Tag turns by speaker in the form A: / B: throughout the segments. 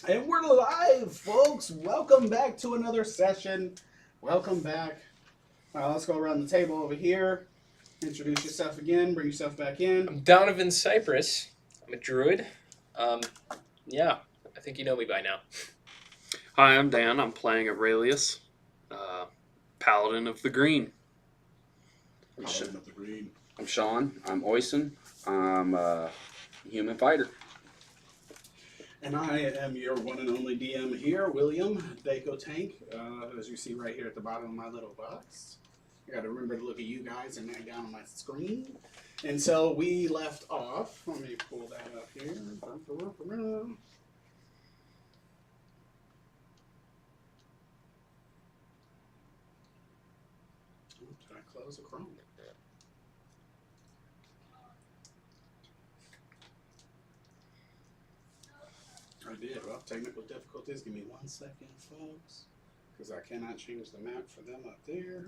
A: And we're live, folks. Welcome back to another session. Welcome back. Let's go around the table over here. Introduce yourself again. Bring yourself back in.
B: I'm Donovan Cypress. I'm a druid. Yeah, I think you know me by now.
C: Hi, I'm Dan. I'm playing Aurelius, Paladin of the Green.
A: Paladin of the Green.
D: I'm Sean. I'm Oyson. I'm a human fighter.
A: And I am your one and only DM here, William Daco Tank. As you see right here at the bottom of my little box. I got to remember to look at you guys and that down on my screen. And so we left off. Let me pull that up here. Did I close a Chrome? I did. Well, technical difficulties. Give me 1 second, folks. Because I cannot change the map for them up there.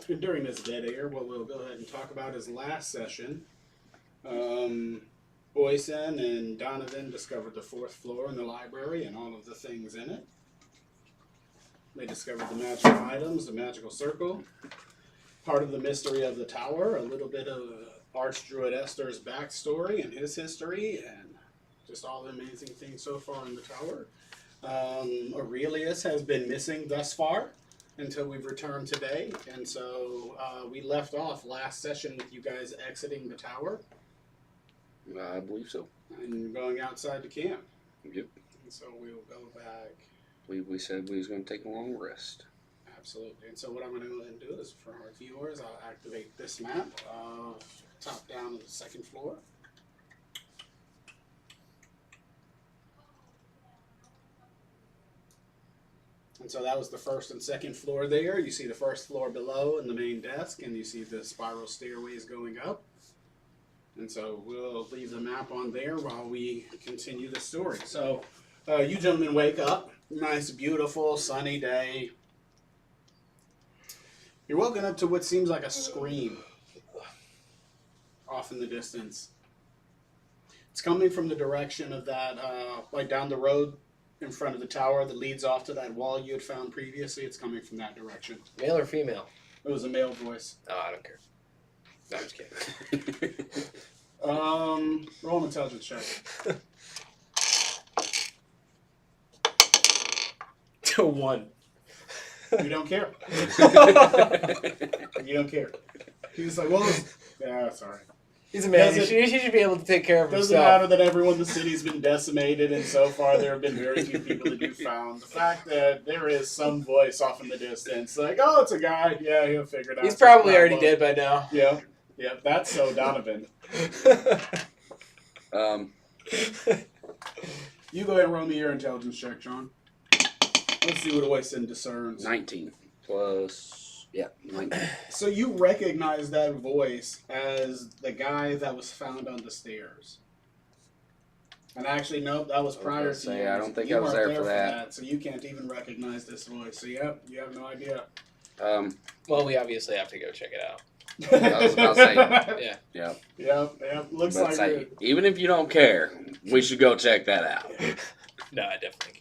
A: And during this dead air, what we'll go ahead and talk about is last session. Oyson and Donovan discovered the 4th floor in the library and all of the things in it. They discovered the magical items, the magical circle, part of the mystery of the tower, a little bit of Archdruid Esther's backstory and his history, and just all the amazing things so far in the tower. Aurelius has been missing thus far until we've returned today, and so we left off last session with you guys exiting the tower.
D: I believe so.
A: And going outside the camp.
D: Yep.
A: And so we'll go back.
D: We said we was going to take a long rest.
A: Absolutely. And so what I'm going to go ahead and do is for our viewers, I'll activate this map top down to the 2nd floor. And so that was the 1st and 2nd floor there. You see the 1st floor below in the main desk, and you see the spiral stairways going up. And so we'll leave the map on there while we continue the story. So you gentlemen wake up. Nice, beautiful, sunny day. You're woken up to what seems like a scream off in the distance. It's coming from the direction of that, like down the road in front of the tower that leads off to that wall you had found previously. It's coming from that direction.
B: Male or female?
A: It was a male voice.
B: Oh, I don't care. No, I'm just kidding.
A: Roll an intelligence check.
B: 1.
A: You don't care. You don't care. He's like, well, yeah, sorry.
B: He's a man. He should be able to take care of
A: Doesn't
B: himself.
A: matter that everyone in the city's been decimated, and so far there have been very few people that you've found. The fact that there is some voice off in the distance, like, oh, it's a guy. Yeah, he'll figure it out.
B: He's probably already dead by now.
A: Yeah, yeah, that's so Donovan. You go ahead and roll me your intelligence check, John. Let's see what Oyson discerns.
D: 19 plus, 19.
A: So you recognize that voice as the guy that was found on the stairs. And actually, nope, that was prior to you.
D: I don't think
A: You
D: I was
A: weren't
D: there for that.
A: So you can't even recognize this voice. So yep, you have no idea.
B: Well, we obviously have to go check it out.
D: I was about to say,
B: Yeah.
D: yeah.
A: Looks like
D: Say, even if you don't care, we should go check that out.
B: No, I definitely care.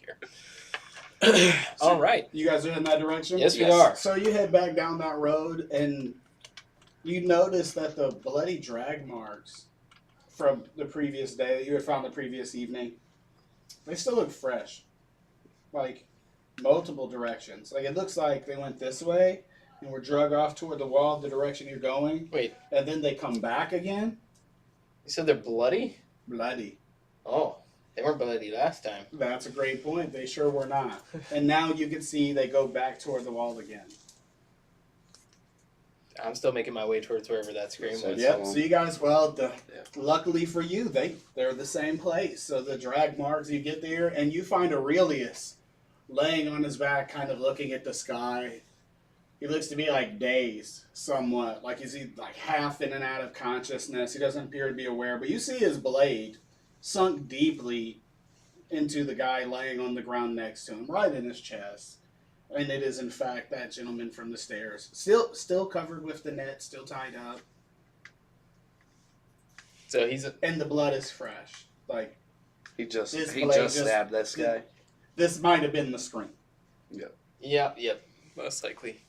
B: All right.
A: you guys are in that direction?
B: Yes, we
D: Yes.
B: are.
A: So you head back down that road, and you notice that the bloody drag marks from the previous day that you had found the previous evening, they still look fresh. Like, multiple directions. Like, it looks like they went this way and were drug off toward the wall the direction you're going.
B: Wait.
A: And then they come back again.
B: You said they're bloody?
A: Bloody.
B: Oh, they weren't bloody last time.
A: That's a great point. They sure were not. And now you can see they go back toward the wall again.
B: I'm still making my way towards wherever that scream
D: So,
B: was.
A: Yep. So you guys, well,
D: Yeah.
A: luckily for you, they're the same place. So the drag marks, you get there, and you find Aurelius laying on his back, kind of looking at the sky. He looks to be like dazed, somewhat, like he's like half in and out of consciousness. He doesn't appear to be aware, but you see his blade sunk deeply into the guy laying on the ground next to him, right in his chest. And it is in fact that gentleman from the stairs. Still covered with the net, still tied up.
B: So he's a,
A: And the blood is fresh. Like,
D: He just
A: This
D: he
A: blade
D: just
A: just-
D: stabbed this guy.
A: this might have been the scream.
B: yeah, most likely.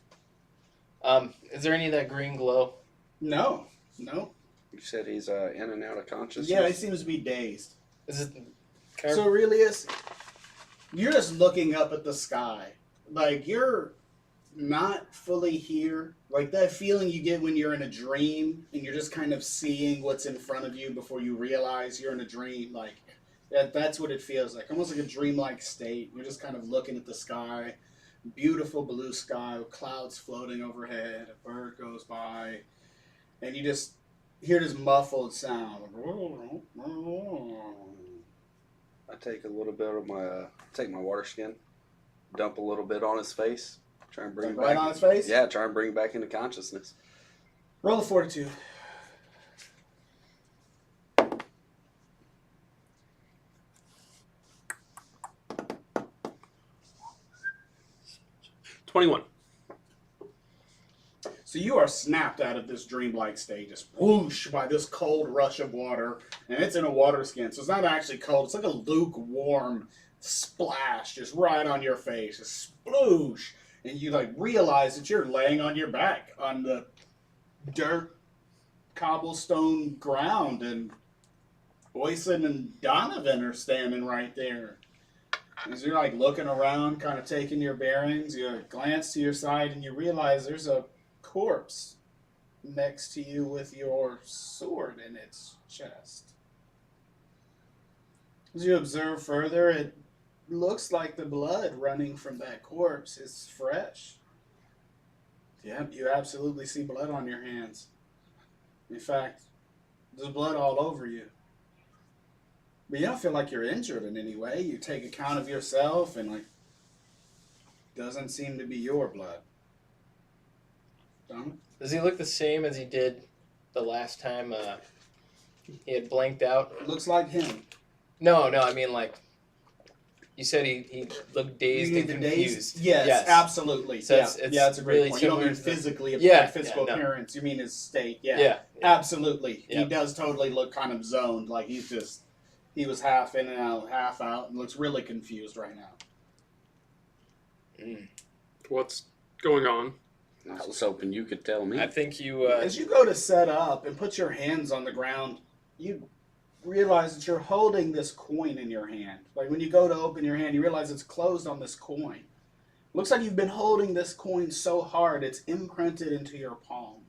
B: Is there any of that green glow?
A: No.
D: You said he's in and out of consciousness.
A: Yeah, he seems to be dazed.
B: Is it? Can I-
A: So Aurelius, you're just looking up at the sky. Like, you're not fully here. Like that feeling you get when you're in a dream and you're just kind of seeing what's in front of you before you realize you're in a dream. Like, that's what it feels like. Almost like a dreamlike state. You're just kind of looking at the sky. Beautiful blue sky with clouds floating overhead. A bird goes by. And you just hear this muffled sound.
D: I take a little bit of my take my water skin, dump a little bit on his face, try and bring
A: Like
D: him
A: right
D: back.
A: on his face?
D: Yeah, try and bring him back into consciousness.
A: Roll a fortitude.
C: $21.
A: So you are snapped out of this dreamlike state, just whoosh by this cold rush of water, and it's in a water skin, so it's not actually cold. It's like a lukewarm splash, just right on your face, a sploosh, and you like realize that you're laying on your back on the dirt cobblestone ground, and Boyson and Donovan are standing right there. As you're like looking around, kind of taking your bearings, you glance to your side, and you realize there's a corpse next to you with your sword in its chest. As you observe further, it looks like the blood running from that corpse is fresh. Yeah, you absolutely see blood on your hands. In fact, there's blood all over you. But you don't feel like you're injured in any way. You take account of yourself and like, doesn't seem to be your blood. Donna?
B: Does he look the same as he did the last time he had blanked out?
A: Looks like him.
B: No, I mean like you said he looked dazed
A: You
B: and
A: mean the
B: confused.
A: dazed? Yes, absolutely.
B: So
A: yeah,
B: it's
A: it's a great
B: really
A: point. You don't mean
B: similar to-
A: physically,
B: Yeah,
A: like physical
B: yeah, no.
A: appearance. You mean his state. Yeah,
B: Yeah.
A: absolutely. He
B: Yep.
A: does totally look kind of zoned, like he was half in and out, half out, and looks really confused right now.
B: Mm.
C: What's going on?
D: I was hoping you could tell me.
B: I think you.
A: As you go to set up and put your hands on the ground, you realize that you're holding this coin in your hand. Like when you go to open your hand, you realize it's closed on this coin. Looks like you've been holding this coin so hard it's imprinted into your palm.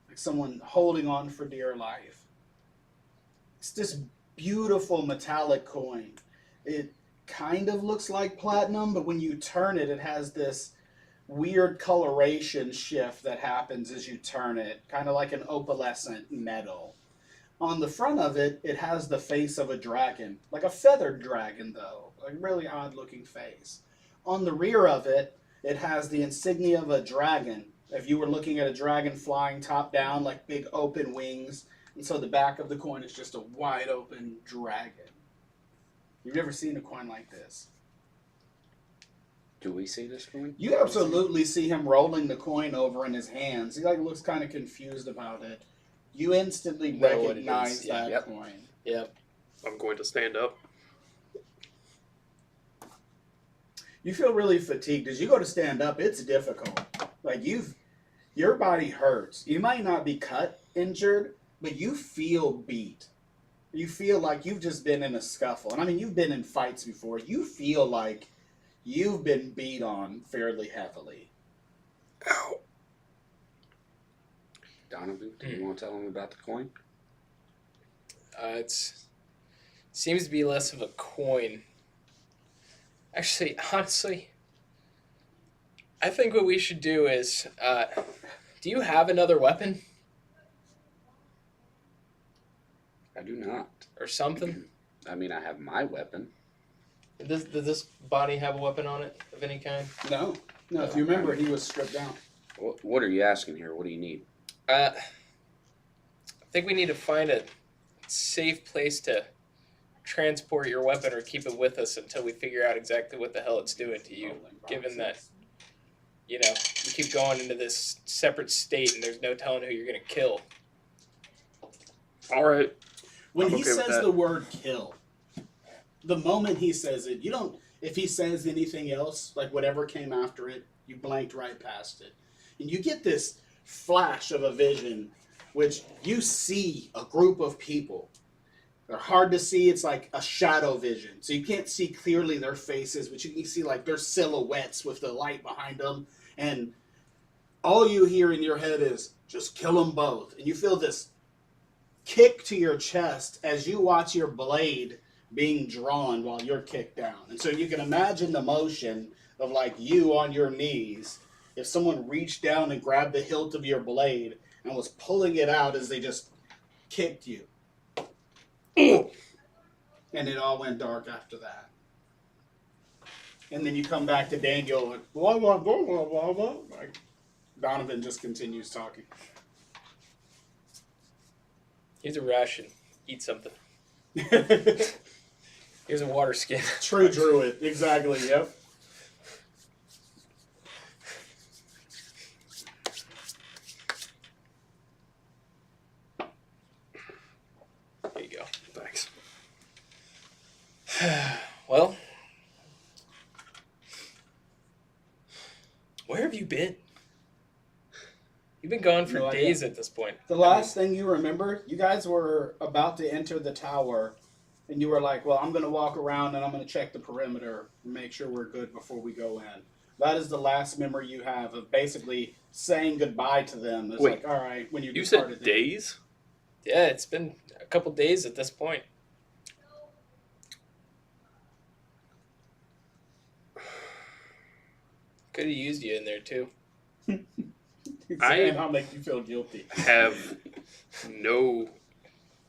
A: Like someone holding on for dear life. It's this beautiful metallic coin. It kind of looks like platinum, but when you turn it, it has this weird coloration shift that happens as you turn it, kind of like an opalescent metal. On the front of it, it has the face of a dragon, like a feathered dragon though, like really odd looking face. On the rear of it, it has the insignia of a dragon. If you were looking at a dragon flying top down, like big open wings, and so the back of the coin is just a wide open dragon. You've never seen a coin like this.
D: Do we see this coin?
A: You absolutely see him rolling the coin over in his hands. He like looks kind of confused about it. You instantly
B: Know what it
A: recognize
B: is, yeah.
A: that
D: Yep.
A: coin.
B: Yep.
C: I'm going to stand up.
A: You feel really fatigued. As you go to stand up, it's difficult. Like your body hurts. You might not be cut, injured, but you feel beat. You feel like you've just been in a scuffle. And I mean, you've been in fights before. You feel like you've been beat on fairly heavily.
C: Ow.
D: Donovan, do you want to tell him about the coin?
B: It's seems to be less of a coin. Actually, honestly, I think what we should do is, do you have another weapon
D: I do not.
B: or something?
D: I mean, I have my weapon.
B: Does this body have a weapon on it of any kind?
A: No. No, if you remember, he was stripped down.
D: What are you asking here? What do you need?
B: I think we need to find a safe place to transport your weapon or keep it with us until we figure out exactly what the hell it's doing to you. Given that you keep going into this separate state, and there's no telling who you're gonna kill.
C: All right.
A: When
C: I'm
A: he
C: okay with
A: says
C: that.
A: the word kill, the moment he says it, you don't. If he says anything else, like whatever came after it, you blanked right past it, and you get this flash of a vision, which you see a group of people. They're hard to see. It's like a shadow vision, so you can't see clearly their faces, but you can see like their silhouettes with the light behind them, and all you hear in your head is just kill them both, and you feel this kick to your chest as you watch your blade being drawn while you're kicked down. And so you can imagine the motion of like you on your knees if someone reached down and grabbed the hilt of your blade and was pulling it out as they just kicked you. And it all went dark after that. And then you come back to Daniel and blah, blah, blah, blah, blah, blah. Like, Donovan just continues talking.
B: Here's a ration. Eat something. Here's a water skin.
A: True druid, exactly, yep.
B: There you go.
C: Thanks.
B: Well, where have you been? You've been gone for
A: No idea.
B: days at this point.
A: The last thing you remember, you guys were about to enter the tower, and you were like, well, I'm going to walk around and I'm going to check the perimeter and make sure we're good before we go in. That is the last memory you have of basically saying goodbye to them. It's
C: Wait,
A: like, all right, when you
C: You
A: departed.
C: said days?
B: Yeah, it's been a couple days at this point. Could have used you in there too.
A: And I'll make you feel guilty.
C: Have no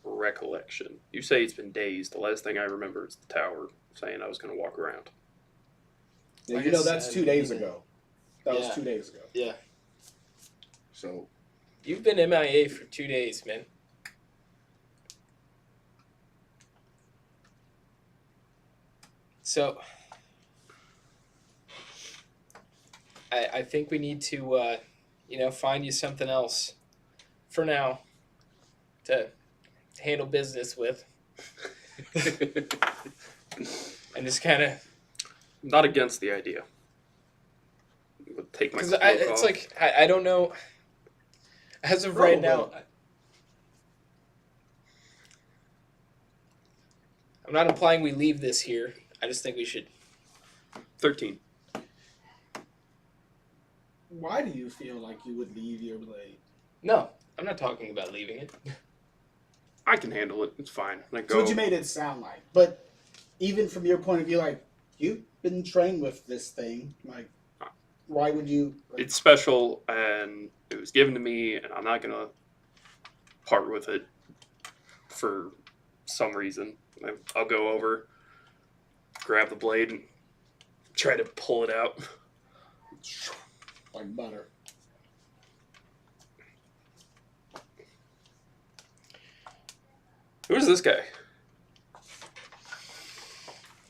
C: recollection. You say it's been days. The last thing I remember is the tower saying I was going to walk around.
A: Yeah,
B: Like
A: you
B: I
A: know, that's
B: said,
A: 2 days
B: even-
A: ago. That was
B: Yeah.
A: 2 days ago.
B: Yeah.
A: So,
B: You've been MIA for 2 days, man. So, I think we need to, find you something else for now to handle business with. And just kind of,
C: Not against the idea. It would take my
B: because
C: cloak
B: it's
C: off.
B: like, I don't know. As of right now, I'm not implying we leave this here. I just think we should.
C: 13.
A: why do you feel like you would leave your blade?
B: No, I'm not talking about leaving it.
C: I can handle it. It's fine. Let
A: That's
C: go.
A: what you made it sound like. But even from your point of view, like, you've been trained with this thing. Like, why would you? Like,
C: It's special, and it was given to me, and I'm not going to part with it for some reason. I'll go over, grab the blade, and try to pull it out.
A: like butter.
C: Who's this guy?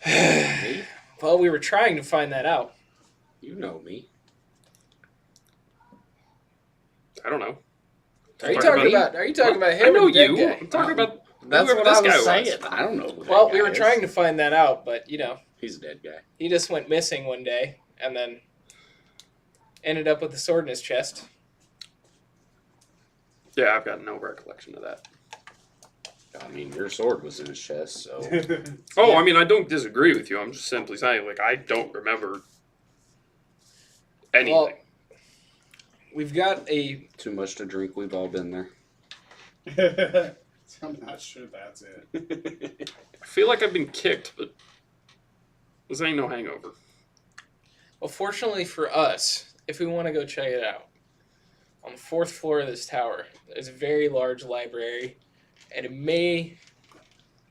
E: Me?
B: Well, we were trying to find that out.
E: You know me.
C: I don't know.
B: Are you
C: Talking
B: talking
C: about-
B: about? Are you talking about
C: I
B: him
C: know
B: or the dead
C: you.
B: guy?
C: I'm talking about
E: That's
C: whoever
E: what I
C: this
E: was
C: guy
E: saying. I don't know. Who
B: Well,
E: that
B: we
E: guy
B: were
E: is.
B: trying to find that out, but
E: He's a dead guy.
B: he just went missing one day and then ended up with a sword in his chest.
C: Yeah, I've got no recollection of that.
E: I mean, your sword was in his chest, so
C: Oh,
B: Yeah.
C: I mean, I don't disagree with you. I'm just simply saying, like, I don't remember anything.
B: Well, we've got a
D: Too much to drink. We've all been there.
A: I'm not sure that's it.
C: I feel like I've been kicked, but this ain't no hangover.
B: well, fortunately for us, if we want to go check it out, on the 4th floor of this tower, there's a very large library, and it may,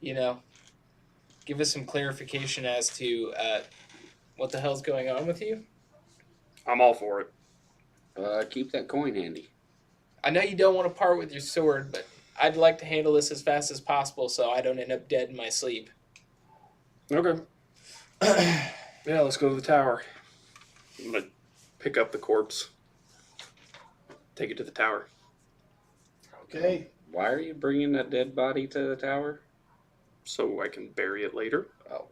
B: give us some clarification as to what the hell's going on with you.
C: I'm all for it.
D: Keep that coin handy.
B: I know you don't want to part with your sword, but I'd like to handle this as fast as possible so I don't end up dead in my sleep.
C: Okay. Yeah, let's go to the tower. I'm gonna pick up the corpse, take it to the tower.
A: Okay.
E: Why are you bringing a dead body to the tower?
C: So I can bury it later.
E: Oh,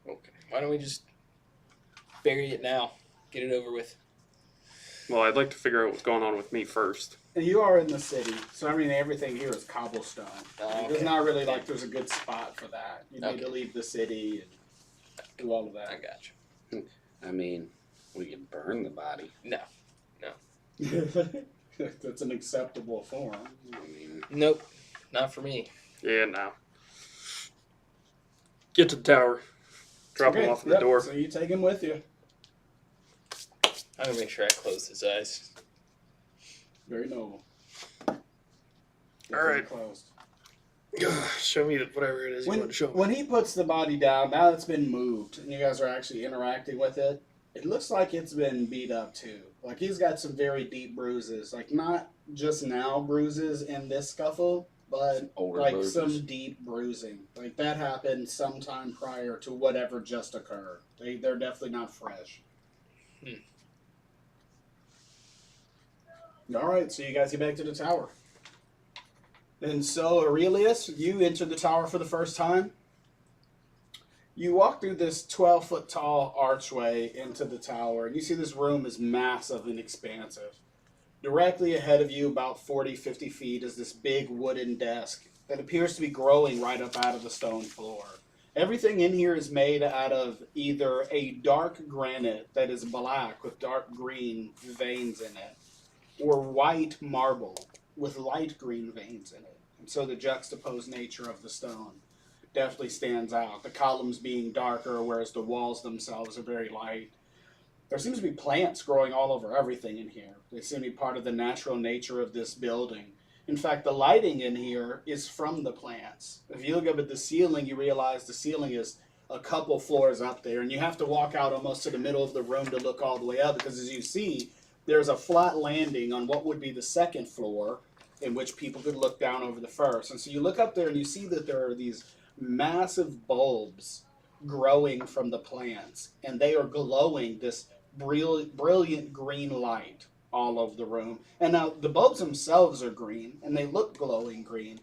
E: okay.
B: Why don't we just bury it now? Get it over with.
C: Well, I'd like to figure out what's going on with me first.
A: And you are in the city, so I mean everything here is cobblestone.
B: Oh,
A: There's
B: okay.
A: not really like there's a good spot for that. You need
B: Okay.
A: to leave the city and do all of
B: I
A: that.
B: got you.
E: I mean, we can burn the body.
B: No.
A: That's an acceptable form.
E: I mean,
B: Nope. Not for me.
C: Yeah, now. Get to the tower. Drop him
A: Okay,
C: off at the door.
A: So you take him with you.
B: I'm gonna make sure I close his eyes.
A: Very noble.
C: All right.
A: Closed.
C: Show me whatever it is you want to show me.
A: When he puts the body down, now it's been moved, and you guys are actually interacting with it, it looks like it's been beat up too. Like he's got some very deep bruises. Like not just now bruises in this scuffle, but
E: older
A: like
E: bruises.
A: some deep bruising. Like that happened sometime prior to whatever just occurred. They're definitely not fresh. All right, so you guys get back to the tower. And so, Aurelius, you enter the tower for the first time. You walk through this 12-foot tall archway into the tower, and you see this room is massive and expansive. Directly ahead of you, about 40, 50 feet, is this big wooden desk that appears to be growing right up out of the stone floor. Everything in here is made out of either a dark granite that is black with dark green veins in it, or white marble with light green veins in it. And so the juxtaposed nature of the stone definitely stands out. The columns being darker, whereas the walls themselves are very light. There seems to be plants growing all over everything in here. They seem to be part of the natural nature of this building. In fact, the lighting in here is from the plants. If you look up at the ceiling, you realize the ceiling is a couple floors up there, and you have to walk out almost to the middle of the room to look all the way up, because as you see, there's a flat landing on what would be the second floor in which people could look down over the first. And so you look up there and you see that there are these massive bulbs growing from the plants, and they are glowing this brilliant green light all over the room. And now the bulbs themselves are green, and they look glowing green,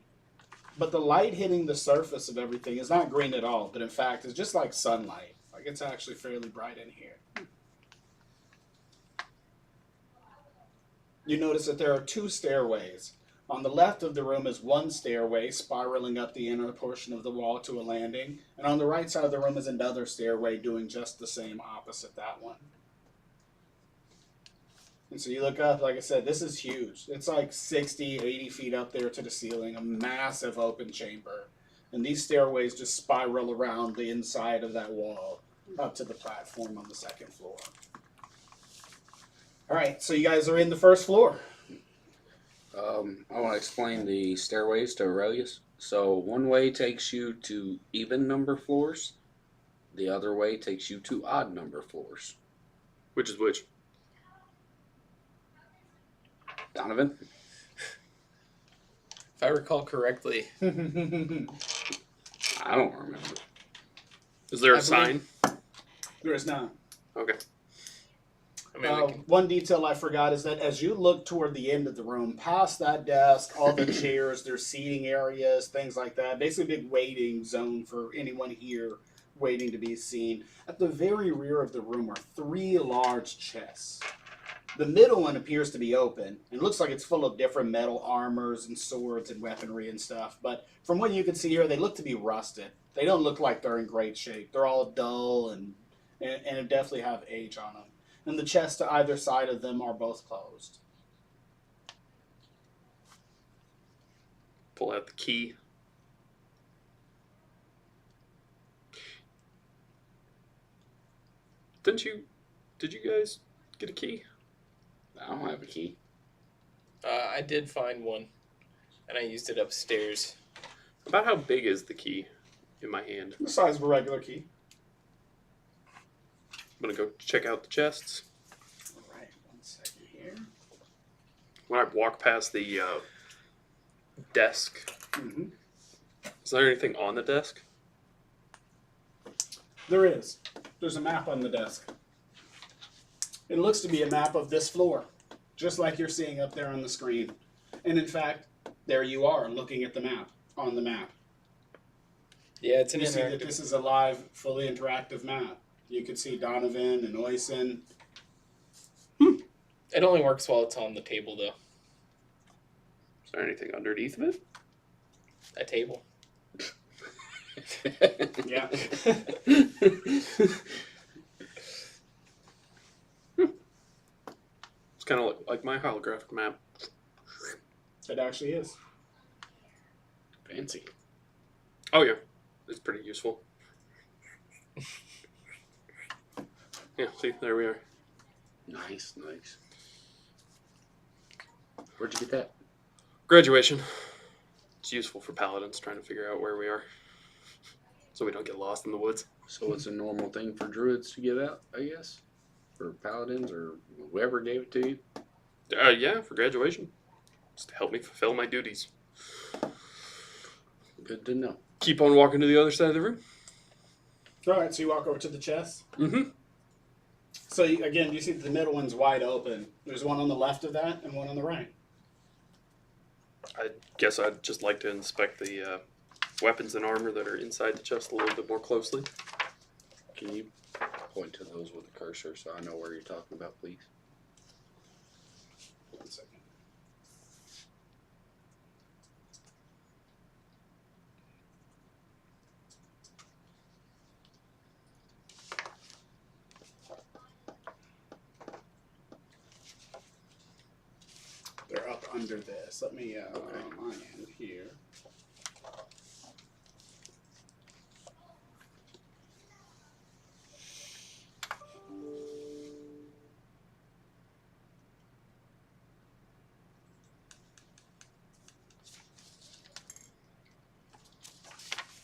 A: but the light hitting the surface of everything is not green at all, but in fact it's just like sunlight. Like it's actually fairly bright in here. You notice that there are two stairways. On the left of the room is one stairway spiraling up the inner portion of the wall to a landing, and on the right side of the room is another stairway doing just the same opposite that one. And so you look up, like I said, this is huge. It's like 60, 80 feet up there to the ceiling, a massive open chamber. And these stairways just spiral around the inside of that wall up to the platform on the second floor. All right, so you guys are in the first floor.
E: I want to explain the stairways to Aurelius. So one way takes you to even number floors. The other way takes you to odd number floors.
C: Which is which?
E: Donovan?
B: If I recall correctly,
E: I don't remember.
C: Is there
A: I
C: a sign?
A: There is not.
C: Okay.
B: I mean, we can,
A: One detail I forgot is that as you look toward the end of the room, past that desk, all the chairs, there's seating areas, things like that. Basically a big waiting zone for anyone here waiting to be seen. At the very rear of the room are three large chests. The middle one appears to be open. It looks like it's full of different metal armors and swords and weaponry and stuff. But from what you can see here, they look to be rusted. They don't look like they're in great shape. They're all dull and definitely have age on them. And the chests to either side of them are both closed.
C: Pull out the key. Did you guys get a key?
E: I don't have a key.
B: I did find one, and I used it upstairs.
C: About how big is the key in my hand?
A: The size of a regular key.
C: I'm gonna go check out the chests.
A: All right, 1 second here.
C: When I walk past the desk,
A: Mm-hmm.
C: is there anything on the desk?
A: There is. There's a map on the desk. It looks to be a map of this floor, just like you're seeing up there on the screen. And in fact, there you are looking at the map, on the map.
B: Yeah, it's an
A: You see that
B: interactive.
A: this is a live, fully interactive map. You can see Donovan and Oysen.
B: It only works while it's on the table, though.
C: Is there anything underneath of it?
B: A table.
A: Yeah.
C: It's kind of like my holographic map.
A: It actually is.
E: Fancy.
C: Oh yeah, it's pretty useful. Yeah, see, there we are.
E: Nice. Where'd you get that?
C: Graduation. It's useful for paladins trying to figure out where we are, so we don't get lost in the woods.
E: So it's a normal thing for druids to give out, I guess? For paladins or whoever gave it to you?
C: Yeah, for graduation, just to help me fulfill my duties.
E: Good to know.
C: Keep on walking to the other side of the room.
A: All right, so you walk over to the chest.
C: Mm-hmm.
A: So again, you see the middle one's wide open. There's one on the left of that and one on the right.
C: I guess I'd just like to inspect the weapons and armor that are inside the chest a little bit more closely.
E: Can you point to those with a cursor so I know where you're talking about, please?
A: 1 second. They're up under this. Let me on my end here.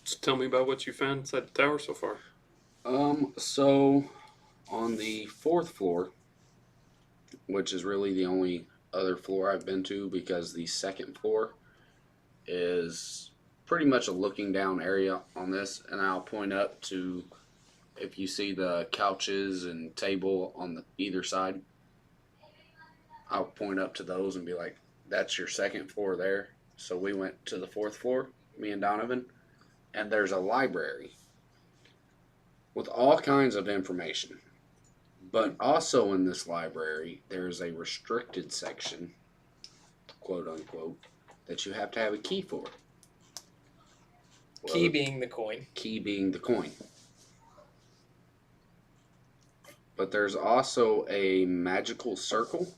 C: Just tell me about what you found inside the tower so far.
E: So on the 4th floor, which is really the only other floor I've been to because the 2nd floor is pretty much a looking down area on this, and I'll point up to, if you see the couches and table on the either side, I'll point up to those and be like, that's your 2nd floor there. So we went to the 4th floor, me and Donovan, and there's a library with all kinds of information. But also in this library, there's a restricted section, quote unquote, that you have to have a key for.
B: Key being the coin.
E: Key being the coin. But there's also a magical circle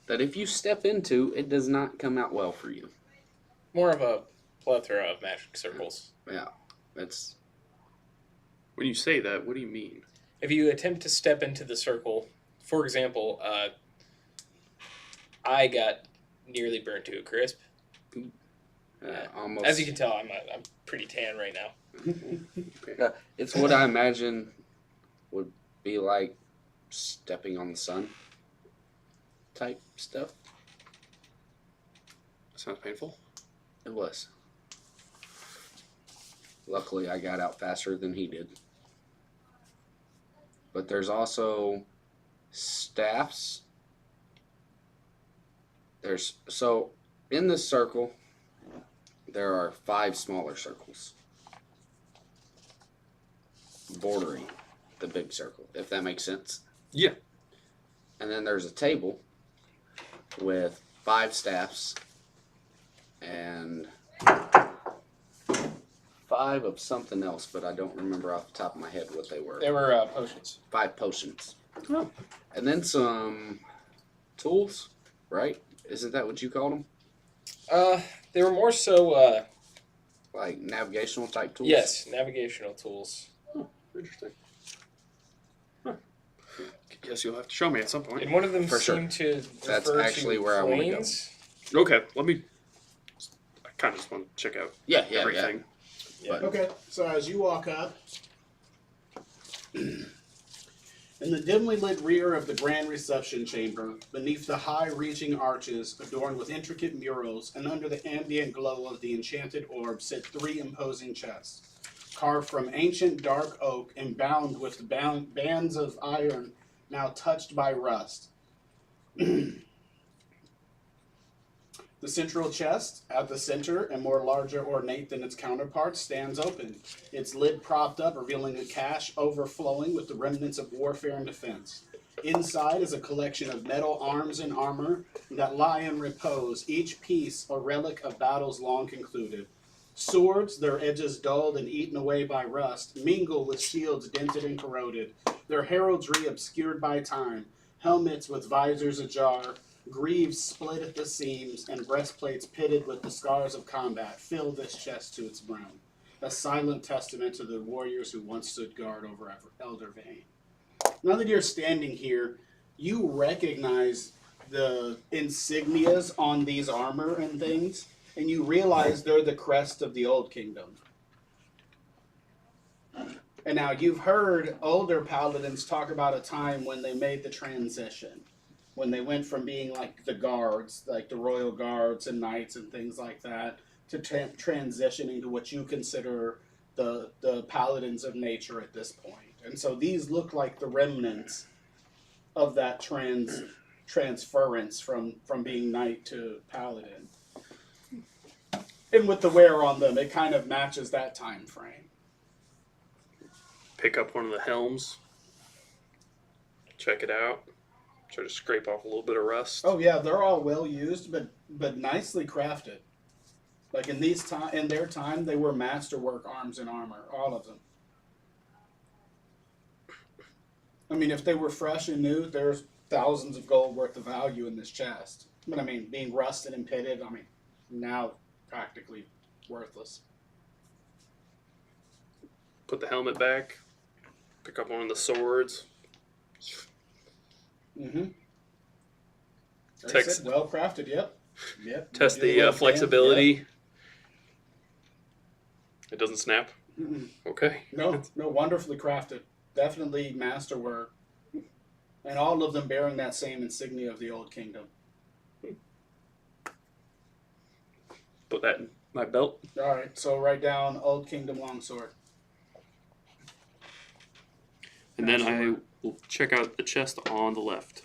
E: that if you step into, it does not come out well for you.
B: More of a plethora of magic circles.
E: Yeah, it's
C: When you say that, what do you mean?
B: If you attempt to step into the circle, for example, I got nearly burnt to a crisp.
E: almost.
B: As you can tell, I'm pretty tan right now.
E: It's what I imagine would be like stepping on the sun type stuff.
C: Sounds painful.
E: It was. Luckily, I got out faster than he did. But there's also staffs. So in this circle, there are 5 smaller circles bordering the big circle, if that makes sense.
C: Yeah.
E: And then there's a table with 5 staffs and 5 of something else, but I don't remember off the top of my head what they were.
B: There were potions.
E: 5 potions.
C: Oh.
E: And then some tools, right? Isn't that what you called them?
B: They were more so,
E: Like navigational type tools?
B: yes, navigational tools.
C: Interesting. Huh. Guess you'll have to show me at some point.
B: And one of them
E: For sure.
B: seemed to
E: That's
B: refer
E: actually
B: to
E: where I wanna go.
B: planes.
C: Okay, let me. I kind of just want to check out
E: Yeah.
C: everything.
E: But
A: Okay, so as you walk up, in the dimly lit rear of the grand reception chamber, beneath the high-reaching arches adorned with intricate murals, and under the ambient glow of the enchanted orb, sit 3 imposing chests, carved from ancient dark oak and bound with bands of iron now touched by rust. The central chest, at the center and more larger ornate than its counterparts, stands open, its lid propped up, revealing a cache overflowing with the remnants of warfare and defense. Inside is a collection of metal arms and armor that lie in repose, each piece a relic of battles long concluded. Swords, their edges dulled and eaten away by rust, mingle with shields dented and corroded, their heraldry obscured by time, helmets with visors ajar, greaves split at the seams, and breastplates pitted with the scars of combat fill this chest to its brim, a silent testament to the warriors who once stood guard over Elder Vane. Now that you're standing here, you recognize the insignias on these armor and things, and you realize they're the crest of the Old Kingdom. And now you've heard older paladins talk about a time when they made the transition, when they went from being like the guards, like the royal guards and knights and things like that, to transitioning to what you consider the paladins of nature at this point. And so these look like the remnants of that transference from being knight to paladin. And with the wear on them, it kind of matches that time frame.
C: Pick up one of the helms. Check it out. Try to scrape off a little bit of rust.
A: Oh yeah, they're all well used, but nicely crafted. Like in their time, they were masterwork arms and armor, all of them. I mean, if they were fresh and new, there's thousands of gold worth of value in this chest. But I mean, being rusted and pitted, I mean, now practically worthless.
C: Put the helmet back. Pick up one of the swords.
A: Mm-hmm.
C: Text-
A: Well crafted, yep. Yep.
C: Test
A: Do a
C: the
A: little
C: flexibility.
A: Yep.
C: It doesn't snap.
A: Mm-mm.
C: Okay.
A: No, wonderfully crafted. Definitely masterwork. And all of them bearing that same insignia of the Old Kingdom.
C: Put that in my belt.
A: Alright, so write down Old Kingdom Longsword.
C: And then I will check out the chest on the left.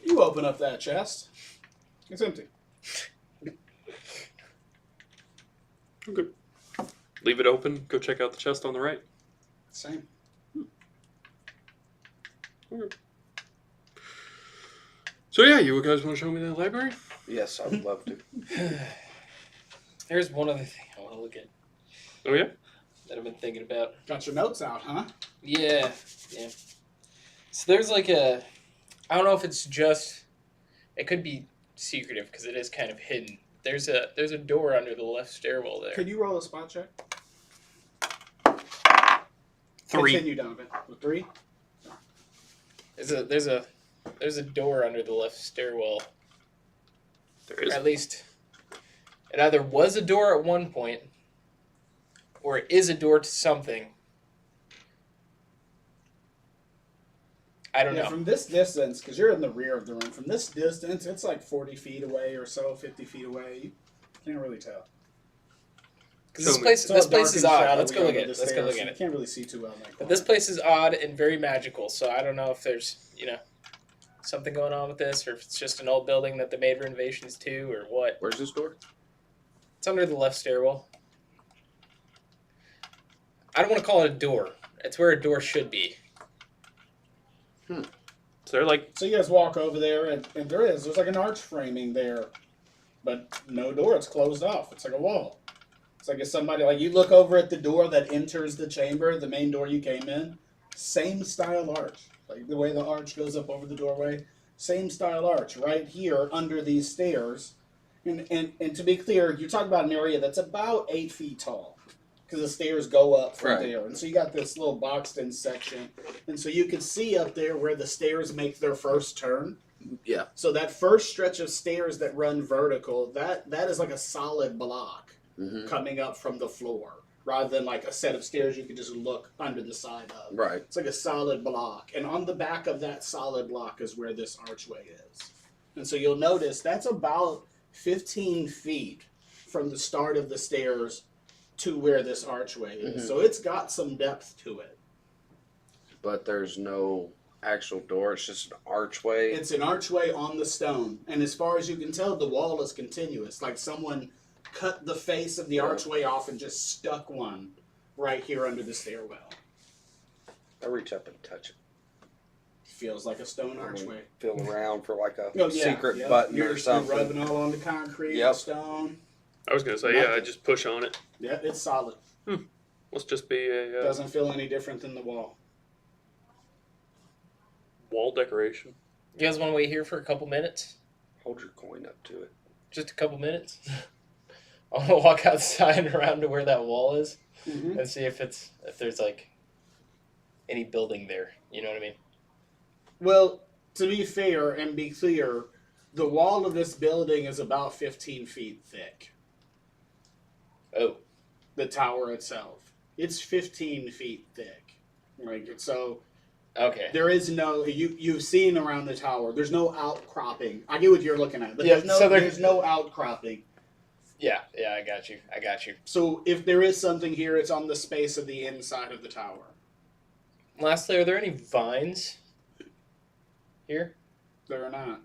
A: You open up that chest. It's empty.
C: Okay. Leave it open. Go check out the chest on the right.
A: Same.
C: Okay. So yeah, you guys want to show me the library?
D: Yes, I would love to.
B: There's one other thing I want to look at
C: Oh yeah.
B: that I've been thinking about.
A: Got your notes out, huh?
B: Yeah. So there's like I don't know if it's just, it could be secretive because it is kind of hidden. There's a door under the left stairwell there.
A: Could you roll a spot check?
C: 3.
A: Continue, Donovan. With 3?
B: There's a door under the left stairwell.
C: There
B: Or
C: is.
B: at least it either was a door at one point or it is a door to something. I don't know.
A: From this distance, because you're in the rear of the room, from this distance, it's like 40 feet away or so, 50 feet away. You can't really tell.
B: Because
C: Show
B: this
C: me.
B: place
A: It's all dark
B: is
A: and
B: odd.
A: shadowy
B: Let's go look
A: under
B: at it.
A: the
B: Let's go
A: stairs,
B: look
A: so
B: at
A: You
B: it.
A: can't really see too well in that
B: But this
A: corner.
B: place is odd and very magical, so I don't know if there's, something going on with this, or if it's just an old building that they made renovations to, or what.
E: Where's this door?
B: It's under the left stairwell. I don't want to call it a door. It's where a door should be.
C: So they're like
A: So you guys walk over there, and there's like an arch framing there, but no door. It's closed off. It's like a wall. It's like if somebody, like you look over at the door that enters the chamber, the main door you came in, same style arch. Like the way the arch goes up over the doorway, same style arch right here under these stairs. And to be clear, you're talking about an area that's about 8 feet tall. Because the stairs go up from
E: Right.
A: there. And so you got this little boxed in section. And so you can see up there where the stairs make their first turn.
E: Yeah.
A: So that first stretch of stairs that run vertical, that is like a solid block
E: Mm-hmm.
A: coming up from the floor. Rather than like a set of stairs you can just look under the side of.
E: Right.
A: It's like a solid block. And on the back of that solid block is where this archway is. And so you'll notice that's about 15 feet from the start of the stairs to where this archway is.
E: Mhm.
A: So it's got some depth to it.
D: but there's no actual door. It's just an archway.
A: It's an archway on the stone, and as far as you can tell, the wall is continuous. Like someone cut the face of the archway off and just stuck one right here under the stairwell.
D: I reach up and touch it.
A: Feels like a stone archway.
D: Feel around for like a
A: Oh, yeah,
D: secret
A: yeah.
D: button
A: You're
D: or something.
A: rubbing all on the concrete,
D: Yep.
A: stone.
C: I was gonna say, yeah, I just push on it.
A: Yeah, it's solid.
C: Must just be a
A: Doesn't feel any different than the wall.
C: wall decoration.
B: You guys want to wait here for a couple minutes?
D: Hold your coin up to it.
B: Just a couple minutes. I want to walk outside and around to where that wall is
A: Mm-hmm.
B: and see if there's like any building there. You know what I mean?
A: Well, to be fair and be clear, the wall of this building is about 15 feet thick.
B: Oh,
A: The tower itself. It's 15 feet thick. Like, so
B: okay.
A: there is no, you've seen around the tower, there's no outcropping. I get what you're looking at, but
B: Yeah,
A: there's no
B: so there-
A: there's no outcropping.
B: Yeah, I got you.
A: So if there is something here, it's on the space of the inside of the tower.
B: Lastly, are there any vines here?
A: There are not.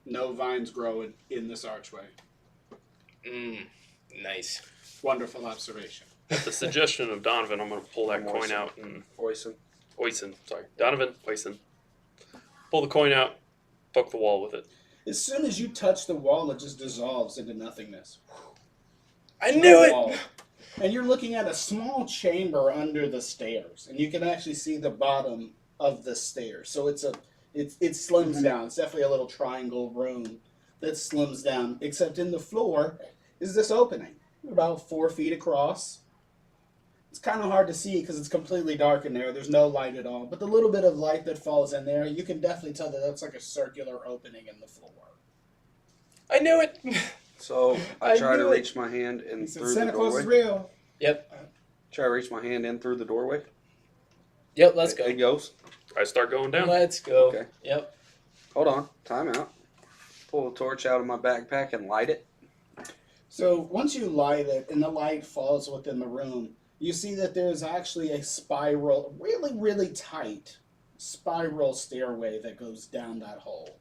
A: No vines grow in this archway.
B: Nice.
A: Wonderful observation.
C: At the suggestion of Donovan, I'm gonna pull that coin
D: Oyson.
C: out and
D: Oyson.
C: Donovan Oyson. Pull the coin out, poke the wall with it.
A: As soon as you touch the wall, it just dissolves into nothingness.
B: I knew it.
A: Wall. And you're looking at a small chamber under the stairs, and you can actually see the bottom of the stairs. So it slims down. It's definitely a little triangle room that slims down. Except in the floor is this opening, about 4 feet across. It's kind of hard to see because it's completely dark in there. There's no light at all. But the little bit of light that falls in there, you can definitely tell that that's like a circular opening in the floor.
B: I knew it.
D: So
A: I
D: I try to
A: knew it.
D: reach my hand in
A: He said
D: through
A: Santa
D: the
A: Claus
D: doorway.
A: is real.
B: Yep.
D: Try to reach my hand in through the doorway.
B: Yep. Let's
D: It
B: go.
D: goes.
C: I start going down.
B: Let's go.
D: Okay.
B: Yep.
D: Hold on. Time out. Pull a torch out of my backpack and light it.
A: So once you light it and the light falls within the room, you see that there's actually a spiral, really, really tight spiral stairway that goes down that hole.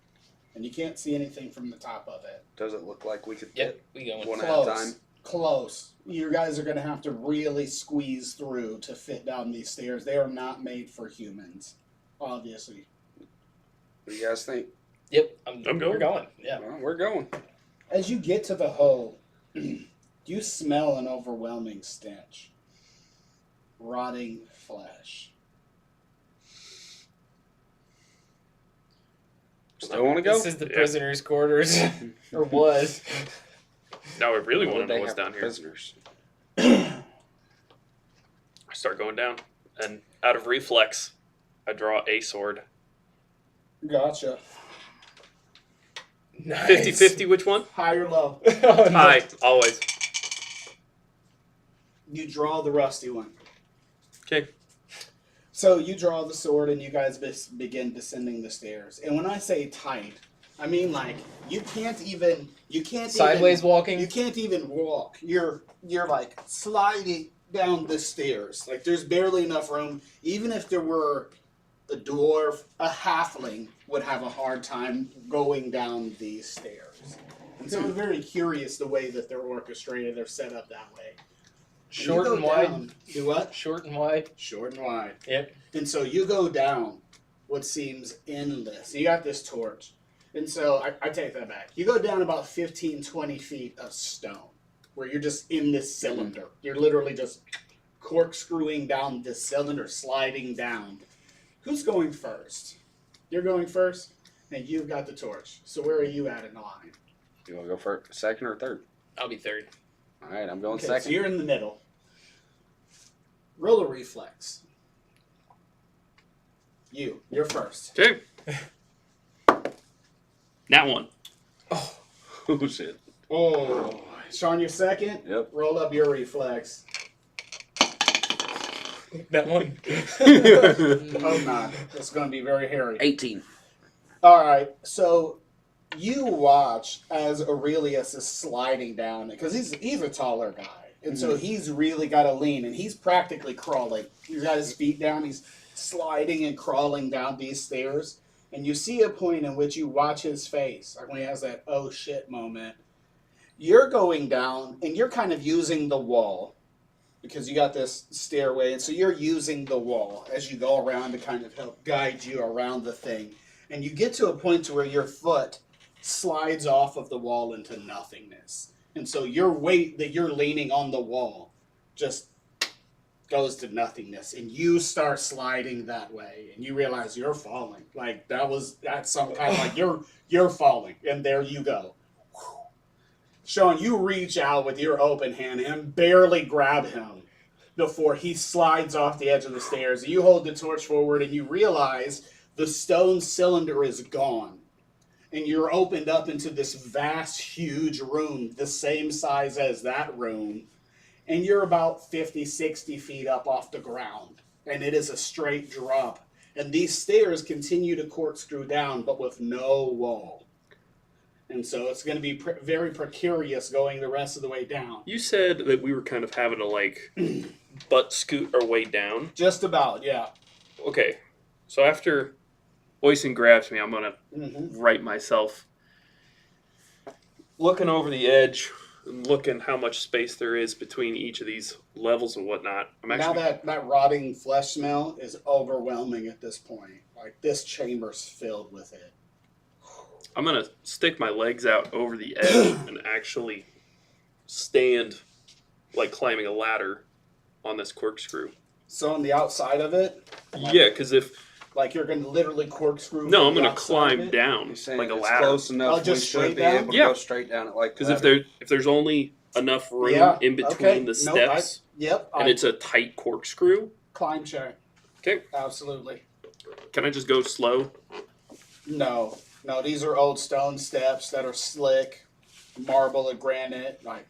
A: And you can't see anything from the top of it.
D: Does it look like we could
B: Yep.
D: fit
B: We going.
D: one at
A: Close.
D: a time?
A: Close. You guys are going to have to really squeeze through to fit down these stairs. They are not made for humans, obviously.
D: What do you guys think?
B: Yep.
C: I'm
B: We're
C: going.
B: going. Yeah.
D: Well, we're going.
A: As you get to the hole, you smell an overwhelming stench. Rotting flesh.
D: Still want to go?
B: This is the
C: Yeah.
B: prisoners' quarters, or was.
C: Now I really
D: What
C: want
D: do
C: to know
D: they
C: what's
D: have
C: down
D: for
C: here.
D: prisoners?
C: I start going down, and out of reflex, I draw a sword.
A: Gotcha.
B: Nice.
C: 50-50, which one?
A: High or low?
B: Oh, no.
C: High, always.
A: You draw the rusty one.
C: Okay.
A: So you draw the sword and you guys begin descending the stairs. And when I say tight, I mean like you can't even
B: Sideways walking.
A: You can't even walk. You're like sliding down the stairs. Like there's barely enough room. Even if there were a dwarf, a halfling would have a hard time going down these stairs. And so it's very curious the way that they're orchestrated. They're set up that way.
B: Short
A: You
B: and
A: go
B: wide.
A: down- Do what?
B: Short and wide.
A: Short and wide.
B: Yep.
A: And so you go down what seems endless. You got this torch. And so I take that back. You go down about 15, 20 feet of stone where you're just in this cylinder. You're literally just corkscrewing down this cylinder, sliding down. Who's going first? You're going first, and you've got the torch. So where are you at in the line?
D: You want to go for second or third?
B: I'll be third.
D: All right, I'm going
A: Okay,
D: second.
A: so you're in the middle. Roll a reflex. You're first.
C: Okay. That one.
D: Oh, shit.
A: Oh, Sean, you're second.
D: Yep.
A: Roll up your reflex.
B: That one.
A: Oh my, it's going to be very hairy.
D: 18.
A: All right, so you watch as Aurelius is sliding down because he's a taller guy, and so he's really got to lean, and he's practically crawling. He's got his feet down. He's sliding and crawling down these stairs, and you see a point in which you watch his face, like when he has that oh shit moment. You're going down, and you're kind of using the wall, because you got this stairway, and so you're using the wall as you go around to kind of help guide you around the thing. And you get to a point to where your foot slides off of the wall into nothingness. And so your weight that you're leaning on the wall just goes to nothingness, and you start sliding that way, and you realize you're falling. Like that's some kind of like you're falling, and there you go. Sean, you reach out with your open hand and barely grab him before he slides off the edge of the stairs. You hold the torch forward, and you realize the stone cylinder is gone. And you're opened up into this vast, huge room, the same size as that room. And you're about 50, 60 feet up off the ground. And it is a straight drop. And these stairs continue to corkscrew down, but with no wall. And so it's going to be very precarious going the rest of the way down.
C: You said that we were kind of having to like butt scoot our way down.
A: Just about, yeah.
C: Okay, so after Oyson grabs me, I'm gonna
A: Mm-hmm.
C: right myself, looking over the edge and looking how much space there is between each of these levels and whatnot. I'm
A: Now
C: actually
A: that rotting flesh smell is overwhelming at this point. Like, this chamber's filled with it.
C: I'm gonna stick my legs out over the edge and actually stand like climbing a ladder on this corkscrew.
A: So on the outside of it,
C: Yeah, because if
A: like you're going to literally corkscrew.
C: no, I'm
A: the
C: gonna
A: outside of
C: climb
A: it?
C: down
D: You're saying
C: like a
D: it's
C: ladder.
D: close enough.
A: Oh,
D: We
A: just
D: should
A: straight
D: be
A: down?
D: able to
C: Yeah.
D: go straight down it like
C: Because
D: ladder.
C: if there's only enough room
A: Yeah,
C: in between
A: okay.
C: the
A: No,
C: steps
A: Yep.
C: and it's a tight corkscrew,
A: climb check.
C: okay,
A: Absolutely.
C: can I just go slow?
A: No, these are old stone steps that are slick, marble and granite. Like,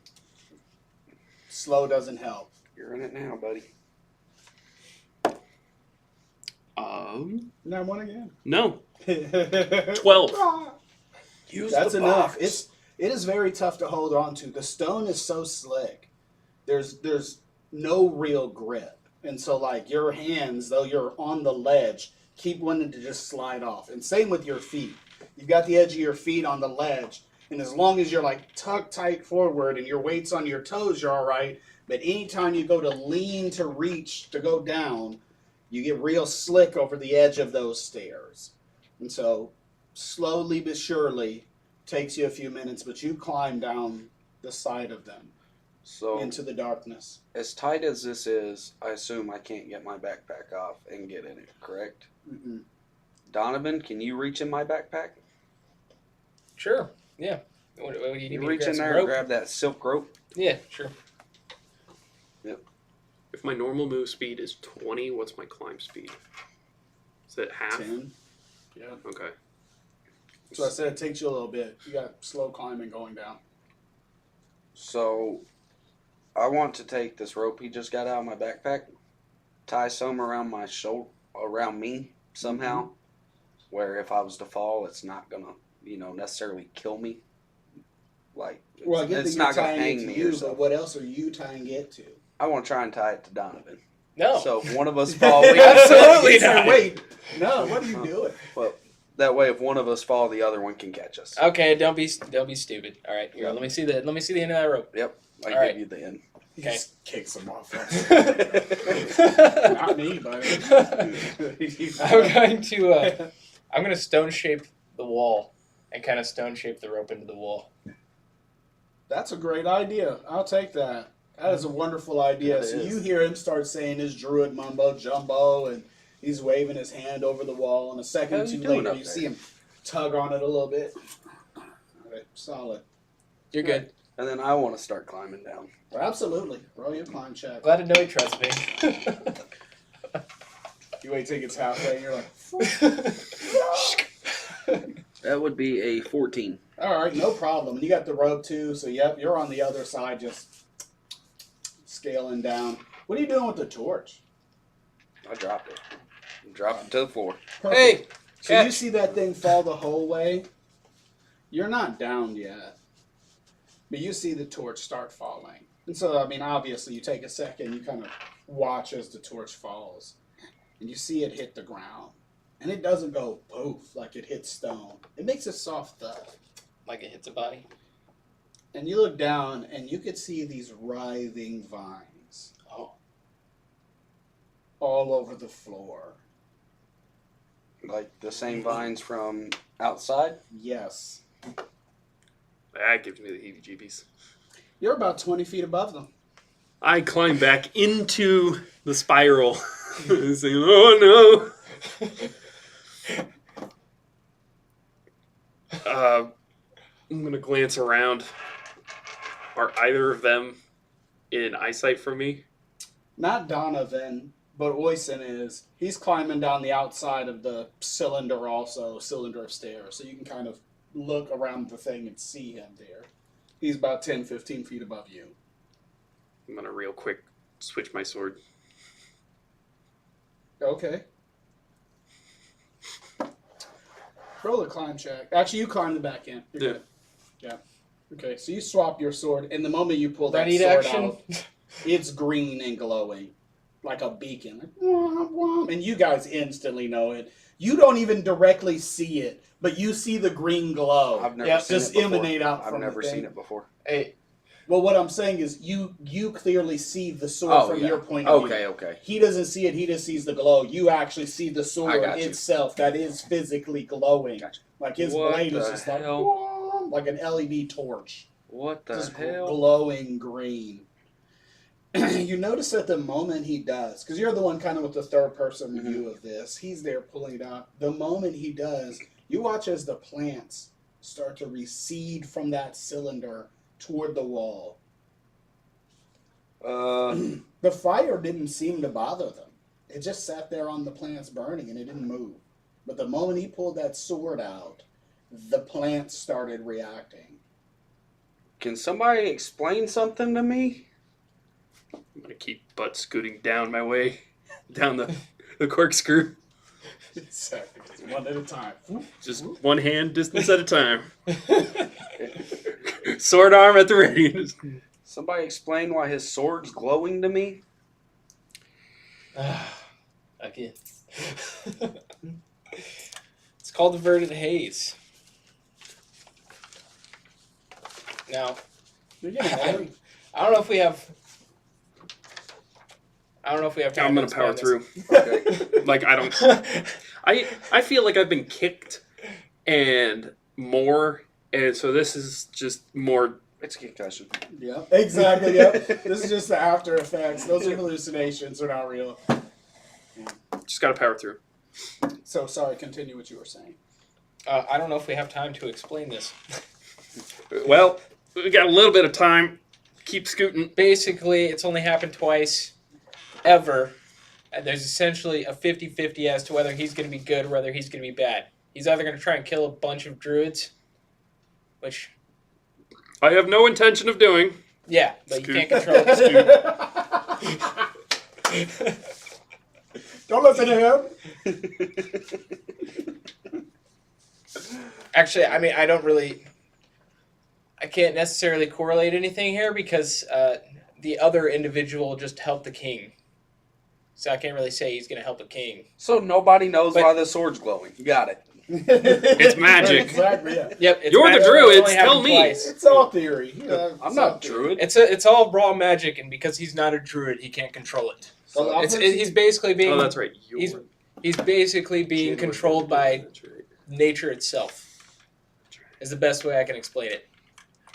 A: slow doesn't help.
D: You're in it now, buddy.
A: Now one again.
C: No,
A: 12.
C: 12. Use
A: That's
C: the
A: enough.
C: box.
A: It is very tough to hold on to. The stone is so slick. There's no real grip. And so like your hands, though you're on the ledge, keep wanting to just slide off. And same with your feet. You've got the edge of your feet on the ledge, and as long as you're like tucked tight forward and your weight's on your toes, you're all right. But anytime you go to lean to reach to go down, you get real slick over the edge of those stairs. And so slowly but surely takes you a few minutes, but you climb down the side of them
D: So
A: into the darkness.
D: as tight as this is, I assume I can't get my backpack off and get in it, correct?
A: Mm-mm.
D: Donovan, can you reach in my backpack?
B: Sure. Yeah. What do you need
D: You
B: me to
D: reach
B: grab
D: in
B: some
D: there
B: rope?
D: and grab that silk rope.
B: Yeah, sure.
C: If my normal move speed is 20, what's my climb speed? Is it half?
A: 10. Yeah.
C: Okay.
A: So I said it takes you a little bit. You got slow climbing going down.
D: So I want to take this rope he just got out of my backpack, tie some around my shoulder, around me somehow, where if I was to fall, it's not gonna, necessarily kill me. Like,
A: Well, I get
D: it's
A: that you're
D: not gonna
A: tying it
D: hang
A: to
D: me
A: you,
D: or
A: but
D: something.
A: what else are you tying it to?
D: I want to try and tie it to Donovan.
B: No.
D: So if one of us fall, we
B: Absolutely
A: He said,
B: not.
A: Wait, no, what are you doing?
D: Well, that way, if one of us fall, the other one can catch us.
B: Okay, don't be stupid. All right, here, let me see the end of that rope.
D: Yep, I
B: All right.
D: give you the end.
A: He
B: Okay.
A: just kicks him off. Not me, buddy.
B: I'm going to stone shape the wall and kind of stone shape the rope into the wall.
A: That's a great idea. I'll take that. That is a wonderful idea.
D: That
A: So
D: is.
A: you hear him start saying his druid mumbo jumbo, and he's waving his hand over the wall. And a second
D: How
A: or
D: you
A: two
D: doing
A: later,
D: up
A: you
D: there?
A: see him tug on it a little bit. All right, solid.
B: You're good.
D: And then I want to start climbing down.
A: Well, absolutely. Roll your climb check.
B: Glad to know you trust me.
A: You wait till it gets halfway, and you're like,
D: That would be a 14.
A: all right, no problem. And you got the rope too, so yep, you're on the other side, just scaling down. What are you doing with the torch?
D: I dropped it. Dropped it to the floor.
A: Perfect.
B: Hey,
A: So you
B: catch.
A: see that thing fall the whole way? You're not down yet. But you see the torch start falling. And so, I mean, obviously, you take a second, you kind of watch as the torch falls. and you see it hit the ground. And it doesn't go poof like it hits stone. It makes a soft thud.
B: Like it hits a body.
A: And you look down, and you could see these writhing vines
B: Oh.
A: all over the floor.
D: Like the same vines from outside.
A: Yes.
C: That gives me the heebie-jeebies.
A: You're about 20 feet above them.
C: I climb back into the spiral, saying, "Oh no!" I'm gonna glance around. Are either of them in eyesight from me?
A: Not Donovan, but Oysen is. He's climbing down the outside of the cylinder of stairs. So you can kind of look around the thing and see him there. He's about 10, 15 feet above you.
C: I'm gonna real quick switch my sword.
A: Okay. Roll a climb check. Actually, you climb the back end. You're
C: Yeah.
A: good. Yeah. Okay, so you swap your sword, and the moment you pull that
B: Ready to
A: sword
B: action?
A: out, it's green and glowing, like a beacon. Like, womp, womp, and you guys instantly know it. You don't even directly see it, but you see the green glow.
D: I've never
B: Yeah,
D: seen
A: just
D: it before.
A: emanate out
D: I've
A: from
D: never
A: the thing.
D: seen it before.
B: Hey,
A: Well, what I'm saying is you clearly see the sword
D: Oh,
A: from
D: yeah.
A: your point of view.
D: Okay.
A: He doesn't see it, he just sees the glow. You actually see the
D: I
A: sword
D: got you.
A: itself that is physically glowing.
D: Gotcha.
A: Like his
C: What
A: blade is
C: the
A: just like,
C: hell?
A: "Whoa," like an LED torch.
C: What the
A: Just
C: hell?
A: glowing green. You notice at the moment he does, because you're the one kind of with the third person
D: Mhm.
A: view of this, he's there pulling it out. The moment he does, you watch as the plants start to recede from that cylinder toward the wall. The fire didn't seem to bother them. It just sat there on the plants burning and it didn't move. But the moment he pulled that sword out, the plants started reacting.
D: Can somebody explain something to me?
C: I'm gonna keep butt scooting down my way, down the corkscrew,
A: Exactly. One at a time.
C: just one hand distance at a time. Sword arm at the ready.
D: Somebody explain why his sword's glowing to me?
B: again. It's called Averted Haze. Now,
A: You're getting angry.
B: I don't know if we have time.
C: I'm gonna
B: to
C: power
B: explain
C: through.
D: Okay.
C: Like I don't.
B: this.
C: I feel like I've been kicked and more, and so this is just more.
D: It's a concussion.
A: Yep. Exactly. Yep. This is just the after effects. Those are hallucinations. They're not real.
C: Just gotta power through.
A: So sorry. Continue what you were saying.
B: I don't know if we have time to explain this.
C: Well, we got a little bit of time. Keep scooting.
B: Basically, it's only happened twice, ever, and there's essentially a 50-50 as to whether he's going to be good or whether he's going to be bad. He's either going to try and kill a bunch of druids, which,
C: I have no intention of doing.
B: yeah, but you
C: Scoot.
B: can't control it.
A: Don't listen to him.
B: Actually, I mean, I can't necessarily correlate anything here because the other individual just helped the king. So I can't really say he's going to help a king.
D: So nobody knows
B: But-
D: why the sword's glowing. You got it.
C: It's magic.
A: Exactly. Yeah.
B: Yep, it's
C: You're the
B: magic.
C: druids,
B: It's only happened
C: tell me.
B: twice.
A: It's all theory. Yeah,
D: I'm not a druid.
B: It's all raw magic, and because he's not a druid, he can't control it.
A: So I'll put you-
B: He's basically being
C: Oh, that's right.
B: he's basically being controlled by nature itself. Is the best way I can explain it.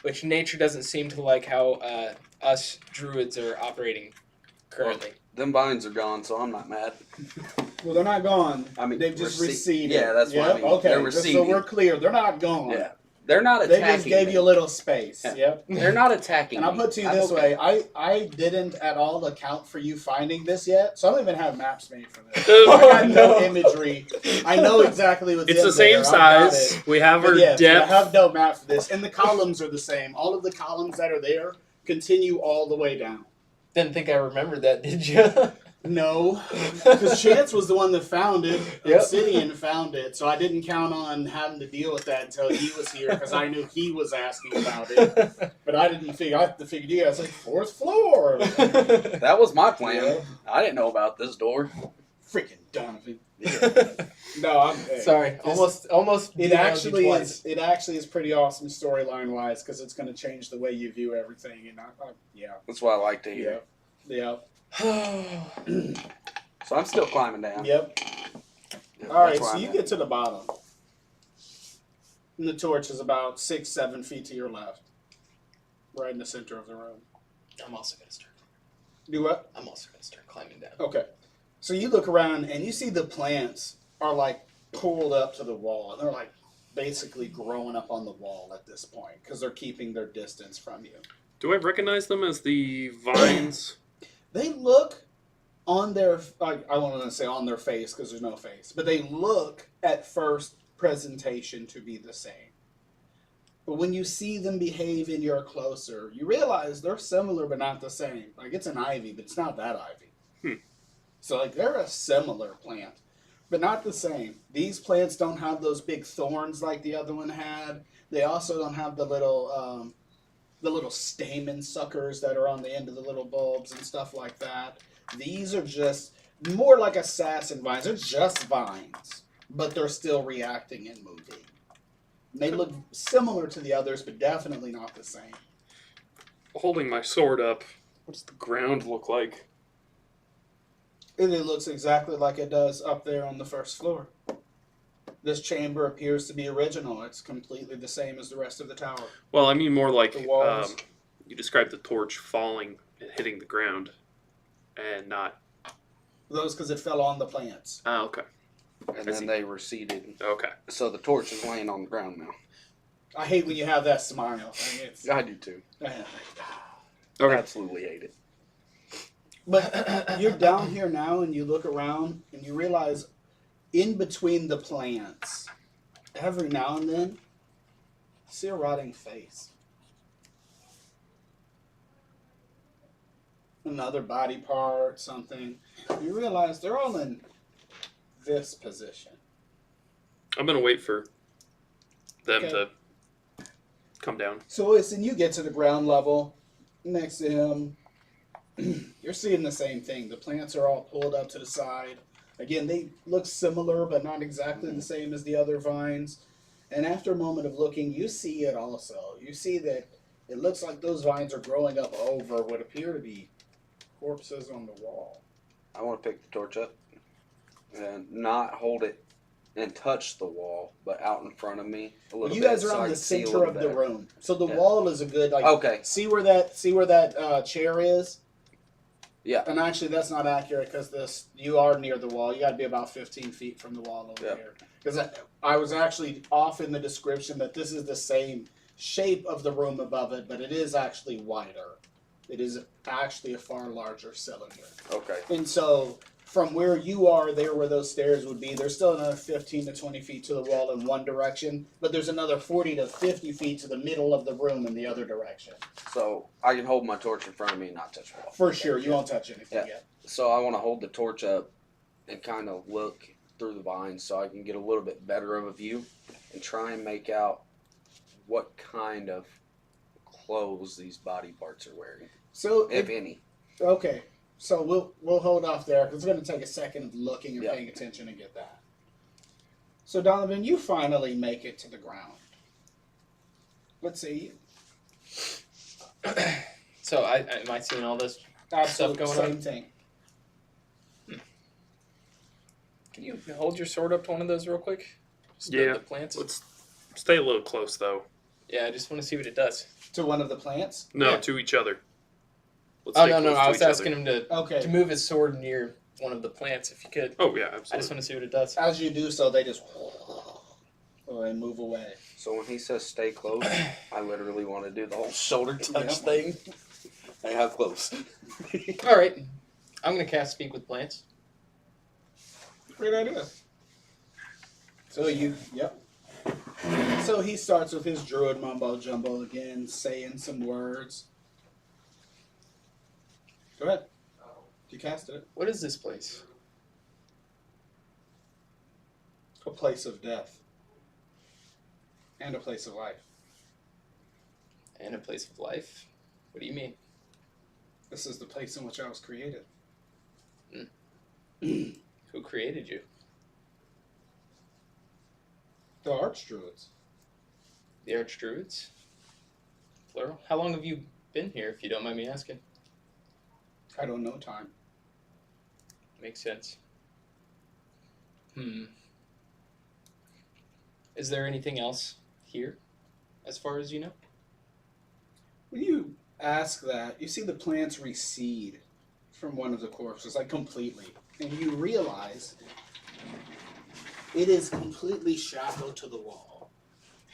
B: Which nature doesn't seem to like how us druids are operating currently.
D: Them vines are gone, so I'm not mad.
A: Well, they're not gone.
D: I mean,
A: They've just
D: rece-
A: receded.
D: Yeah, that's what I
A: Yep,
D: mean.
A: Okay,
D: They're
A: just so
D: receding.
A: we're clear, they're not gone.
D: Yeah. They're not
A: They
D: attacking
A: just gave
D: me.
A: you a little space.
D: Yeah.
A: Yep.
D: They're not attacking
A: And I'll
D: me.
A: put to you
D: I'm
A: this
D: okay.
A: way: I didn't at all account for you finding this yet, so I don't even have maps made for this.
C: Oh,
A: I got no
B: no.
A: imagery. I know exactly what's
C: It's
A: in
C: the same
A: there. I've got
C: size.
A: it.
C: We have
A: But
C: our
A: yes, I
C: depth.
A: have no map for this, and the columns are the same. All of the columns that are there continue all the way down.
B: Didn't think I remembered that, did you?
A: No, because Chance was the one that found it.
B: Yep.
A: Obsidian found it, so I didn't count on having to deal with that until he was here because I knew he was asking about it. But I didn't figure. I figured you guys like fourth floor.
D: That was my plan.
A: Yeah.
D: I didn't know about this door.
A: Freaking Donovan.
D: Yeah.
A: No, I'm hey,
B: Sorry, almost.
A: It
B: derailed you
A: actually
B: twice.
A: is. It actually is pretty awesome storyline wise because it's going to change the way you view everything. And yeah,
D: That's what I like to hear.
A: yeah,
D: So I'm still climbing down.
A: yep.
D: Yeah,
A: All right,
D: that's where
A: so
D: I'm
A: you
D: at.
A: get to the bottom. And the torch is about 6-7 feet to your left, right in the center of the room.
B: I'm also gonna start.
A: Do what?
B: I'm also gonna start climbing down.
A: Okay. So you look around and you see the plants are like pulled up to the wall, and they're like basically growing up on the wall at this point because they're keeping their distance from you.
C: Do I recognize them as the vines?
A: They look on their, I don't want to say on their face because there's no face, but they look at first presentation to be the same. But when you see them behave and you're closer, you realize they're similar but not the same. Like it's an ivy, but it's not that ivy. So like they're a similar plant, but not the same. These plants don't have those big thorns like the other one had. They also don't have the little stamen suckers that are on the end of the little bulbs and stuff like that. These are just more like assassin vines. They're just vines, but they're still reacting and moving. They look similar to the others, but definitely not the same.
C: Holding my sword up, what does the ground look like?
A: And it looks exactly like it does up there on the first floor. This chamber appears to be original. It's completely the same as the rest of the tower.
C: Well, I mean more like
A: The walls.
C: you described the torch falling and hitting the ground, and not.
A: Those because it fell on the plants.
C: Ah, okay,
D: And
C: I
D: then
C: see.
D: they receded.
C: okay.
D: So the torch is laying on the ground now.
A: I hate when you have that smile. I mean, it's,
D: I do too.
C: Okay.
D: Absolutely hate it.
A: But you're down here now and you look around and you realize in between the plants, every now and then, you see a rotting face. Another body part, something. You realize they're all in this position.
C: I'm gonna wait for them
A: Okay.
C: to come down.
A: So listen, you get to the ground level next to him. You're seeing the same thing. The plants are all pulled up to the side. Again, they look similar, but not exactly the same as the other vines. And after a moment of looking, you see it also. You see that it looks like those vines are growing up over what appear to be corpses on the wall.
D: I want to pick the torch up and not hold it and touch the wall, but out in front of me a little
A: You
D: bit.
A: guys are
D: so I
A: on the
D: can see a
A: center
D: little
A: of the
D: better.
A: room, so the
D: Yeah.
A: wall is a good like.
D: Okay.
A: See where that chair is.
D: Yeah.
A: And actually, that's not accurate because you are near the wall. You got to be about 15 feet from the wall over
D: Yeah.
A: here. Because I was actually off in the description that this is the same shape of the room above it, but it is actually wider. It is actually a far larger cylinder.
D: Okay.
A: And so from where you are, there where those stairs would be, there's still another 15 to 20 feet to the wall in one direction, but there's another 40 to 50 feet to the middle of the room in the other direction.
D: So I can hold my torch in front of me and not touch the wall.
A: For sure, you won't touch anything
D: Yeah.
A: yet.
D: So I want to hold the torch up and kind of look through the vines so I can get a little bit better of a view and try and make out what kind of clothes these body parts are wearing,
A: So
D: if any.
A: okay, so we'll hold off there because it's going to take a second of looking and
D: Yeah.
A: paying attention to get that. So Donovan, you finally make it to the ground. Let's see.
B: So am I seeing all this?
A: Absolutely
B: going
A: same
B: on?
A: thing.
B: Can you hold your sword up to one of those real quick? Just
C: Yeah.
B: The plants.
C: Let's stay a little close though.
B: Yeah, I just want to see what it does.
A: To one of the plants.
C: No,
B: Yeah.
C: to each other. Let's
B: Oh
C: stay
B: no,
C: close to
B: I was
C: each other.
B: asking him to
A: Okay.
B: move his sword near one of the plants if you could.
C: Oh yeah,
B: I just
C: absolutely.
B: want to see what it does.
A: As you do so, they just and move away.
D: So when he says stay close, I literally want to do the whole shoulder touch
A: Yeah.
D: thing. Hey, how close?
B: All right, I'm gonna cast Speak with Plants.
A: Great idea. So yep. So he starts with his druid mumbo jumbo again, saying some words. Go ahead. You cast it.
B: What is this place?
A: A place of death. And a place of life.
B: And a place of life? What do you mean?
A: This is the place in which I was created.
C: Who
B: Who created you?
A: The Archdruids.
B: The Archdruids? Plural? How long have you been here, if you don't mind me asking?
A: I don't know time.
B: Makes sense. Is there anything else here, as far as you know?
A: When you ask that, you see the plants recede from one of the corpses, like completely. And you realize it is completely shackled to the wall,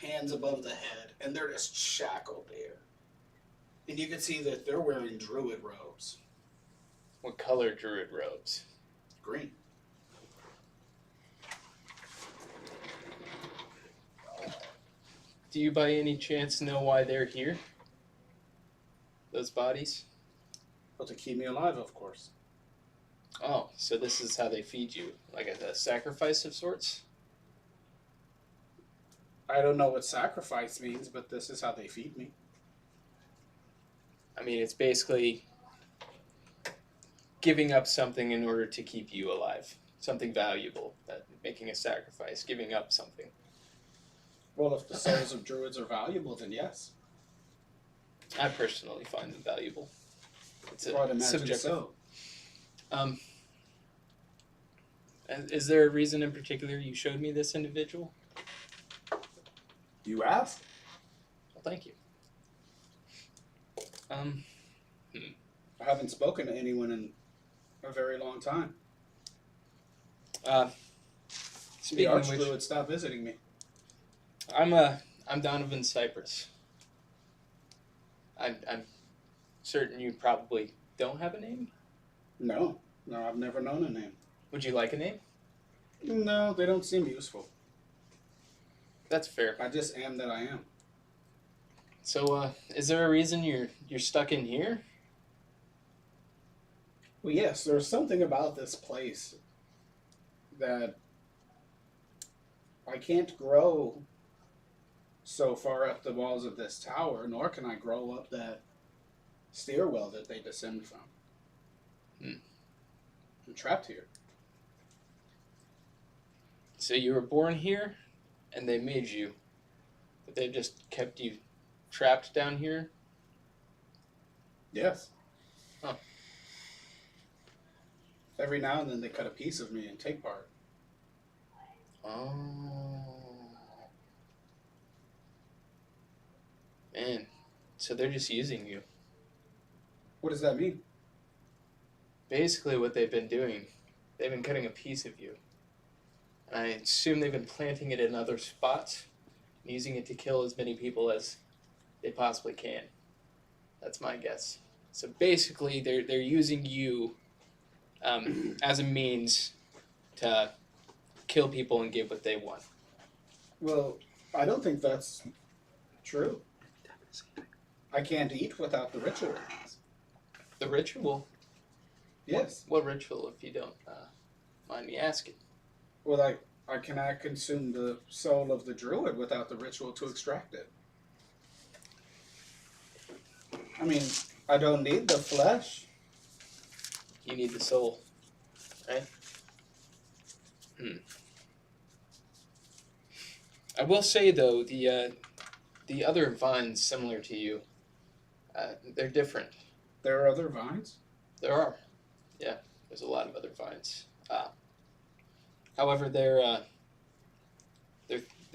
A: hands above the head, and they're just shackled there. And you can see that they're wearing druid robes.
B: What color druid robes?
A: Green.
B: Do you by any chance know why they're here? Those bodies?
A: But to keep me alive, of course.
B: Oh, so this is how they feed you? Like a sacrifice of sorts?
A: I don't know what sacrifice means, but this is how they feed me.
B: I mean, it's basically giving up something in order to keep you alive. Something valuable. Making a sacrifice. Giving up something.
A: Well, if the souls of druids are valuable, then yes.
B: I personally find them valuable. It's
A: Well, I'd
B: a
A: imagine
B: subjective.
A: so.
B: Is there a reason in particular you showed me this individual?
A: You asked?
B: Well, thank you.
A: I haven't spoken to anyone in a very long time.
B: Uh,
A: The
B: speaking of which,
A: Archdruid stopped visiting me.
B: I'm Donovan Cypress. I'm certain you probably don't have a name.
A: No, I've never known a name.
B: Would you like a name?
A: No, they don't seem useful.
B: That's fair.
A: I just am that I am.
B: So, is there a reason you're stuck in here?
A: Well, yes, there's something about this place that I can't grow so far up the walls of this tower, nor can I grow up that stairwell that they descend from. I'm trapped here.
B: So you were born here, and they made you, but they've just kept you trapped down here?
A: Yes.
B: Huh.
A: Every now and then they cut a piece of me and take part.
B: Oh. Man, so they're just using you.
A: What does that mean?
B: Basically what they've been doing, they've been cutting a piece of you. And I assume they've been planting it in other spots, and using it to kill as many people as they possibly can. That's my guess. So basically they're using you as a means to kill people and get what they want.
A: Well, I don't think that's true. I can't eat without the ritual.
B: The ritual?
A: Yes.
B: What ritual, if you don't mind me asking?
A: Well, I cannot consume the soul of the druid without the ritual to extract it. I mean, I don't need the flesh.
B: You need the soul, right? I will say though, the other vines similar to you, they're different.
A: There are other vines.
B: There are, yeah. There's a lot of other vines. However, they've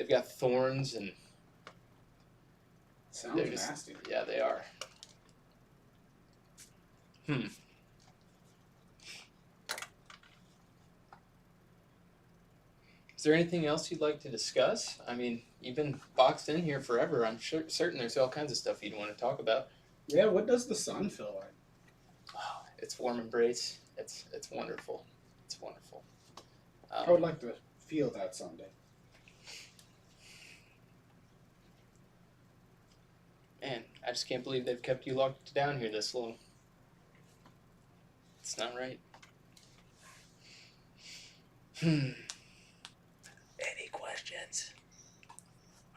B: got thorns and
A: Sounds
B: they're just
A: nasty.
B: yeah, they are. Is there anything else you'd like to discuss? I mean, you've been boxed in here forever. I'm certain there's all kinds of stuff you'd want to talk about.
A: Yeah, what does the sun feel like?
B: Oh, it's warm embrace. It's wonderful. It's wonderful.
A: I would like to feel that someday.
B: Man, I just can't believe they've kept you locked down here this long. It's not right. Any questions?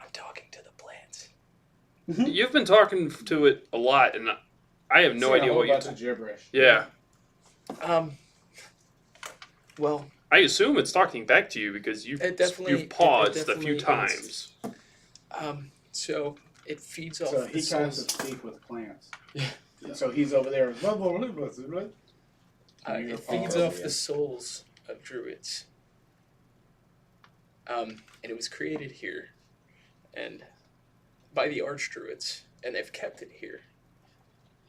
B: I'm talking to the plants.
C: You've been talking to it a lot, and I have no
A: Saying
C: idea
A: a
C: what
A: whole
C: you.
A: bunch of gibberish.
C: Yeah.
B: Well,
C: I assume it's talking back to you because
B: It definitely-
C: you've paused a
B: definitely
C: few
B: is.
C: times.
B: So it feeds off
A: So
B: the
A: he kind of
B: souls.
A: speak with plants.
B: Yeah.
A: So he's over there.
B: It
A: You're
B: feeds
A: far
B: off
A: over
B: the souls of druids. And it was created here, and by the archdruids, and they've kept it here.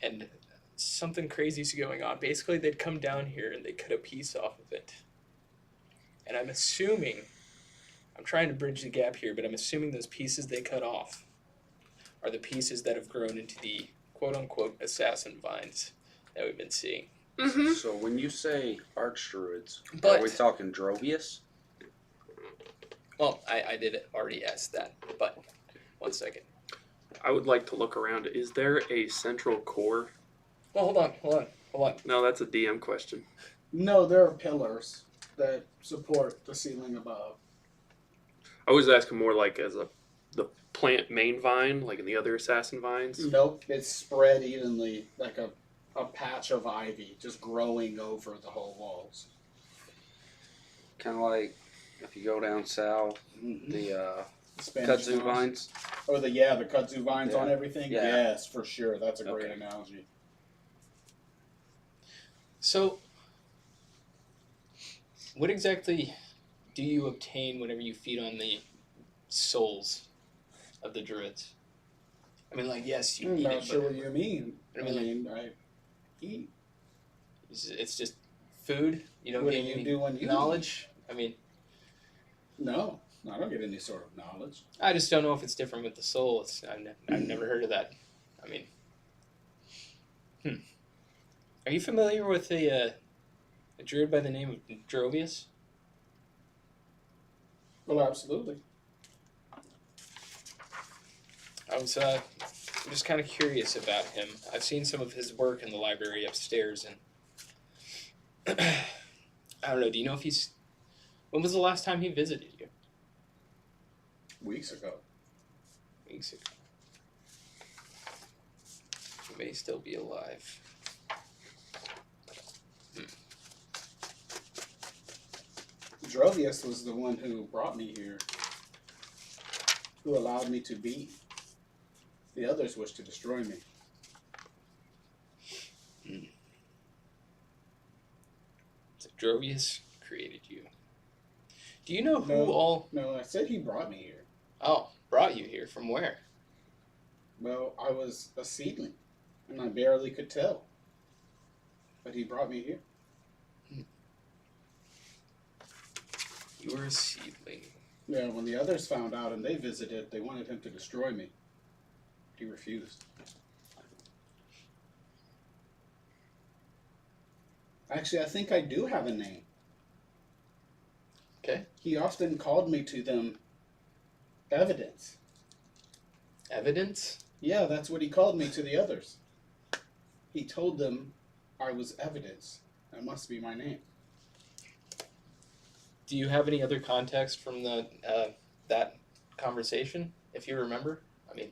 B: And something crazy's going on. Basically, they'd come down here and they cut a piece off of it. And I'm assuming, I'm trying to bridge the gap here, but I'm assuming those pieces they cut off are the pieces that have grown into the quote-unquote assassin vines that we've been seeing.
C: Mm-hmm.
E: So when you say archdruids,
B: But
E: are we talking Drovius?
B: well, I did already ask that, but one second.
C: I would like to look around. Is there a central core?
B: Well, hold on.
C: No, that's a DM question.
A: No, there are pillars that support the ceiling above.
C: I was asking more like as the plant main vine, like in the other assassin vines.
A: Nope, it's spread evenly like a patch of ivy just growing over the whole walls.
D: Kind of like if you go down south, the
A: Spanish
D: kudzu
A: moss.
D: vines.
A: Or the kudzu vines on everything.
D: Yeah.
A: Yes, for sure. That's a great
D: Okay.
A: analogy.
B: So, what exactly do you obtain whenever you feed on the souls of the druids? I mean, like, yes, you
A: I'm
B: eat
A: not
B: it,
A: sure what you mean.
B: I
A: I
B: mean,
A: mean, I eat.
B: but it's just food. You don't
A: What do
B: gain
A: you
B: any
A: do when you
B: knowledge. I mean,
A: eat? No, I don't get any sort of knowledge.
B: I just don't know if it's different with the soul. I've never heard of that. I mean, Are you familiar with a druid by the name of Drovius?
A: Well, absolutely.
B: I was just kind of curious about him. I've seen some of his work in the library upstairs, and I don't know. Do you know if he's? When was the last time he visited you?
A: Weeks ago.
B: Weeks ago. He may still be alive.
A: Drovius was the one who brought me here, who allowed me to be. The others wished to destroy me.
B: So Drovius created you. Do you know who
A: No.
B: all?
A: No, I said he brought me here.
B: Oh, brought you here from where?
A: Well, I was a seedling, and I barely could tell. But he brought me here.
B: You were a seedling.
A: Yeah, when the others found out and they visited, they wanted him to destroy me. He refused. Actually, I think I do have a name.
B: Okay.
A: He often called me to them evidence.
B: Evidence?
A: Yeah, that's what he called me to the others. He told them I was evidence. That must be my name.
B: Do you have any other context from the that conversation, if you remember? I mean,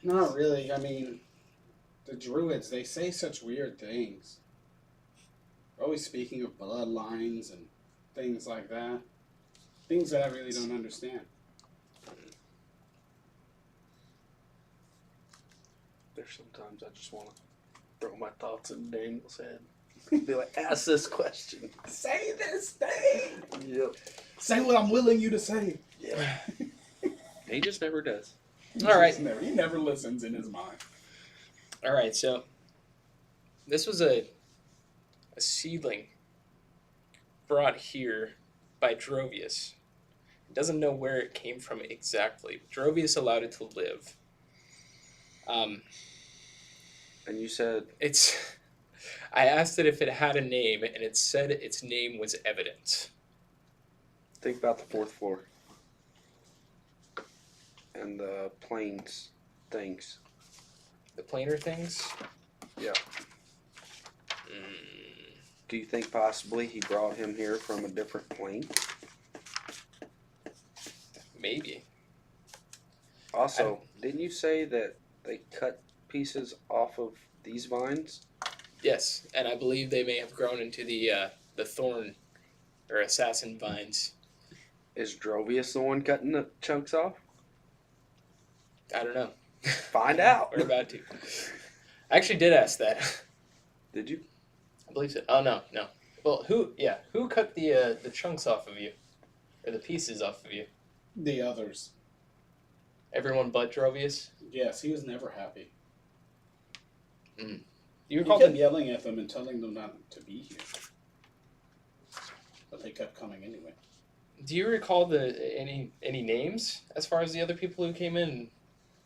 A: Not really. I mean, the druids, they say such weird things. Always speaking of bloodlines and things like that. Things that I really don't understand.
E: There's sometimes I just want to throw my thoughts in Daniel's head. Be like, ask this question.
A: Say this thing!
E: Yep.
A: Say what I'm willing you to say.
E: Yeah. He just never does.
B: All right.
A: He never listens in his mind.
B: all right. So this was a seedling brought here by Drovius. He doesn't know where it came from exactly. Drovius allowed it to live.
D: And you said,
B: It's. I asked it if it had a name, and it said its name was Evidence.
D: think about the fourth floor. And the planes things.
B: The planar things?
D: Yeah.
B: Mm,
D: Do you think possibly he brought him here from a different plane?
B: maybe.
D: Also, didn't you say that they cut pieces off of these vines
B: Yes, and I believe they may have grown into the thorn or assassin vines.
D: Is Drovius the one cutting the chunks off?
B: I don't know.
D: Find out.
B: We're about to. I actually did ask that.
D: Did you?
B: I believe so. Oh no. Well, who cut the chunks off of you, or the pieces off of you?
A: The others.
B: Everyone but Drovius.
A: Yes, he was never happy.
B: You
A: He
B: recall
A: kept
B: that?
A: yelling at them and telling them not to be here. But they kept coming anyway.
B: Do you recall any names as far as the other people who came in and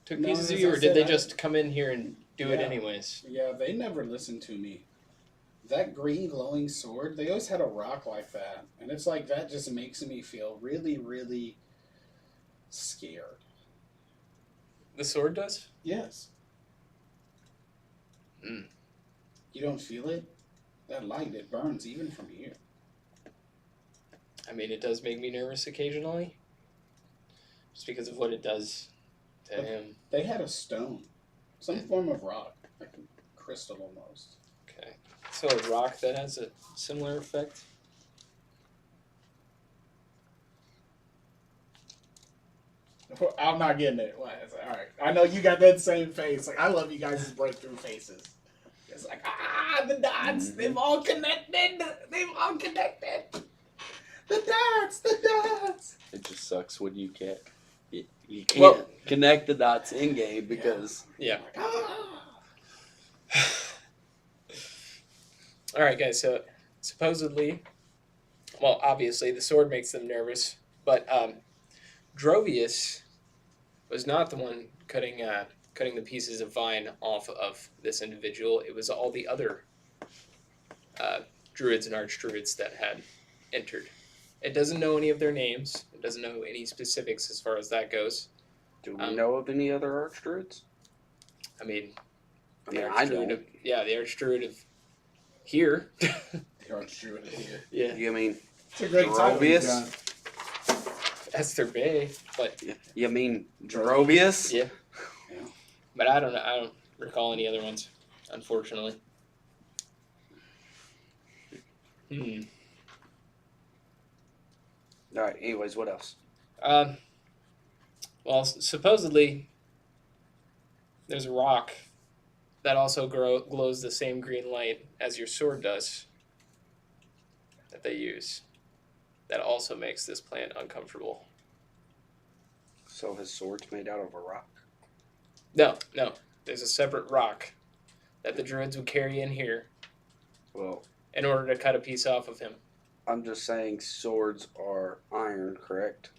B: took
A: No,
B: pieces of
A: as
B: you,
A: I
B: or did
A: said,
B: they
A: I-
B: just come in here and do it
A: Yeah.
B: anyways?
A: Yeah, they never listened to me. That green glowing sword, they always had a rock like that. And it's like that just makes me feel really, really scared.
B: The sword does.
A: Yes.
B: Mm.
A: You don't feel it? That light, it burns even from here.
B: I mean, it does make me nervous occasionally, just because of what it does to
A: But-
B: him.
A: They had a stone. Some form of rock. Like a crystal almost.
B: Okay, so a rock that has a similar effect.
A: I'm not getting it. Alright. I know you got that same face. Like, I love you guys' breakthrough faces. It's like, the dots. They've all connected. They've all connected. The dots.
D: It just sucks when you can't. You can't
B: Well-
D: connect the dots in game because
B: Yeah.
A: Like,
B: All right, guys. So supposedly, well, obviously the sword makes them nervous, but Drovius was not the one cutting the pieces of vine off of this individual. It was all the other druids and archdruids that had entered. It doesn't know any of their names. It doesn't know any specifics as far as that goes.
D: do we know of any other archdruids?
B: I mean,
D: I mean, I know.
B: the archdruid of here.
A: The archdruid is here.
B: Yeah,
D: You mean
A: It's a great title,
D: Drovius?
A: John.
B: Esther Bay, but
D: you mean Drovius?
B: Yeah. but I don't know. I don't recall any other ones, unfortunately.
D: All right. Anyways, what else?
B: Well, supposedly there's a rock that also glows the same green light as your sword does that they use. That also makes this plant uncomfortable.
D: So his sword's made out of a rock.
B: No. There's a separate rock that the druids would carry in here
D: Well,
B: in order to cut a piece off of him.
D: I'm just saying swords are iron, correct?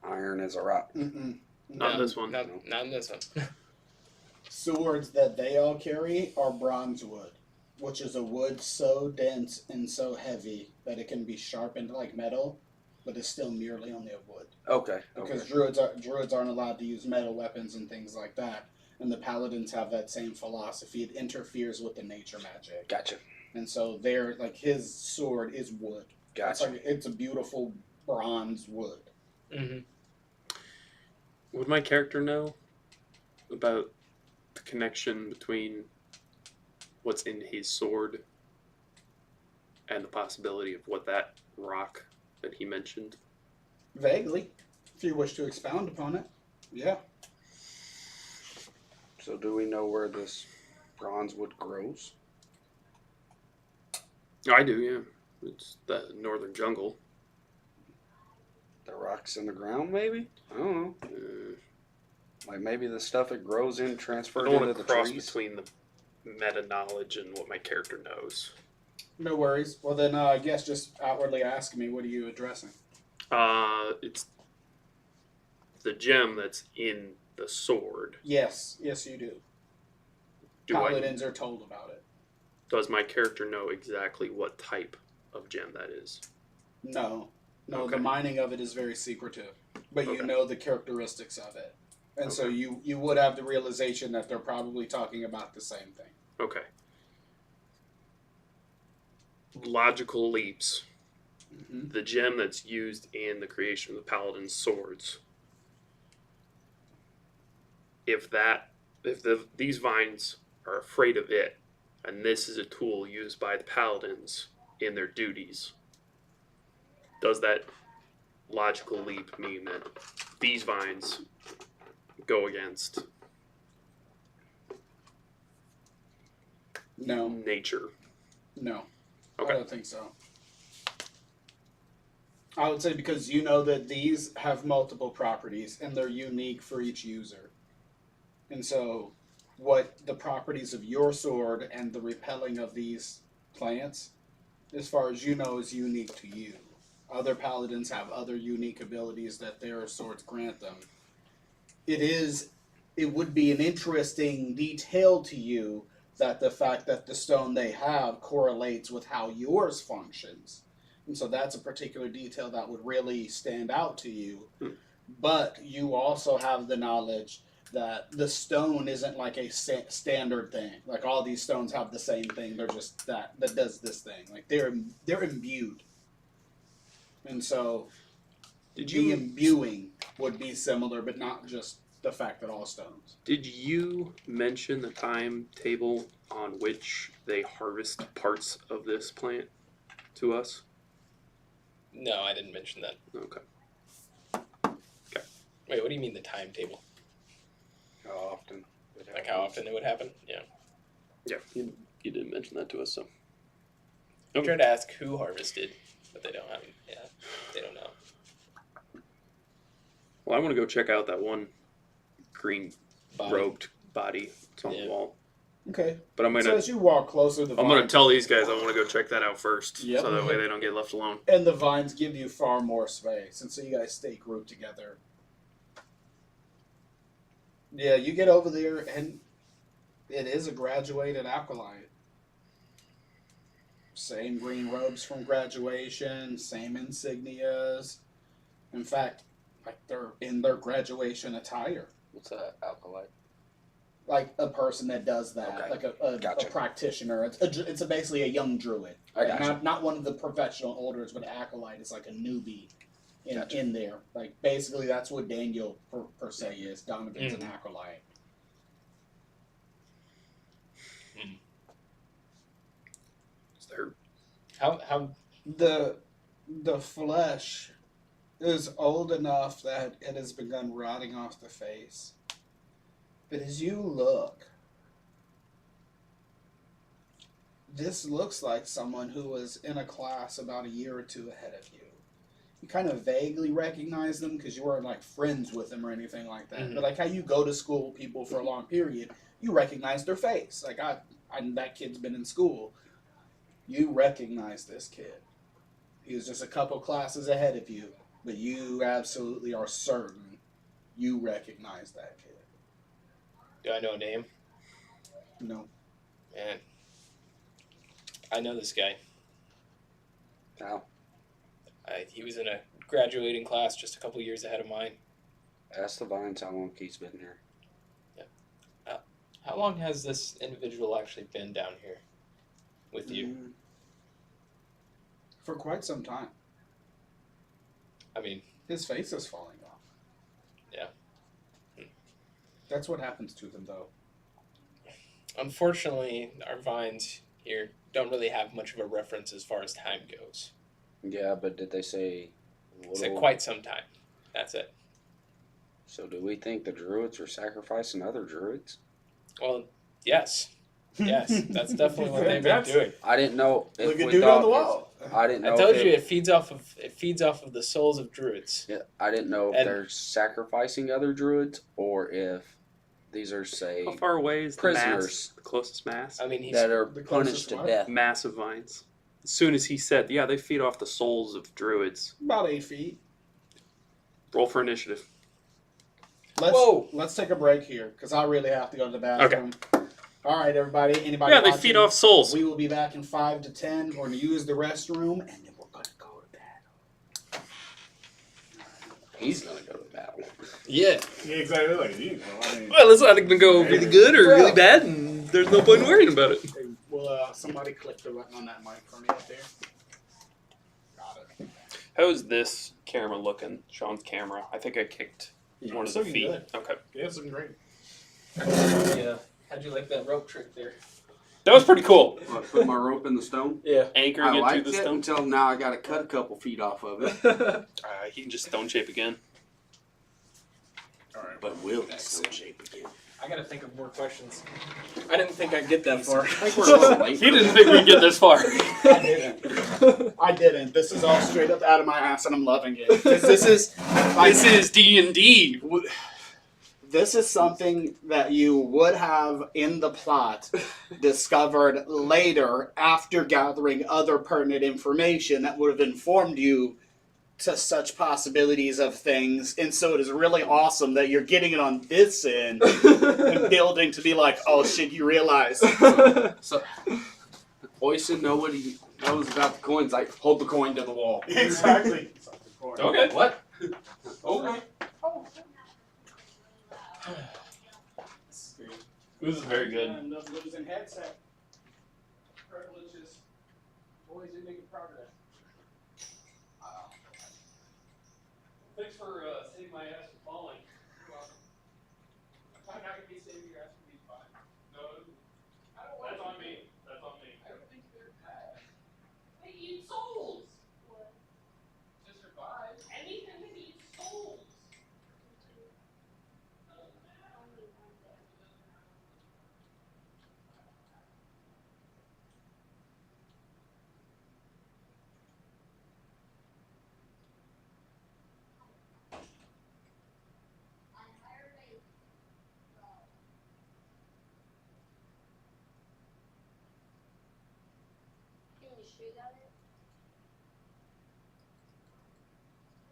D: Iron is a rock.
A: Mm-mm.
C: Not
B: No,
C: this one.
B: Not in this one.
A: Swords that they all carry are bronze wood, which is a wood so dense and so heavy that it can be sharpened like metal, but it's still merely only a wood.
D: Okay.
A: Because
D: Okay.
A: druids aren't allowed to use metal weapons and things like that, and the paladins have that same philosophy. It interferes with the nature magic,
D: Gotcha.
A: and so they're like his sword is wood. It's
D: Gotcha.
A: like it's a beautiful bronze wood.
B: Mm-hmm.
C: Would my character know about the connection between what's in his sword and the possibility of what that rock that he mentioned?
A: Vaguely, if you wish to expound upon it, yeah.
D: So do we know where this bronze wood grows?
C: I do, yeah. It's the northern jungle.
D: The rocks in the ground, maybe? I don't know. Like maybe the stuff it grows in
C: I
D: transferred
C: don't
D: into
C: want
D: the
C: to cross
D: trees.
C: between the meta knowledge and what my character knows.
A: No worries. Well, then I guess just outwardly ask me, what are you addressing?
C: It's the gem that's in the sword.
A: Yes, you do. Paladins are told about it.
C: Does my character know exactly what type of gem that is?
A: No,
C: Okay.
A: the mining of it is very secretive, but you
C: Okay.
A: know the characteristics of it, and so you would have the realization that they're probably talking about the same thing.
C: Okay. Logical leaps.
A: Mm-hmm.
C: The gem that's used in the creation of the paladin's swords. If these vines are afraid of it and this is a tool used by the paladins in their duties. Does that logical leap mean that these vines go against
A: No,
C: nature?
A: no.
C: Okay.
A: I don't think so. I would say because you know that these have multiple properties and they're unique for each user. And so, what the properties of your sword and the repelling of these plants, as far as you know, is unique to you. Other paladins have other unique abilities that their swords grant them. It would be an interesting detail to you that the fact that the stone they have correlates with how yours functions. And so that's a particular detail that would really stand out to you. But you also have the knowledge that the stone isn't like a standard thing. Like all these stones have the same thing. They're just that does this thing. Like they're imbued. And so the imbuing would be similar, but not just the fact that all stones.
C: Did you mention the timetable on which they harvest parts of this plant to us?
B: No, I didn't mention that.
C: Okay.
B: Wait, what do you mean the timetable?
D: How often?
B: Like how often it would happen? Yeah.
C: Yeah, you didn't mention that to us, so.
B: I tried to ask who harvested, but they don't have. Yeah, they don't know.
C: Well, I want to go check out that one green
B: Body.
C: robed body that's on
B: Yeah.
C: the wall.
A: Okay.
C: But I'm
A: So
C: gonna
A: as you walk closer,
C: I'm gonna tell these guys I want to go check that out first,
A: Yep.
C: so that way they don't get left alone.
A: and the vines give you far more space, and so you guys stay grouped together. Yeah, you get over there, and it is a graduated acolyte. Same green robes from graduation, same insignias. In fact, like they're in their graduation attire.
E: What's that, alkalite?
A: Like a person that does that,
E: Okay.
A: like a
E: Gotcha.
A: practitioner. It's basically a young druid.
E: I gotcha.
A: Not one of the professional orders, but acolyte is like a newbie
E: Gotcha.
A: in there. Like basically, that's what Daniel per se is. Donovan's an acolyte.
C: Is there
B: How
A: The flesh is old enough that it has begun rotting off the face. But as you look, this looks like someone who was in a class about a year or two ahead of you. You kind of vaguely recognize them because you weren't like friends with them or anything like that.
B: Mhm.
A: But like how you go to school with people for a long period, you recognize their face. Like that kid's been in school. You recognize this kid. He was just a couple classes ahead of you, but you absolutely are certain you recognize that kid.
B: do I know a name?
A: No.
B: Man, I know this guy.
E: How?
B: He was in a graduating class just a couple years ahead of mine.
E: Ask the Vines how long he's been here.
B: How long has this individual actually been down here with you?
A: Mm. For quite some time.
B: I mean,
A: His face is falling off.
B: Yeah.
A: That's what happens to them, though.
B: unfortunately, our vines here don't really have much of a reference as far as time goes.
E: Yeah, but did they say
B: It's like
E: little?
B: quite some time. That's it.
E: So do we think the druids were sacrificing other druids?
B: Well, yes. Yes, that's definitely what they've been doing.
E: I didn't know if
A: Look at
E: we
A: dude
E: thought
A: on the wall.
E: I didn't know.
B: I told
E: if
B: you it feeds off of the souls of druids.
E: Yeah, I didn't know if
B: And-
E: they're sacrificing other druids or if these are
C: How far away is the
E: prisoners.
C: mass, the closest mass?
B: I mean, he's
E: that are
A: The closest
E: punished to
A: what?
E: death.
C: Massive vines. As soon as he said, yeah, they feed off the souls of druids.
A: About 8 feet.
C: Roll for initiative.
B: Whoa.
A: Let's take a break here because I really have to go to the bathroom. All right, everybody. Anybody?
C: Yeah, they
A: watching?
C: feed off souls.
A: We will be back in 5 to 10. We're going to use the restroom, and then we're going to go to bed.
E: He's gonna go to battle.
B: yeah.
A: Yeah, exactly. Like you. I mean,
C: Well, it's either going to go really good or really bad, and there's no point in worrying about it.
A: will somebody click the button on that mic for me up there? Got it.
C: How's this camera looking? Sean's camera. I think I kicked one of the
A: looking
C: feet.
A: good.
C: Okay.
A: Yeah, it's looking great.
B: Yeah. How'd you like that rope trick there?
C: That was pretty cool.
D: I put my rope in the stone.
B: Yeah.
C: Anchoring
D: I
C: it to
D: liked
C: the
D: it
C: stone.
D: until now. I got to cut a couple feet off of it.
C: He can just stone shape again.
A: All right.
D: But will that stone shape again?
B: I gotta think of more questions. I didn't think I'd get that far.
D: I think we're a little late.
C: He didn't think we'd get this far.
A: I didn't. I didn't. This is all straight up out of my ass, and I'm loving it. 'Cause this is like,
C: This is D&D.
A: this is something that you would have in the plot discovered later after gathering other pertinent information that would have informed you to such possibilities of things. And so it is really awesome that you're getting it on this end and building to be like, oh shit, you realize.
D: So, Oisin know what he knows about the coins. Like, hold the coin to the wall.
A: Exactly.
C: Okay.
D: What? Okay.
C: This is very good.
A: And of losing headset privileges. Boys, you're making progress.
C: Thanks for saving my ass from falling.
A: I'm not gonna be saving your ass from being fine.
C: No, that's on me. That's on me.
A: I don't think they're bad.
F: They eat souls.
A: To survive.
F: Anything that eats souls. Can you shoot at it?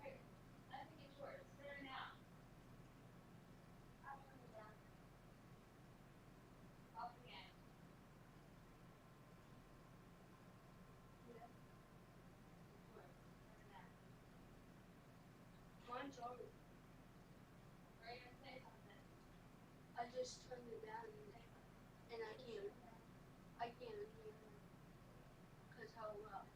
F: Wait, I think it's worse. There now. Up and down. Up again. Yeah. Mine's over. Are you gonna say something? I just turned it down and I can't hear because how loud.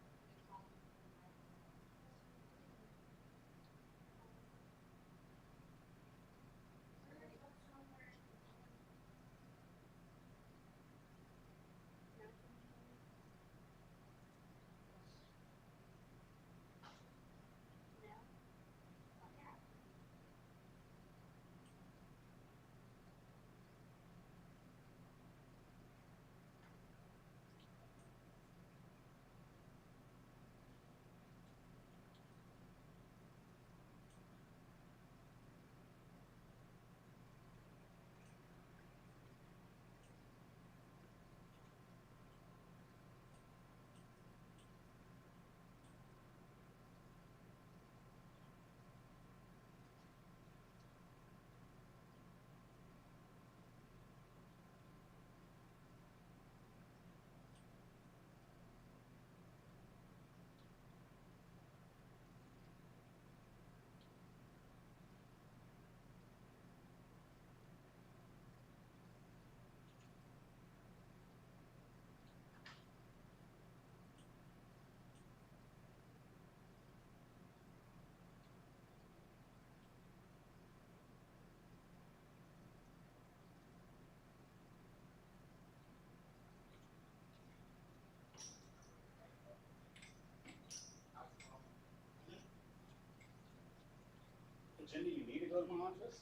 A: Jenny, you need to go to my office?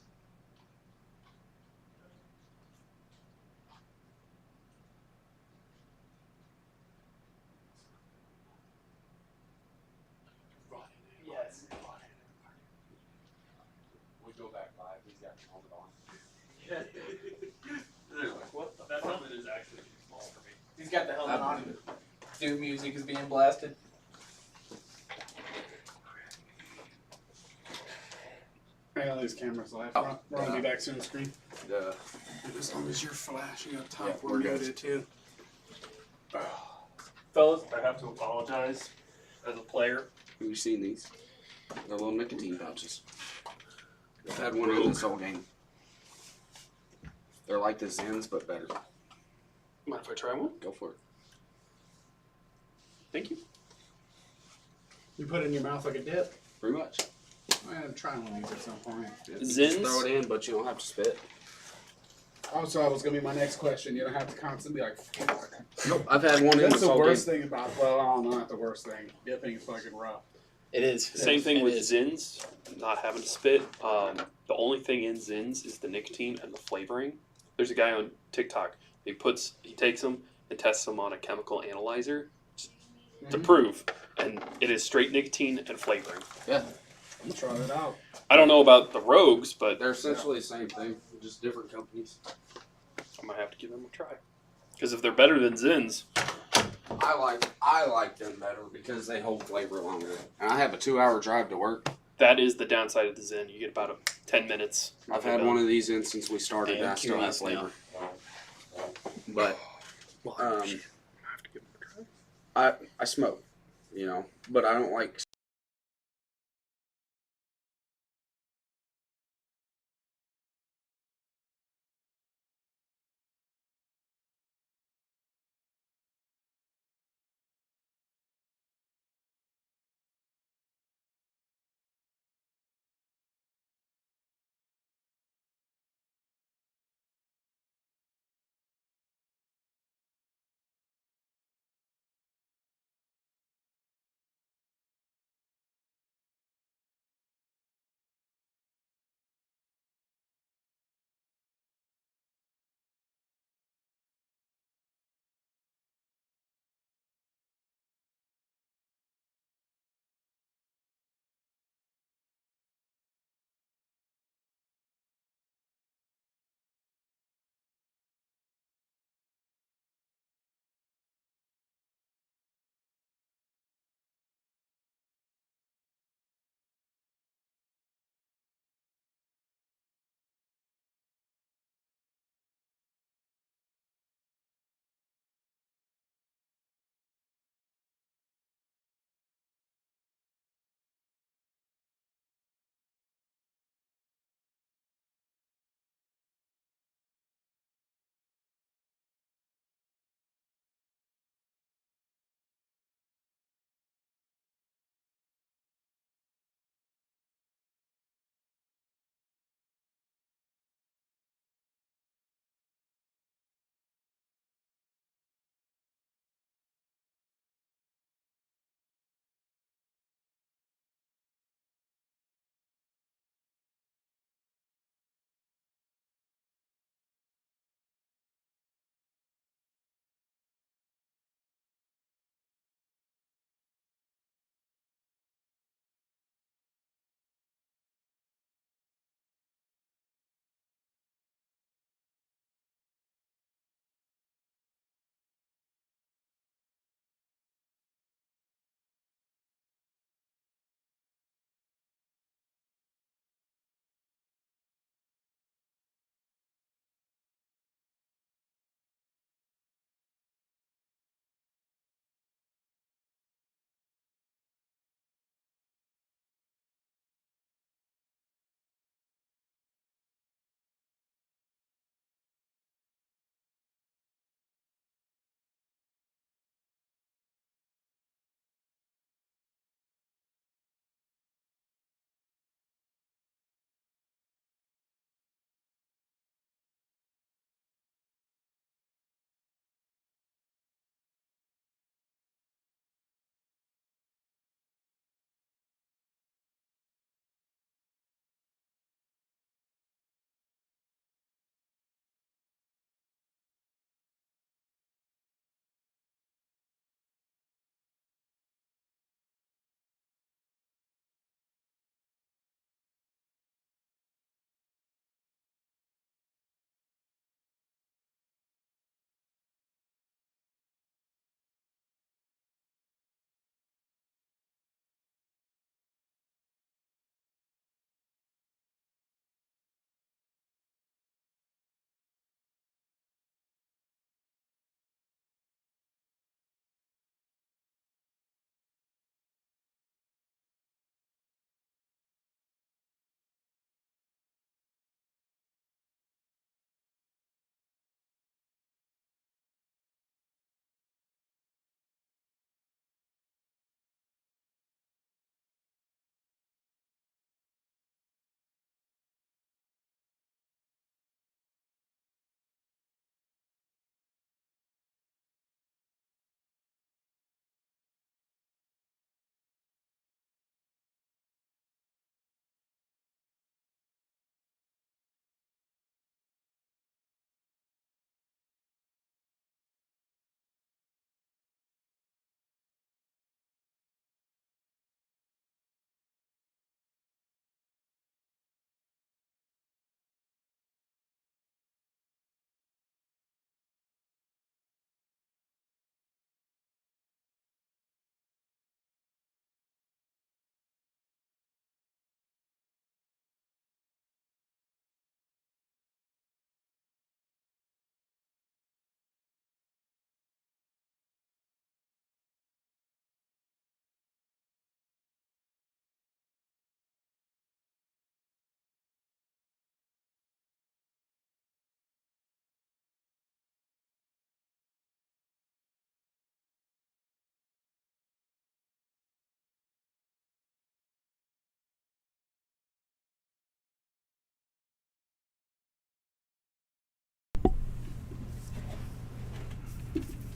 A: Yes.
D: We go back live. He's got to hold it on.
C: They're like, what the? That helmet is actually too small for me.
B: He's got the helmet on. Doom music is being blasted.
A: Hang on, these cameras live.
D: Oh,
A: We're gonna be back soon screen.
D: Yeah.
A: As long as you're flashing up top,
D: Yeah,
A: we're
D: we're good.
A: muted too.
C: Fellas, I have to apologize as a player.
D: Have you seen these? They're little nicotine pouches. I've had one of this whole game. They're like the Zens, but better.
C: Mind if I try one?
D: Go for it.
C: Thank you.
A: You put it in your mouth like a dip.
D: Pretty much.
A: I'm gonna try one of these at some point.
D: Yeah, you
C: Zins?
D: just throw it in, but you don't have to spit.
A: Also, that was gonna be my next question. You don't have to constantly be like, fuck.
E: Nope, I've had one in
A: That's
E: this
A: the
E: all
A: worst
E: game.
A: thing about, well, I don't know, not the worst thing. Dipping is fucking rough.
B: It is.
C: Same thing
B: It
C: with
B: is.
C: Zins, not having to spit. The only thing in Zins is the nicotine and the flavoring. There's a guy on TikTok. He takes them and tests them on a chemical analyzer to prove, and it is straight nicotine and flavoring.
E: Yeah,
A: I'm trying it out.
C: I don't know about the Rogues, but
E: they're essentially the same thing, just different companies.
C: I might have to give them a try. Because if they're better than Zins,
E: I like them better because they hold flavor longer. And I have a 2-hour drive to work.
C: that is the downside of the Zin. You get about 10 minutes.
E: I've had one of these in since we started.
B: I
E: And
B: am
E: I still have
B: curious now.
E: flavor. But
C: Well, I have to give them a try.
E: I smoke, but I don't like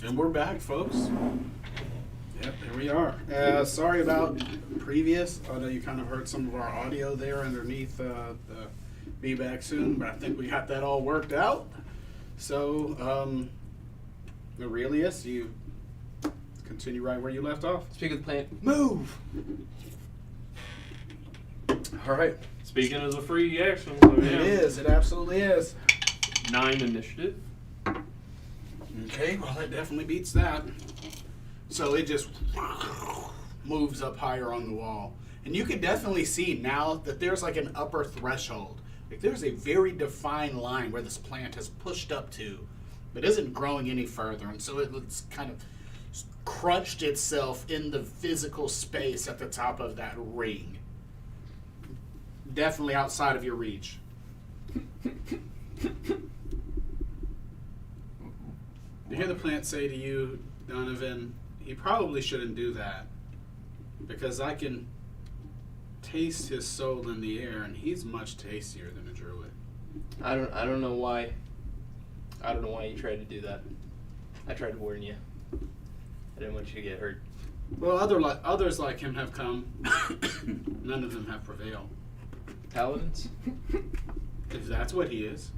A: And we're back, folks. Yep, there we are. Sorry about previous. I know you kind of heard some of our audio there underneath the Be Back Soon, but I think we got that all worked out. So, Aurelius, you continue right where you left off.
B: Speak of the plant.
A: Move! All right.
C: Speaking as a free action, so
A: It is. It absolutely is.
C: 9 initiative.
A: Okay, well, that definitely beats that. So it just moves up higher on the wall. And you can definitely see now that there's like an upper threshold. Like there's a very defined line where this plant has pushed up to, but isn't growing any further. And so it's kind of crunched itself in the physical space at the top of that ring. Definitely outside of your reach. You hear the plant say to you, Donovan, he probably shouldn't do that because I can taste his soul in the air, and he's much tastier than a druid.
B: I don't know why. I don't know why you tried to do that. I tried to warn you. I didn't want you to get hurt.
A: Well, others like him have come. None of them have prevailed.
B: Paladins?
A: If that's what he is.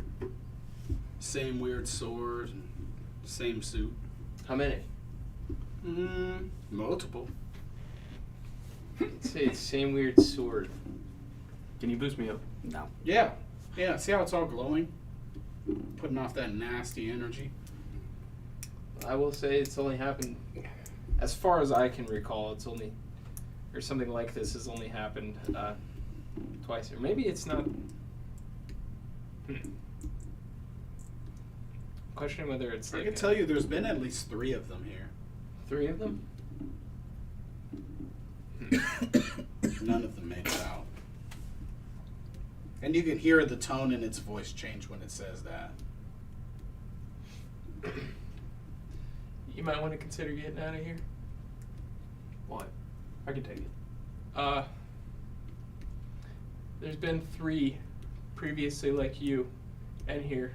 A: Same weird sword, same suit.
B: How many?
A: Multiple.
B: Say it's same weird sword.
C: Can you boost me up?
D: No.
A: Yeah. Yeah, see how it's all glowing? Putting off that nasty energy.
B: I will say it's only happened, as far as I can recall, it's only, or something like this has only happened twice. Or maybe it's not. Questioning whether it's
A: I
B: like
A: can tell you there's been at least 3 of them here.
B: 3 of them?
A: None of them made it out. And you can hear the tone in its voice change when it says that.
B: You might want to consider getting out of here.
C: What? I can take it.
B: There's been 3 previously like you and here,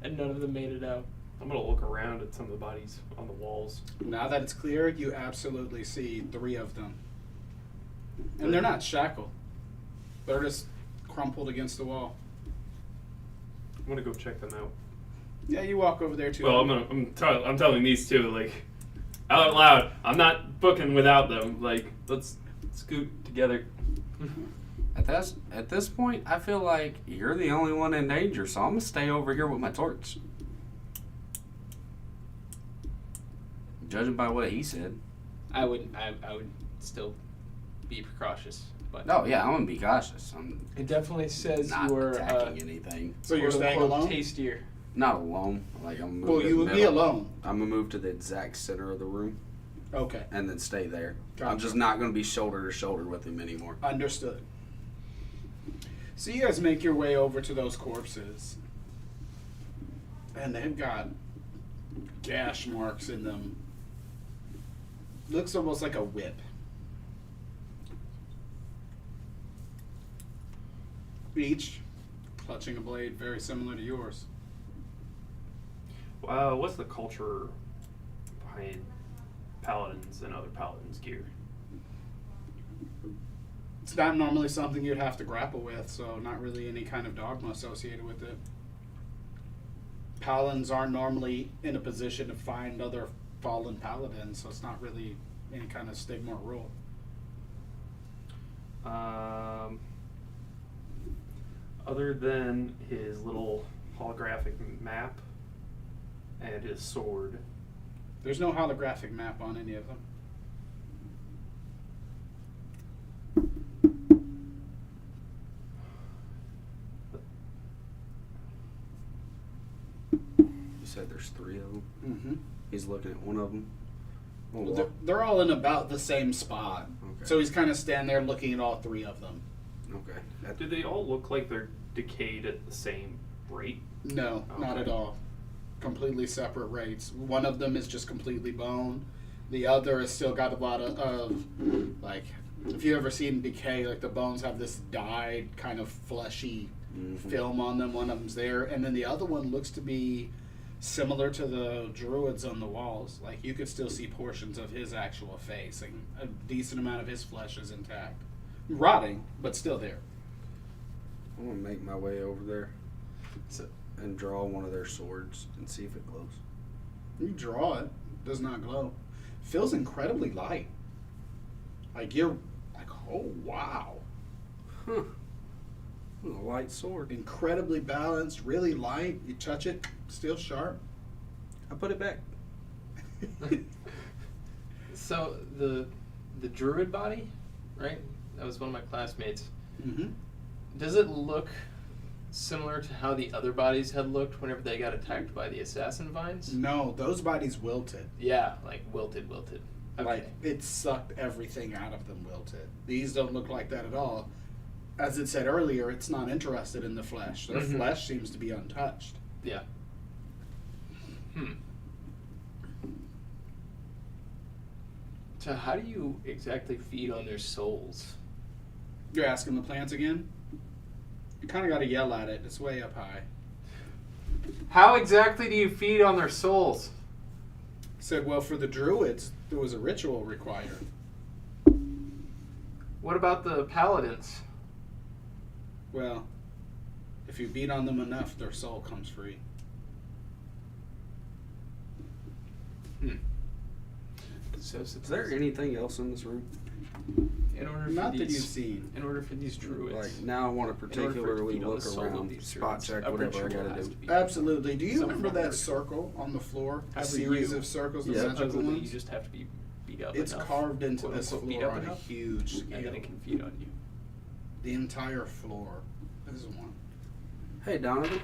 B: and none of them made it out.
C: I'm gonna look around at some of the bodies on the walls.
A: Now that it's clear, you absolutely see 3 of them. And they're not shackled. They're just crumpled against the wall.
C: I'm gonna go check them out.
A: Yeah, you walk over there too.
C: Well, I'm telling these two like out loud. I'm not booking without them. Like let's scoot together.
E: At this point, I feel like you're the only one in danger, so I'm gonna stay over here with my torch. Judging by what he said.
B: I would still be precautious, but
E: Oh yeah, I'm gonna be cautious. I'm
B: it definitely says
E: not
B: you were
E: attacking anything.
A: So you're staying alone?
B: tastier.
E: Not alone. Like I'm. Gonna
A: Well,
E: move
A: you
E: in
A: would
E: the
A: be
E: middle.
A: alone.
E: I'm gonna move to the exact center of the room
A: Okay,
E: and then stay there. I'm
A: Gotcha.
E: just not gonna be shoulder to shoulder with him anymore.
A: understood. So you guys make your way over to those corpses. And they've got gash marks in them. Looks almost like a whip. Each clutching a blade very similar to yours.
C: What's the culture behind paladins and other paladins' gear?
A: It's not normally something you'd have to grapple with, so not really any kind of dogma associated with it. Paladins aren't normally in a position to find other fallen paladins, so it's not really any kind of stigma or rule.
C: Other than his little holographic map and his sword,
A: There's no holographic map on any of them.
E: You said there's 3 of them.
A: Mm-hmm.
E: He's looking at one of them.
A: They're all in about the same spot.
E: Okay.
A: So he's kind of standing there looking at all 3 of them.
E: Okay.
C: do they all look like they're decayed at the same rate?
A: No, not
C: Okay.
A: at all. Completely separate rates. One of them is just completely bone. The other has still got a lot of like, if you ever seen decay, like the bones have this dyed kind of fleshy
E: Mhm.
A: film on them. One of them's there, and then the other one looks to be similar to the druids on the walls. Like you could still see portions of his actual face, and a decent amount of his flesh is intact, rotting, but still there.
D: I'm gonna make my way over there
B: So-
D: and draw one of their swords and see if it glows.
A: You draw it, does not glow. Feels incredibly light. Like you're like, oh wow.
D: Huh. A light sword.
A: Incredibly balanced, really light. You touch it, still sharp.
D: I put it back.
B: So the druid body, right? That was one of my classmates.
A: Mm-hmm.
B: Does it look similar to how the other bodies had looked whenever they got attacked by the assassin vines?
A: No, those bodies wilted.
B: Yeah, like wilted. Okay.
A: Like it sucked everything out of them, wilted. These don't look like that at all. As it said earlier, it's not interested in the flesh. Their
B: Mhm.
A: flesh seems to be untouched.
B: Yeah. So how do you exactly feed on their souls?
A: You're asking the plants again? You kind of got to yell at it. It's way up high.
B: How exactly do you feed on their souls?
A: Said, well, for the druids, there was a ritual required.
B: What about the paladins?
A: Well, if you beat on them enough, their soul comes free.
B: So
D: Is there anything else in this room?
B: in order for
A: Not that you've
B: these,
A: seen.
B: in order for these druids,
D: Like now, I want to
B: in order for it to
D: particularly
B: feed on the
D: look
B: soul of
D: around,
B: these
D: spot
B: druids,
D: check
B: a
D: whatever I
B: ritual
D: gotta
B: has
D: do.
B: to be-
A: Absolutely. Do you
B: Some
A: remember that
B: required.
A: circle on the floor? A
B: Have
A: series
B: you-
A: of circles, the
D: Yeah.
A: magical
B: Supposedly, you
A: ones?
B: just have to be beat up
A: It's
B: enough,
A: carved into
B: quote,
A: this
B: unquote, beat
A: floor
B: up
A: on a
B: enough,
A: huge
B: and then
A: scale.
B: it can feed on you.
A: The entire floor. This is one.
D: Hey, Donovan,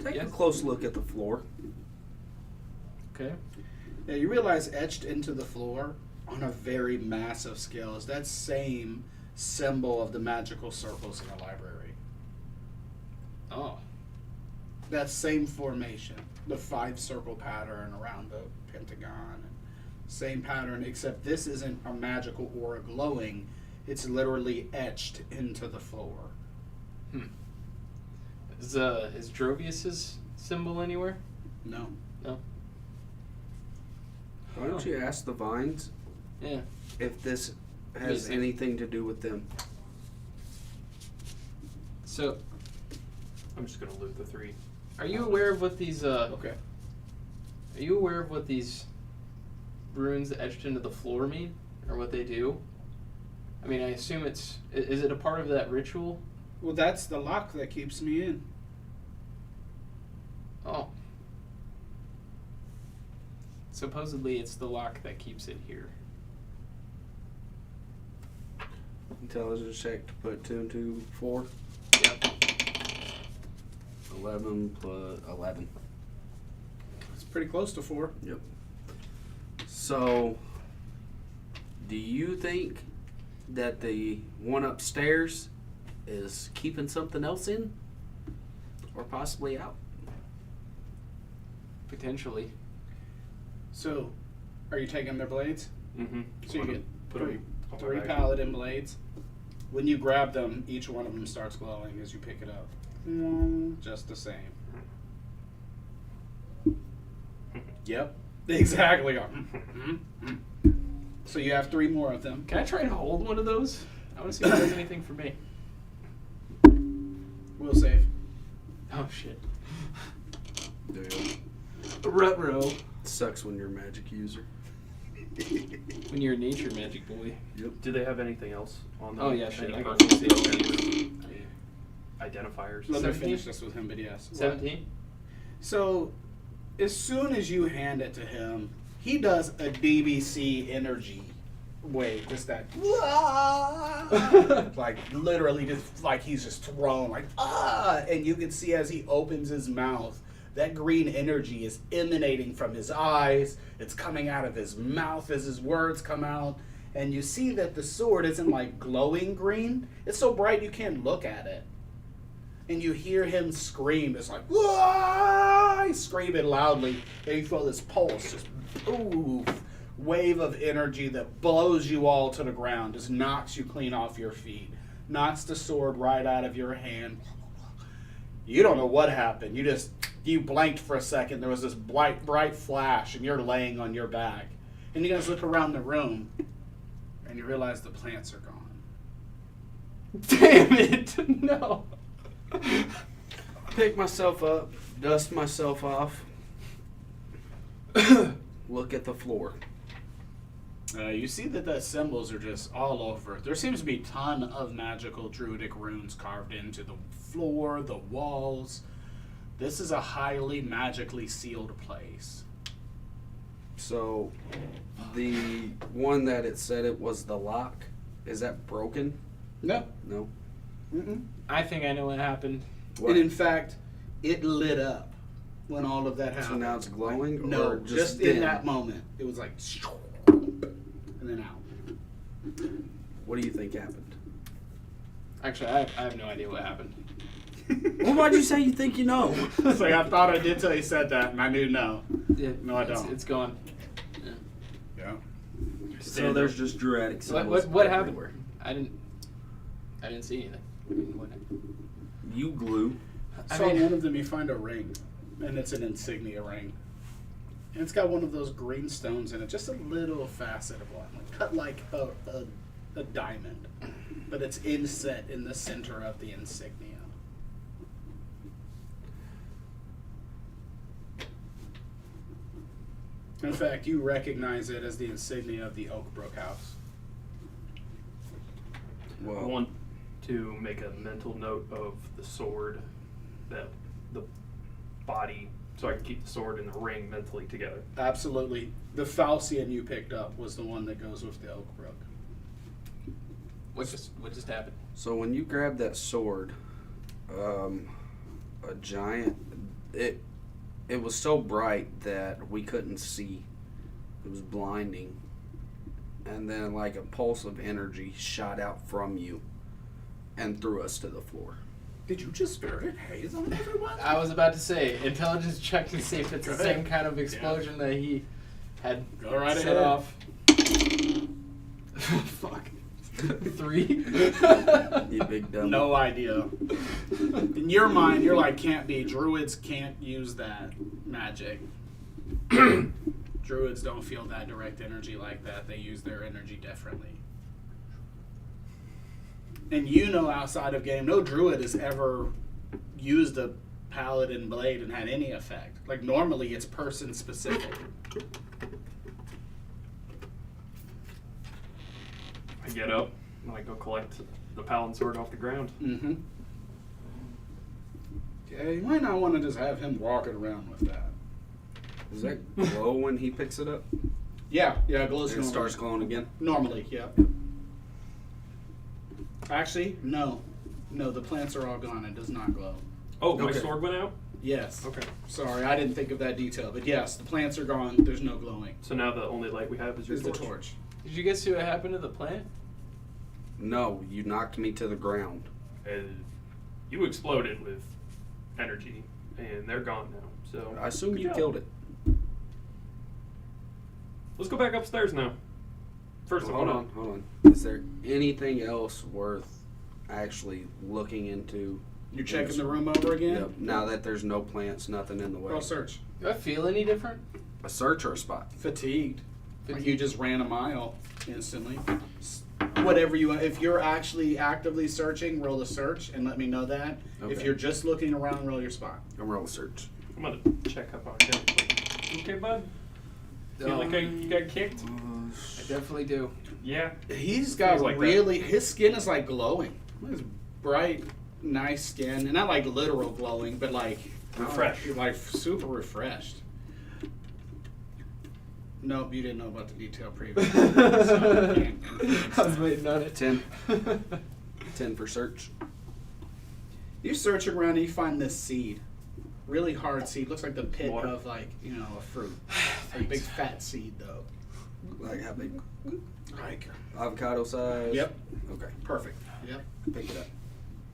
D: take
B: Yes?
D: a close look at the floor.
B: Okay.
A: Yeah, you realize etched into the floor on a very massive scale is that same symbol of the magical circles in the library.
B: Oh.
A: That same formation, the 5-circle pattern around the pentagon. Same pattern, except this isn't a magical aura glowing. It's literally etched into the floor.
B: Is Drovius's symbol anywhere?
A: No.
D: Why don't you ask the vines
B: Yeah.
D: if this has
B: Amazing.
D: anything to do with them?
B: So,
C: I'm just gonna loot the 3.
B: are you aware of what these
A: Okay.
B: Are you aware of what these runes etched into the floor mean, or what they do? I mean, I assume is it a part of that ritual?
A: Well, that's the lock that keeps me in.
B: Oh. Supposedly, it's the lock that keeps it here.
D: Intelligence check to put 2 and 2, 4.
B: Yep.
D: 11 plus 11.
A: It's pretty close to 4.
D: So, do you think that the one upstairs is keeping something else in? Or possibly out?
B: Potentially.
A: So, are you taking their blades?
C: Mm-hmm.
A: So you get
C: put
A: three,
C: them on my
A: three
C: back.
A: paladin blades. When you grab them, each one of them starts glowing as you pick it up. Just the same. Yep. Exactly. So you have 3 more of them.
B: Can I try to hold one of those? I want to see if it does anything for me.
A: We'll save.
B: Oh shit.
D: Dude,
B: Ruh-roh.
D: sucks when you're a magic user.
B: When you're a nature magic boy.
C: Do they have anything else on them?
B: Oh, yeah, shit,
C: Any
B: I got
C: perks,
B: safety.
C: identifiers?
A: Let me
B: 17?
A: finish this with him, but yes.
B: 17?
A: So, as soon as you hand it to him, he does a DBC energy wave, just that, like literally, just like he's just thrown, like and you can see as he opens his mouth, that green energy is emanating from his eyes. It's coming out of his mouth as his words come out, and you see that the sword isn't like glowing green. It's so bright you can't look at it. And you hear him scream. It's like, "Wah!" He's screaming loudly. And you feel this pulse, just ooh, wave of energy that blows you all to the ground, just knocks you clean off your feet, knocks the sword right out of your hand. You don't know what happened. You just You blanked for a second. There was this bright flash, and you're laying on your back. And you guys look around the room, and you realize the plants are gone.
B: Damn it! No.
D: Pick myself up, dust myself off, look at the floor.
A: You see that the symbols are just all over. There seems to be a ton of magical druidic runes carved into the floor, the walls. This is a highly magically sealed place.
D: So, the one that it said it was the lock, is that broken?
A: No.
D: No.
A: Mm-mm.
B: I think I know what happened.
D: What?
A: And in fact, it lit up when all of that happened.
D: So now it's glowing?
A: No,
D: or
A: just
D: dim?
A: in that moment. It was like, and then out.
D: What do you think happened?
B: Actually, I have no idea what happened.
D: Well, why'd you say you think you know?
A: It's like, I thought I did till you said that, and I knew no.
B: Yeah.
A: No, I don't.
B: It's gone.
A: Yeah.
D: So there's just druidic symbols
B: What happened?
D: everywhere.
B: I didn't see anything. I mean, what happened?
D: You glue.
B: I
A: Saw
B: mean-
A: one of them, you find a ring, and it's an insignia ring. And it's got one of those green stones in it, just a little facet of one, like cut like a diamond, but it's inset in the center of the insignia. In fact, you recognize it as the insignia of the Oakbrook House.
C: I
D: Well,
C: want to make a mental note of the sword, that the body, so I can keep the sword and the ring mentally together.
A: Absolutely. The Falcion you picked up was the one that goes with the Oakbrook.
B: What just happened?
D: so when you grabbed that sword, a giant, it was so bright that we couldn't see. It was blinding. And then like a pulse of energy shot out from you and threw us to the floor.
A: Did you just spirit haze on everyone?
B: I was about to say, intelligence check to see if it's the
A: Go
B: same
A: ahead.
B: kind of explosion that he had
A: Go right
B: set
A: ahead.
B: off.
A: Fuck.
B: 3.
D: You big dumb.
A: No idea. In your mind, you're like, can't be. Druids can't use that magic. Druids don't feel that direct energy like that. They use their energy differently. And you know, outside of game, no druid has ever used a paladin blade and had any effect. Like, normally it's person specific.
C: I get up and I go collect the paladin sword off the ground.
A: Mm-hmm. Yeah, you might not want to just have him walking around with that.
D: Does that glow when he picks it up?
A: Yeah, it glows
D: And it
A: normally.
D: starts glowing again?
A: Normally, yeah. Actually, no. No, the plants are all gone. It does not glow.
C: Oh, my
D: Okay.
C: sword went out?
A: Yes.
C: Okay.
A: Sorry, I didn't think of that detail. But yes, the plants are gone. There's no glowing.
C: So now the only light we have is your
A: Is the
C: torch.
A: torch.
B: Did you guys see what happened to the plant?
D: No, you knocked me to the ground.
C: And you exploded with energy, and they're gone now. So
D: I assume you
C: Yeah.
D: killed it.
C: let's go back upstairs now. First of all,
D: Hold on. Is there anything else worth actually looking into?
A: You're checking the room over again?
D: Yep. Now that there's no plants, nothing in the way.
A: Roll search.
B: Do I feel any different?
D: A search or a spot?
A: Fatigued. Like
B: Fatigued.
A: you just ran a mile instantly. Whatever you want. If you're actually actively searching, roll the search and let me know that. If
D: Okay.
A: you're just looking around, roll your spot.
D: I'm roll a search.
C: I'm gonna check up on him. Okay, bud. Feel like you got kicked?
B: I definitely do.
C: Yeah.
A: He's got
C: Feels like that.
A: really, his skin is like glowing. His bright, nice skin. And not like literal glowing, but like
C: Refreshed.
A: Like super refreshed. Nope, you didn't know about the detail previously. So,
B: I was waiting on it.
D: 10. 10 for search.
A: you search around and you find this seed. Really hard seed. Looks like the pit
C: Water.
A: of like, a fruit. A big fat seed though.
D: Like how big?
A: Like,
D: Avocado size?
A: yep,
D: Okay.
A: perfect. Yep.
D: Pick it up.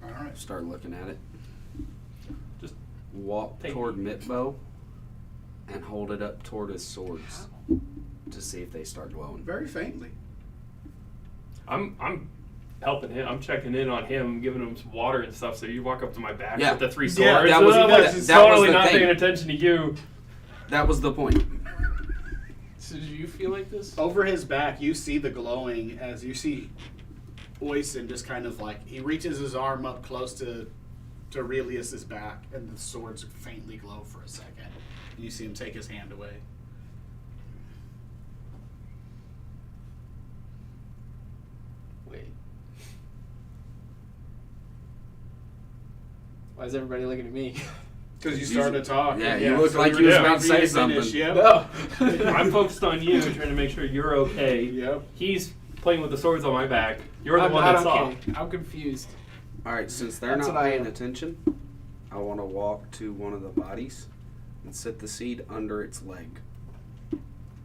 A: Alright.
D: Start looking at it.
C: Just
D: Walk
C: take
D: toward
C: it.
D: Mitbo and hold it up toward his swords to see if they start glowing.
A: Very faintly.
C: I'm helping him. I'm checking in on him, giving him some water and stuff. So you walk up to my back
E: Yeah.
C: with the 3 swords.
A: Yeah,
E: that was-
C: I'm
E: that-
C: like,
E: that was
C: totally
E: the
C: not
E: thing.
C: paying attention to you.
E: That was the point.
B: So did you feel like this?
A: Over his back, you see the glowing as you see Oisin just kind of like he reaches his arm up close to Aurelius's back, and the swords faintly glow for a second. And you see him take his hand away.
B: Wait. Why is everybody looking at me?
A: Because you started to talk.
E: Yeah, you looked like
A: were
E: you was
A: just
E: about to say
A: for you finish,
E: something.
A: Yep.
B: No.
C: I'm focused on you, trying to make sure you're okay.
A: Yep.
C: He's playing with the swords on my back. You're the
B: I'm
C: one
B: not
C: that saw.
B: okay. I'm confused.
D: All right, since they're
B: That's
D: not
B: what I
D: paying
B: am.
D: attention, I want to walk to one of the bodies and set the seed under its leg.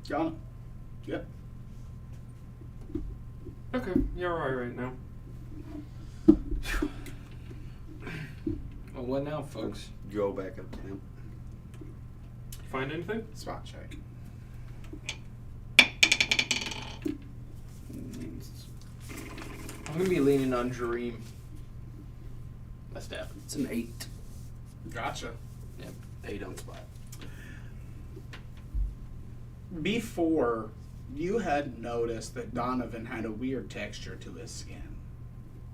A: Got him. Yep.
C: Okay, you're alright right now.
B: Well, what now, folks?
D: Go back up to him.
C: Find anything?
A: Spot check.
B: I'm gonna be leaning on Dream. My staff.
D: It's an 8.
A: Gotcha.
D: 8 on spot.
A: Before, you had noticed that Donovan had a weird texture to his skin.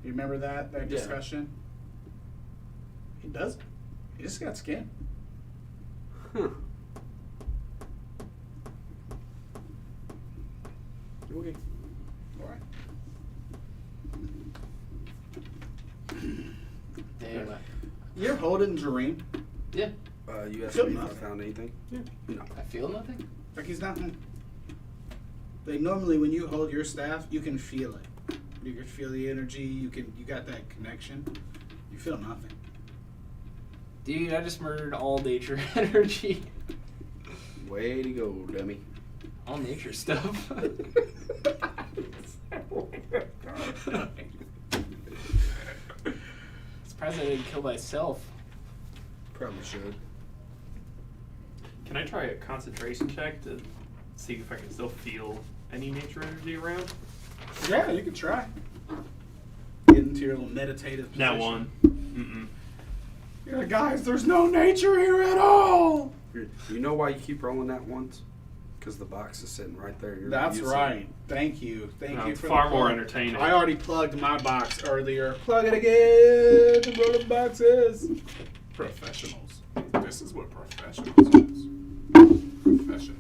A: You remember that
B: Yeah.
A: discussion? He doesn't. He just got skin.
D: Huh. Okay.
A: All right.
B: Damn.
A: You're holding Dream.
D: You asked
A: Feel
D: me if I
A: nothing.
D: found anything? No.
B: I feel nothing.
A: Like he's not. Like normally, when you hold your staff, you can feel it. You can feel the energy. You got that connection. You feel nothing.
B: Dude, I just murdered all nature energy.
D: Way to go, dummy.
B: All nature stuff. Surprised I didn't kill myself.
D: Probably should.
C: Can I try a concentration check to see if I can still feel any nature energy around?
A: Yeah, you can try. Get into your little meditative position.
C: Not one. Mm-mm.
A: You're like, guys, there's no nature here at all.
D: You know why you keep rolling that once? Because the box is sitting right there. You're
A: That's
D: using it.
A: right. Thank you. Thank
C: No,
A: you
C: it's
A: for
C: far
A: the
C: more
A: plug.
C: entertaining.
A: I already plugged my box earlier. Plug it again. Where the box is. Professionals. This is what professionals is. Professionals.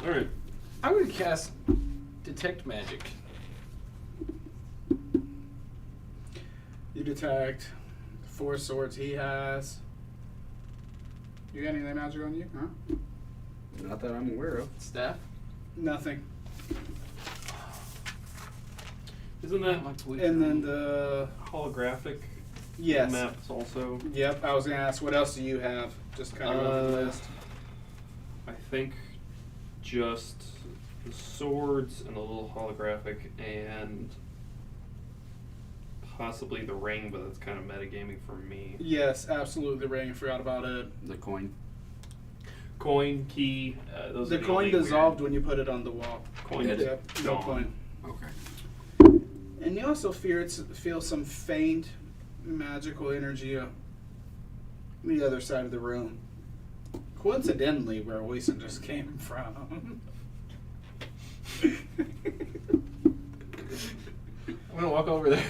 C: All right.
B: I'm gonna cast Detect Magic.
A: You detect 4 swords he has. You got anything magic on you? Huh?
D: Not that I'm aware of.
B: Staff.
A: Nothing.
C: Isn't that
A: And then the
C: holographic
A: yes.
C: maps also?
A: Yep. I was gonna ask, what else do you have? Just kind of go through the list.
C: I think just the swords and a little holographic and possibly the ring, but that's kind of metagaming for me.
A: Yes, absolutely. The ring. I forgot about it.
D: The coin.
C: Coin, key, those
A: The
C: are the
A: coin
C: only
A: dissolved
C: weird
A: when you put it on the wall.
C: coin.
A: Yep. No
C: gone.
A: coin.
E: Okay.
A: And you also feel some faint magical energy on the other side of the room. Coincidentally, where Wilson just came from.
B: I'm gonna walk over there.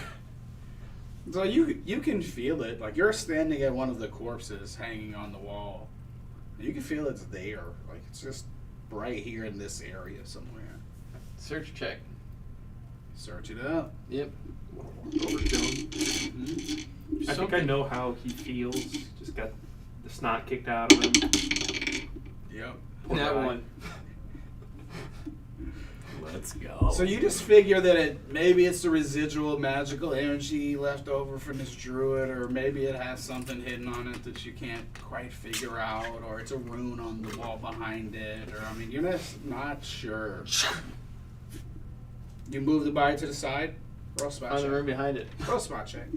A: So you can feel it. Like you're standing at one of the corpses hanging on the wall. You can feel it's there. Like it's just right here in this area somewhere.
B: Search check.
A: Search it out.
B: Yep.
C: Over to him. I think I know how he feels. Just got the snot kicked out of him.
A: Yep.
C: Poor
B: That
C: guy.
B: one.
E: Let's go.
A: So you just figure that maybe it's the residual magical energy left over from this druid, or maybe it has something hidden on it that you can't quite figure out, or it's a rune on the wall behind it, or I mean, you're just not sure. You move the body to the side. Roll spot
B: On the
A: check.
B: room behind it.
A: Roll spot check.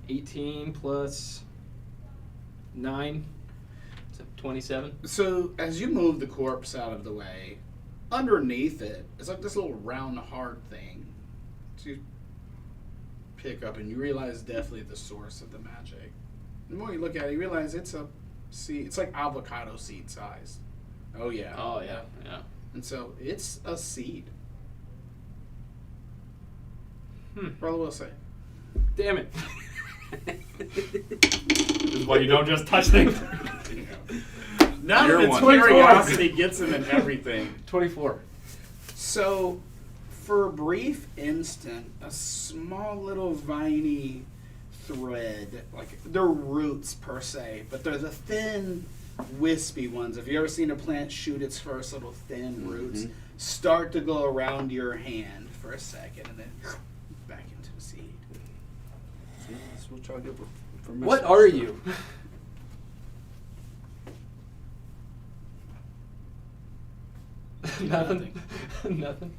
B: 18 plus 9. 27.
A: So as you move the corpse out of the way, underneath it, it's like this little round hard thing. So you pick up and you realize definitely the source of the magic. The more you look at it, you realize it's a seed. It's like avocado seed size. Oh yeah.
B: Oh yeah.
A: And so it's a seed.
B: Hmm.
A: will say.
B: Damn it.
C: This is why you don't just touch things.
A: Now
E: You're
A: that
E: one.
A: curiosity gets him in everything.
B: 24.
A: So, for a brief instant, a small little viney thread, like they're roots per se, but they're the thin, wispy ones. Have you ever seen a plant shoot its first little thin roots? Start to go around your hand for a second and then back into the seed.
E: That's what y'all get for
B: What
E: messing
B: are
E: with
B: you? Nothing. Nothing.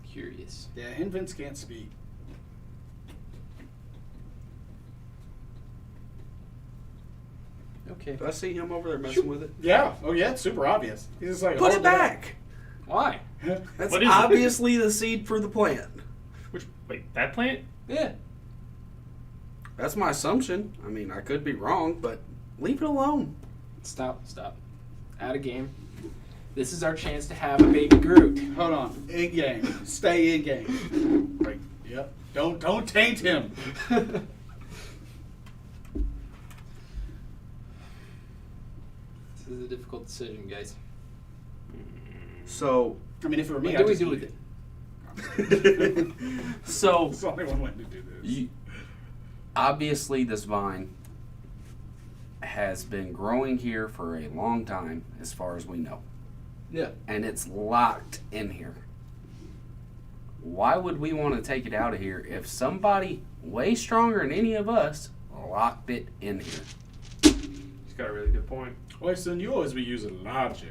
B: Curious.
A: Yeah, infants can't speak.
B: Okay.
D: Do I see him over there messing with it?
A: Yeah. Oh yeah, it's super obvious. He's just like
D: Put
A: hold
D: it back.
B: Why?
D: That's
C: What is it?
D: obviously the seed for the plant.
C: Wait, that plant?
B: Yeah.
D: That's my assumption. I mean, I could be wrong, but leave it alone.
B: Stop. Out of game. This is our chance to have a baby Groot.
A: Hold on. In game. Stay in game. Right. Yep. Don't taint him.
B: This is a difficult decision, guys.
D: So,
A: I mean, if it were me,
B: What
A: I'd
B: do we
A: just
B: do
A: eat
B: with it?
D: so
A: It's the only one way to do this.
D: obviously this vine has been growing here for a long time, as far as we know.
B: Yeah.
D: And it's locked in here. Why would we want to take it out of here if somebody way stronger than any of us locked it in here?
C: He's got a really good point.
A: Why, son, you always be using logic.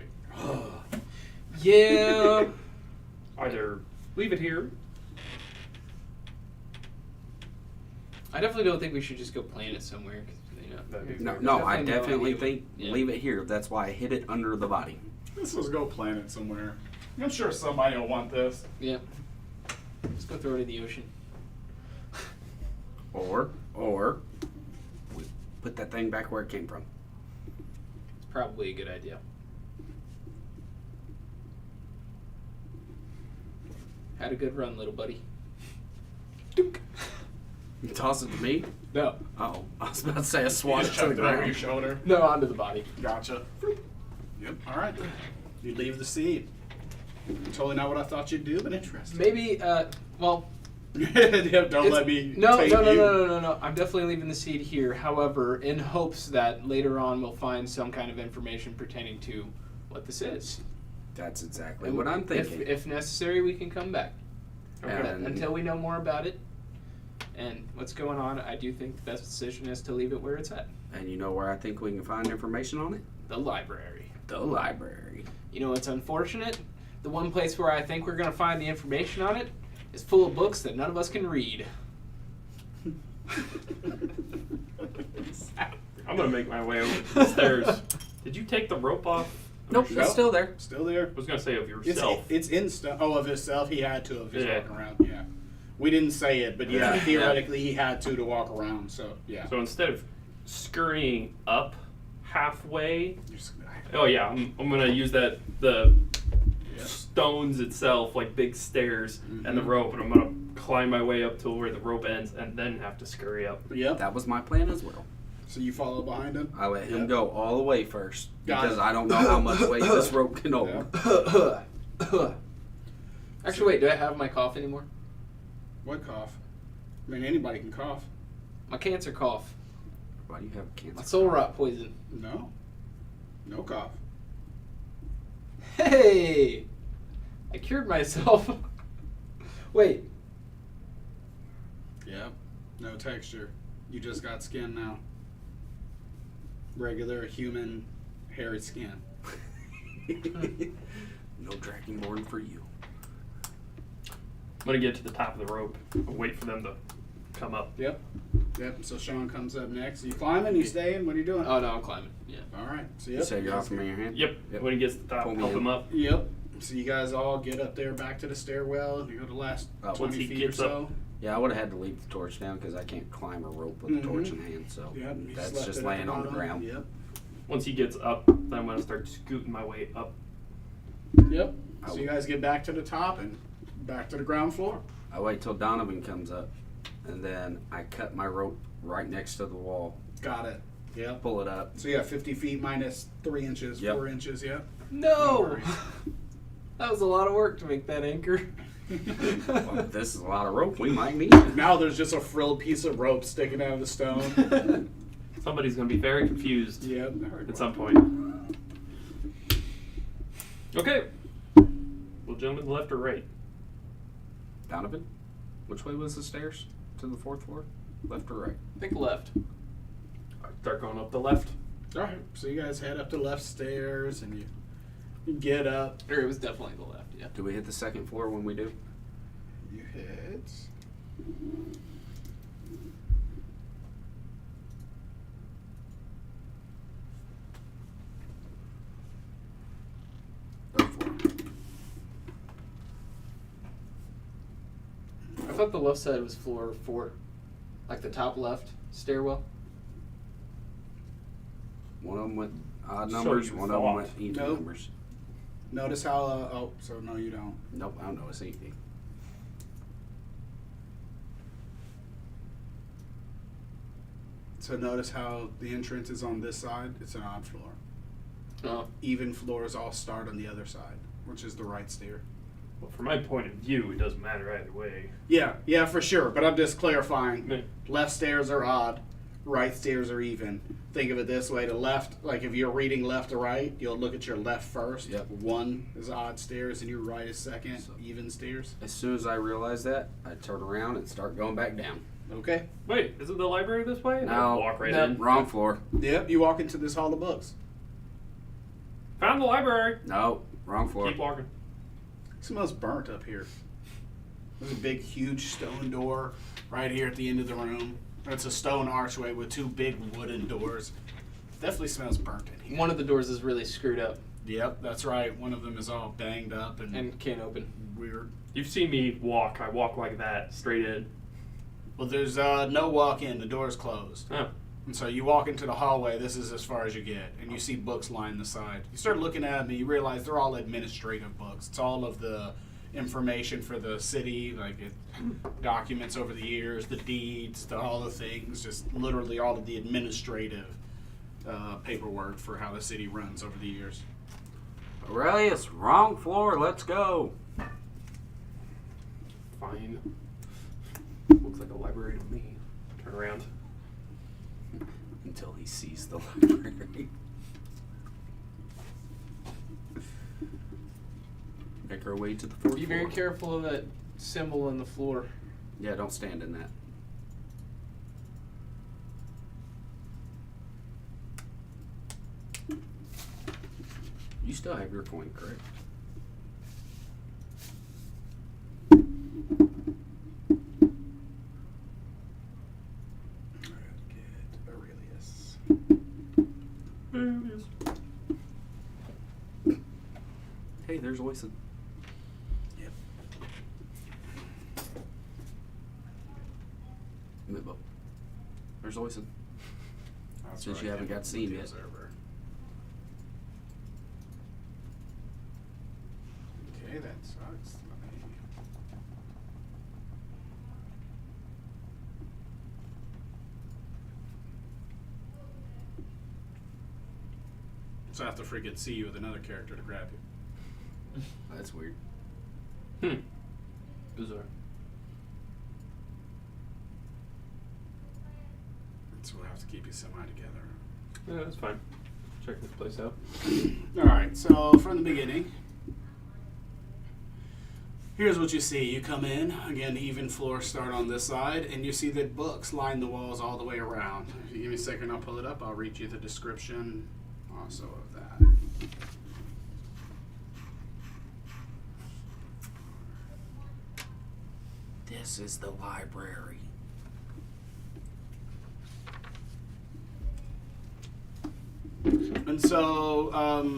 B: Yeah.
C: Either leave it here.
B: I definitely don't think we should just go plant it somewhere. 'Cause,
C: That'd be
D: No, I
B: no
D: definitely
B: idea
D: think
B: what- yeah.
D: leave it here. That's why I hid it under the body.
A: Let's just go plant it somewhere. I'm sure somebody will want this.
B: Yeah. Let's go throw it in the ocean.
D: Or we put that thing back where it came from.
B: It's probably a good idea. Had a good run, little buddy.
D: You toss it to me?
B: No.
D: Oh, I was about to say I swat it to the
A: Chucked it over your
D: ground.
A: shoulder.
B: No, onto the body.
A: Gotcha. Yep. All right. You leave the seed. Totally not what I thought you'd do, but interesting.
B: Maybe, well...
A: Yep, don't let me
B: No.
A: take you.
B: I'm definitely leaving the seed here. However, in hopes that later on we'll find some kind of information pertaining to what this is.
D: That's exactly what I'm thinking.
B: If necessary, we can come back.
D: And-
B: But until we know more about it and what's going on, I do think the best decision is to leave it where it's at.
D: And you know where I think we can find information on it?
B: The library.
D: The library.
B: You know what's unfortunate? The one place where I think we're going to find the information on it is full of books that none of us can read.
C: I'm gonna make my way over the stairs. Did you take the rope off?
D: Nope,
A: Nope.
D: it's still there.
A: Still there.
C: I was gonna say of yourself.
A: It's in stuff. Oh, of himself, he had to if he's
C: Yeah.
A: walking around. Yeah, we didn't say it, but yeah, theoretically he had to walk around. So yeah.
C: So instead of scurrying up halfway,
A: You're just gonna-
C: oh yeah, I'm gonna use the
A: Yeah.
C: stones itself like big stairs and the
A: Mhm.
C: rope, and I'm gonna climb my way up to where the rope ends, and then have to scurry up.
A: Yep.
D: That was my plan as well.
A: So you follow behind him.
D: I let him
A: Yep.
D: go all the way first
A: Got
D: because
A: it.
D: I don't know how much weight this rope can hold.
A: Yeah.
B: Actually, wait, do I have my cough anymore?
A: What cough? I mean, anybody can cough.
B: My cancer cough.
D: Why do you have cancer?
B: My soul rot poison.
A: No. No cough.
B: Hey! I cured myself. Wait.
A: Yep. No texture. You just got skin now. Regular human hairy skin.
D: No dragonborn for you.
C: I'm gonna get to the top of the rope and wait for them to come up.
A: Yep. So Sean comes up next. You climbing? You staying? What are you doing?
B: Oh no, I'm climbing. Yeah.
A: All right. So
E: You
A: yep.
E: say you're offering me your hand?
C: Yep.
E: Yep.
C: When he gets to the top,
E: Pull me
C: help
E: in.
C: him up.
A: Yep. So you guys all get up there, back to the stairwell, and you go the last
E: Once
A: 20
C: he
A: feet or
C: gets
A: so.
E: Yeah, I would have had to leave the torch down because I can't climb a rope with the torch in hand. So
A: Yep. You
E: that's
A: left
E: just
A: it at
E: laying on the
A: bottom.
E: ground.
A: Yep.
C: Once he gets up, then I'm gonna start scooting my way up.
A: Yep.
E: I
A: So
E: will-
A: you guys get back to the top and back to the ground floor.
E: I wait till Donovan comes up, and then I cut my rope right next to the wall,
A: Got it. Yep.
E: pull it up.
A: So you got 50 feet minus 3 inches,
E: Yep.
A: 4 inches, yep.
B: No,
A: worries.
B: that was a lot of work to make that anchor.
E: Well, if this is a lot of rope, we might need it.
A: Now there's just a frilled piece of rope sticking out of the stone.
C: Somebody's gonna be very confused
A: Yep.
C: at some point. Okay. We'll jump in the left or right.
E: Donovan, which way was the stairs to the 4th floor? Left or right?
B: I think left.
C: Start going up the left.
A: Alright, so you guys head up the left stairs and you get up.
B: Or it was definitely the left. Yeah.
E: Do we hit the 2nd floor when we do?
A: You hit.
B: I thought the left side was floor 4, like the top left stairwell.
E: One of them went odd
C: So
E: numbers,
C: you
E: one of them
C: thought.
E: went even
A: Nope.
E: numbers.
A: Notice how, so no you don't.
E: Nope, I don't know. It's easy.
A: So notice how the entrance is on this side, it's an odd floor.
B: Oh.
A: Even floors all start on the other side, which is the right stair.
C: Well, from my point of view, it doesn't matter either way.
A: Yeah, for sure, but I'm just clarifying.
C: Yeah.
A: Left stairs are odd, right stairs are even. Think of it this way, the left, like if you're reading left to right, you'll look at your left first.
E: Yep.
A: 1 is odd stairs and your right is second,
E: So-
A: even stairs.
E: As soon as I realize that, I turn around and start going back down.
A: Okay.
C: Wait, isn't the library this way?
E: No.
C: Walk right
B: No.
C: in.
E: Wrong floor.
A: Yep, you walk into this hall of books.
C: Found the library.
E: No, wrong floor.
C: Keep walking.
A: It smells burnt up here. There's a big, huge stone door right here at the end of the room. It's a stone archway with 2 big wooden doors. Definitely smells burnt in here.
B: One of the doors is really screwed up
A: Yep, that's right. One of them is all banged up and
B: and can't open.
A: weird.
C: You've seen me walk. I walk like that, straight in.
A: Well, there's no walk in. The door's closed.
C: Oh.
A: And so you walk into the hallway. This is as far as you get. And you see books lined the side. You start looking at them and you realize they're all administrative books. It's all of the information for the city, like documents over the years, the deeds, all the things. Just literally all of the administrative paperwork for how the city runs over the years.
E: Aurelius, wrong floor. Let's go.
C: Fine. Looks like a library to me. Turn around.
E: Until he sees the library. Make our way to the 4th
B: Be very
E: floor.
B: careful of that symbol on the floor.
E: Yeah, don't stand in that. You still have your coin, correct?
A: Get Aurelius.
C: There it is.
E: Hey, there's Oyson.
A: Yep.
E: Mibbo. There's Oyson.
A: That's
E: Since you haven't got to see him
A: the
E: yet.
A: observer. Okay, that sucks. So I have to freaking see you with another character to grab you.
E: That's weird.
C: Bizarre.
A: So we'll have to keep you semi together.
C: Yeah, that's fine. Check this place out.
A: Alright, so from the beginning, here's what you see. You come in, again, even floors start on this side, and you see that books line the walls all the way around. If you give me a second, I'll pull it up. I'll read you the description also of that.
E: This is the library.
A: And so,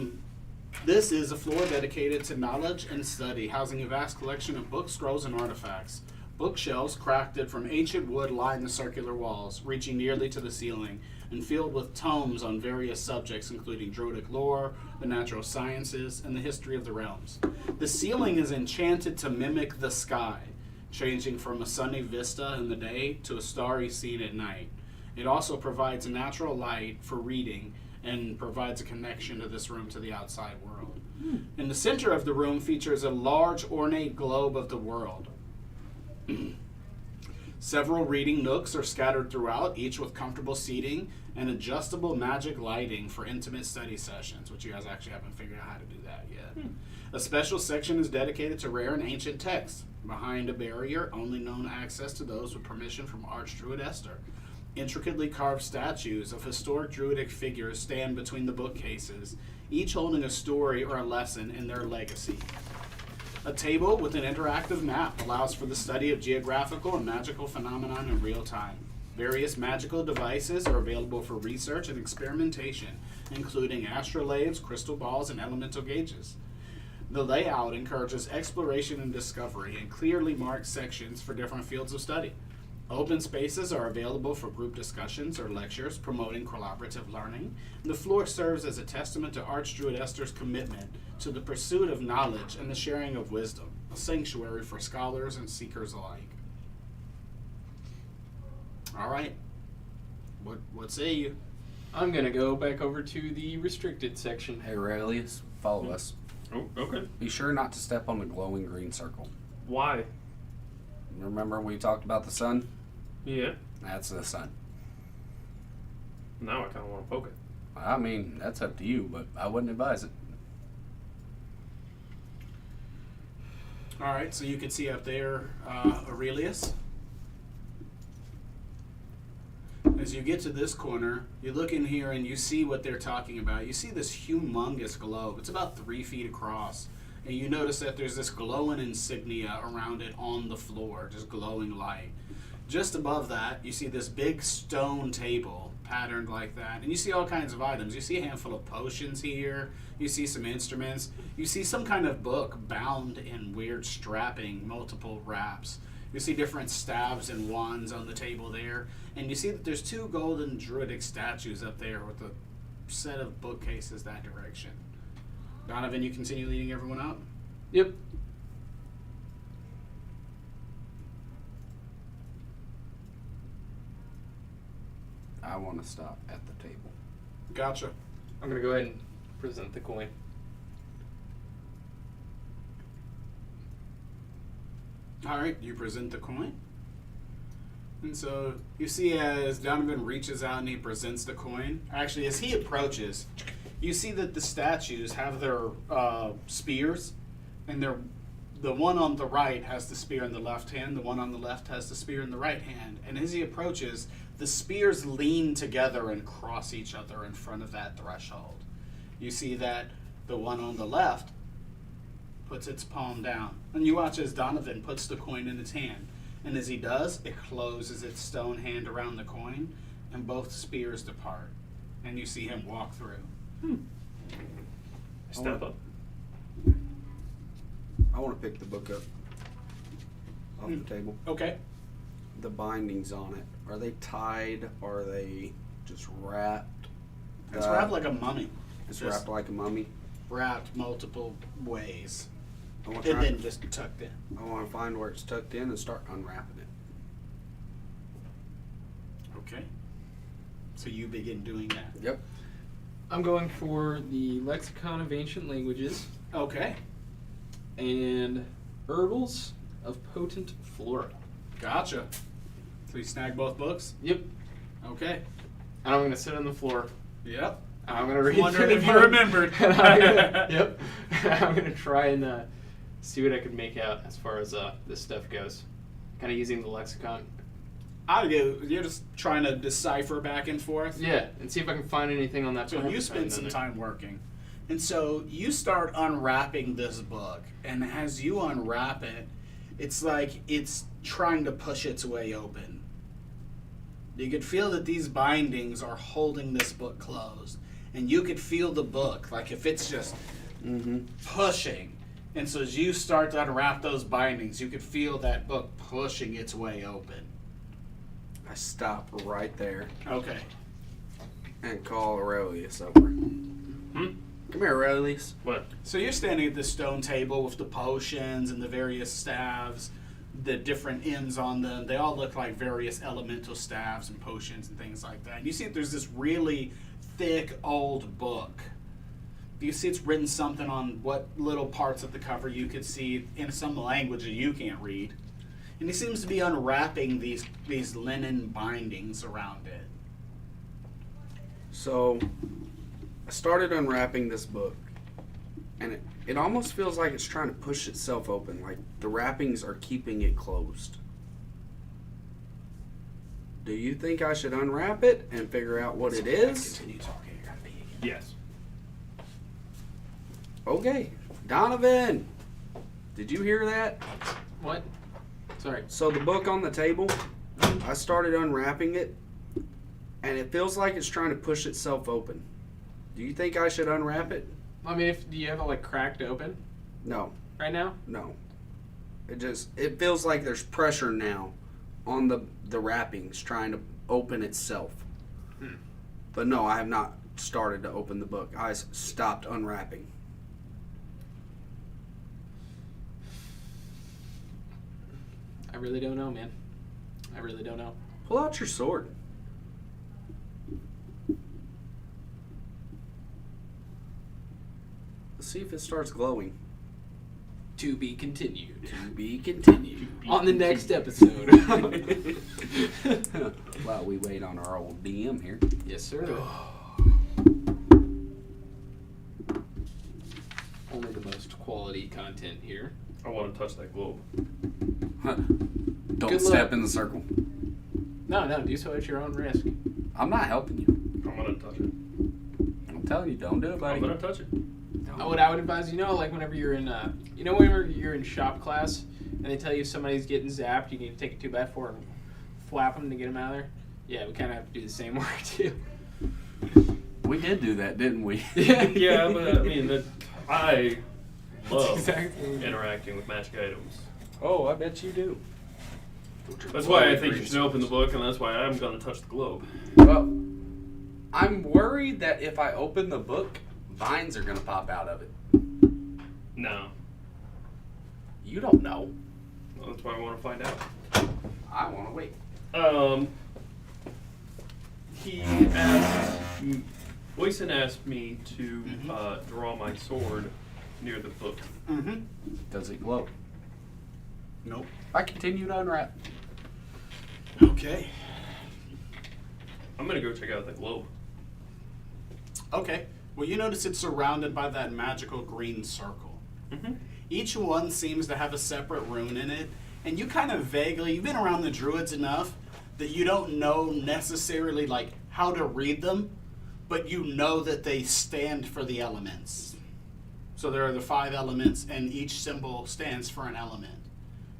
A: this is a floor dedicated to knowledge and study, housing a vast collection of books, scrolls, and artifacts. Bookshelves crafted from ancient wood line the circular walls, reaching nearly to the ceiling, and filled with tomes on various subjects, including Druidic lore, the natural sciences, and the history of the realms. The ceiling is enchanted to mimic the sky, changing from a sunny vista in the day to a starry scene at night. It also provides natural light for reading and provides a connection to this room to the outside world. In the center of the room features a large ornate globe of the world. Several reading nooks are scattered throughout, each with comfortable seating and adjustable magic lighting for intimate study sessions, which you guys actually haven't figured out how to do that yet. A special section is dedicated to rare and ancient texts. Behind a barrier, only known access to those with permission from Archdruid Esther. Intricately carved statues of historic druidic figures stand between the bookcases, each holding a story or a lesson in their legacy. A table with an interactive map allows for the study of geographical and magical phenomena in real time. Various magical devices are available for research and experimentation, including astrolabes, crystal balls, and elemental gauges. The layout encourages exploration and discovery and clearly marks sections for different fields of study. Open spaces are available for group discussions or lectures promoting collaborative learning. The floor serves as a testament to Archdruid Esther's commitment to the pursuit of knowledge and the sharing of wisdom, a sanctuary for scholars and seekers alike. All right. What say you?
B: I'm gonna go back over to the restricted section.
E: Hey, Aurelius, follow us.
C: Oh, okay.
E: Be sure not to step on the glowing green circle.
C: Why?
E: Remember we talked about the sun?
C: Yeah.
E: That's the sun.
C: Now I kind of want to poke it.
E: I mean, that's up to you, but I wouldn't advise it.
A: All right, so you can see up there Aurelius. As you get to this corner, you look in here and you see what they're talking about. You see this humongous globe. It's about 3 feet across. And you notice that there's this glowing insignia around it on the floor, just glowing light. Just above that, you see this big stone table patterned like that. And you see all kinds of items. You see a handful of potions here. You see some instruments. You see some kind of book bound in weird strapping, multiple wraps. You see different staves and wands on the table there. And you see that there's 2 golden druidic statues up there with a set of bookcases that direction. Donovan, you continue leading everyone out?
B: Yep.
E: I want to stop at the table.
A: Gotcha.
B: I'm gonna go ahead and present the coin.
A: All right, you present the coin. And so you see as Donovan reaches out and he presents the coin, actually as he approaches, you see that the statues have their spears, and the one on the right has the spear in the left hand, the one on the left has the spear in the right hand. And as he approaches, the spears lean together and cross each other in front of that threshold. You see that the one on the left puts its palm down. And you watch as Donovan puts the coin in its hand. And as he does, it closes its stone hand around the coin, and both spears depart. And you see him walk through.
C: Step up.
D: I want to pick the book up off the table.
A: Okay.
D: The bindings on it, are they tied? Are they just wrapped?
A: It's wrapped like a mummy.
D: It's
A: just-
D: wrapped like a mummy.
A: Wrapped multiple ways.
D: I want
A: And then just tucked in.
D: to find where it's tucked in and start unwrapping it.
A: Okay. So you begin doing that.
D: Yep.
B: I'm going for the Lexicon of Ancient Languages
A: Okay.
B: and Herbals of Potent Flora.
A: Gotcha. So you snag both books?
B: Yep.
A: Okay.
B: And I'm gonna sit on the floor.
A: Yep.
B: And I'm gonna read.
A: Wondering
B: through
A: if
B: the
A: you
B: book.
A: remembered.
B: And I'm gonna, yep. I'm gonna try and see what I can make out as far as this stuff goes. Kind of using the lexicon.
A: You're just trying to decipher back and forth?
B: Yeah, and see if I can find anything on that.
A: So you spend some time working. And so you start unwrapping this book. And as you unwrap it, it's like it's trying to push its way open. You could feel that these bindings are holding this book closed. and you could feel the book, like if it's just pushing. And so as you start to unwrap those bindings, you could feel that book pushing its way open.
D: I stop right there
A: Okay.
D: and call Aurelius over. Come here, Aurelius.
C: What?
A: So you're standing at this stone table with the potions and the various staves, the different ends on them. They all look like various elemental staves and potions and things like that. And you see that there's this really thick old book. You see it's written something on what little parts of the cover you could see in some language that you can't read. And he seems to be unwrapping these linen bindings around it.
D: So I started unwrapping this book, and it almost feels like it's trying to push itself open, like the wrappings are keeping it closed. Do you think I should unwrap it and figure out what it is?
A: Continue talking. You're gonna be.
C: Yes.
D: Okay, Donovan, did you hear that?
B: What? Sorry.
D: So the book on the table, I started unwrapping it, and it feels like it's trying to push itself open. Do you think I should unwrap it?
B: I mean, do you have it like cracked open
D: No,
B: right now?
D: no. It feels like there's pressure now on the wrappings trying to open itself. But no, I have not started to open the book. I stopped unwrapping.
B: I really don't know, man. I really don't know.
D: Pull out your sword. Let's see if it starts glowing.
B: To be continued.
D: To be continued.
B: On the next episode.
E: While we wait on our old DM here.
B: Yes, sir. Only the most quality content here.
C: I want to touch that globe.
E: Don't
B: Good
E: step
B: luck.
E: in the circle.
B: No, do so at your own risk.
E: I'm not helping you.
C: I'm gonna touch it.
E: I'm telling you, don't do it, buddy.
C: I'm gonna touch it.
B: What I would advise, like whenever you're in, whenever you're in shop class and they tell you somebody's getting zapped, you need to take a 2x4 and flap them to get them out of there. Yeah, we kind of have to do the same work too.
E: We did do that, didn't we?
C: Yeah, but I mean, I love
B: exactly.
C: interacting with magic items.
E: Oh, I bet you do.
C: That's why I think you should open the book, and that's why I'm gonna touch the globe.
E: Well, I'm worried that if I open the book, vines are going to pop out of it.
C: No.
E: You don't know.
C: Well, that's why I want to find out.
E: I want to wait.
C: He asked, Boyson asked me to draw my sword near the book.
A: Mm-hmm.
E: Does it glow?
A: Nope.
E: I continue to unwrap.
A: Okay.
C: I'm gonna go check out the globe.
A: Okay. Well, you notice it's surrounded by that magical green circle.
C: Mm-hmm.
A: Each one seems to have a separate rune in it, and you kind of vaguely, you've been around the druids enough that you don't know necessarily like how to read them, but you know that they stand for the elements. So there are the 5 elements, and each symbol stands for an element.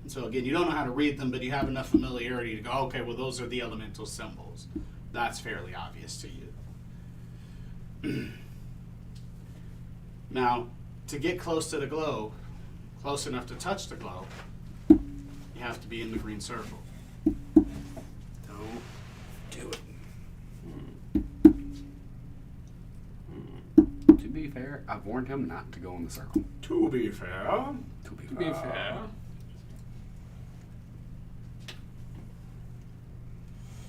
A: And so again, you don't know how to read them, but you have enough familiarity to go, okay, well, those are the elemental symbols. That's fairly obvious to you. Now, to get close to the globe, close enough to touch the globe, you have to be in the green circle.
D: Don't do it.
E: To be fair, I've warned him not to go in the circle.
A: To be fair.
E: To be
B: To be fair.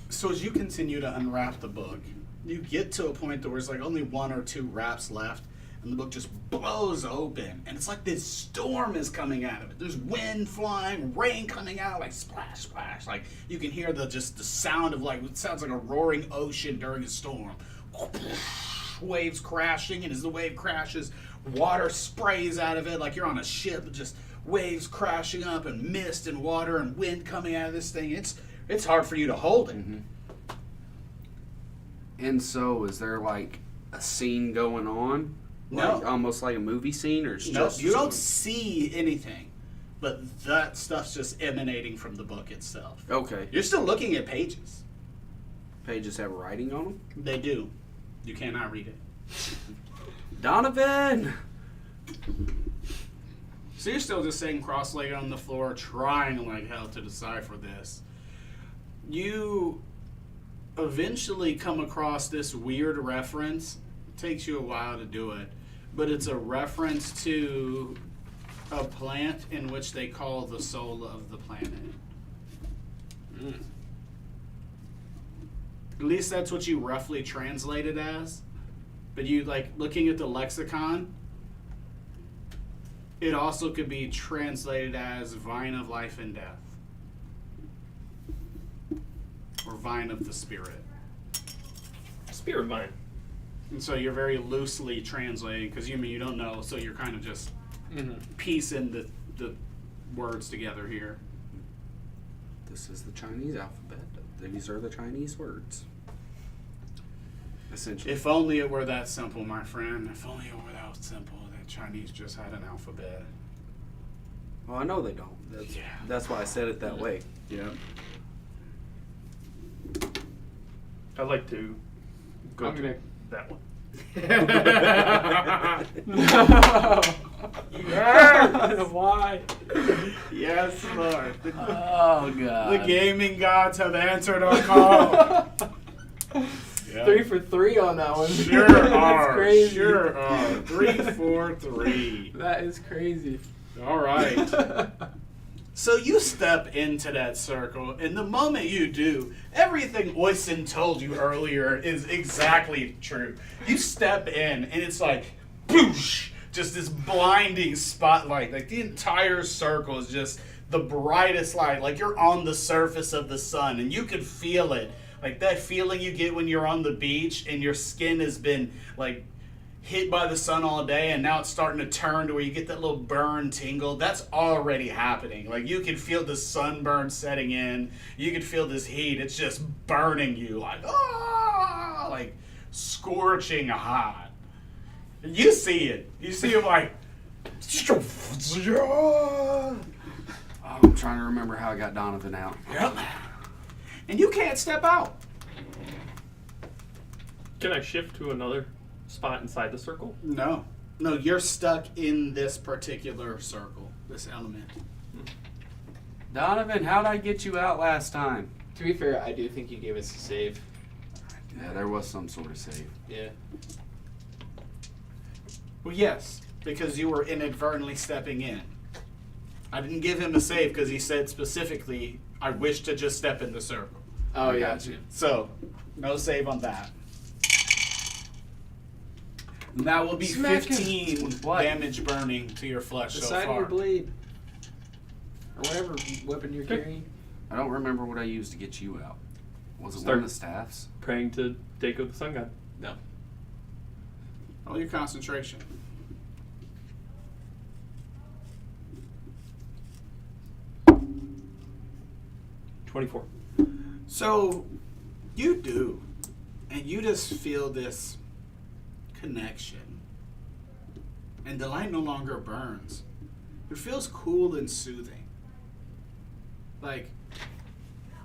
A: So as you continue to unwrap the book, you get to a point where there's like only 1 or 2 wraps left, and the book just blows open, and it's like this storm is coming out of it. There's wind flying, rain coming out, like splash, splash. Like you can hear the sound of like, it sounds like a roaring ocean during a storm. Waves crashing, and as the wave crashes, water sprays out of it like you're on a ship, just waves crashing up, and mist and water and wind coming out of this thing. It's hard for you to hold it.
E: Mm-hmm.
D: And so, is there like a scene going on?
A: No.
D: Like, almost like a movie scene, or it's
A: No,
D: just
A: you don't see anything, but that stuff's just emanating from the book itself.
D: Okay.
A: You're still looking at pages.
D: Pages have writing on them.
A: They do. You cannot read it.
D: Donovan!
A: So you're still just sitting cross-legged on the floor, trying like hell to decipher this. You eventually come across this weird reference. It takes you a while to do it, but it's a reference to a plant in which they call the soul of the planet. At least that's what you roughly translate it as. But you, like, looking at the lexicon, it also could be translated as vine of life and death. Or vine of the spirit.
C: Spirit vine.
A: And so you're very loosely translating, because you don't know, so you're kind of just piecing the words together here.
D: This is the Chinese alphabet. These are the Chinese words. Essentially.
A: If only it were that simple, my friend. If only it were that simple that Chinese just had an alphabet.
D: Well, I know they don't. That's why I said it that way.
A: Yeah.
C: I'd like to go
B: I'm
C: to
B: gonna-
C: that one.
B: Yes! Why?
A: Yes, Lord.
B: Oh god.
A: The gaming gods have answered our call. Yeah.
B: 3 for 3 on that one.
A: Sure
B: That's
A: are.
B: crazy.
A: Sure are. 3 for 3.
B: That is crazy.
A: All right. So you step into that circle, and the moment you do, everything Oysten told you earlier is exactly true. You step in, and it's like, boosh, just this blinding spotlight. Like the entire circle is just the brightest light. Like you're on the surface of the sun, and you can feel it. Like that feeling you get when you're on the beach, and your skin has been like hit by the sun all day, and now it's starting to turn to where you get that little burn tingle. That's already happening. Like you can feel the sunburn setting in. You can feel this heat. It's just burning you like, ah, like scorching hot. And you see it. You see it like,
D: Oh, I'm trying to remember how I got Donovan out.
A: yep. And you can't step out.
C: Can I shift to another spot inside the circle?
A: No, you're stuck in this particular circle, this element.
D: Donovan, how'd I get you out last time?
B: To be fair, I do think you gave us a save.
D: Yeah, there was some sort of save.
B: Yeah.
A: Well, yes, because you were inadvertently stepping in. I didn't give him a save because he said specifically, I wish to just step in the circle.
B: Oh,
D: I
B: yeah.
D: got you.
A: So, no save on that. And that will be
B: Smack him.
A: 15
B: What?
A: damage burning to your flesh
B: The
A: so
B: side of
A: far.
B: your blade. Or whatever weapon you're carrying.
D: I don't remember what I used to get you out. Was it
C: Start-
D: one of the staffs?
C: Praying to Daco the Sun God.
A: All your concentration.
C: $24.
A: So, you do. And you just feel this connection. And the light no longer burns. It feels cool and soothing. Like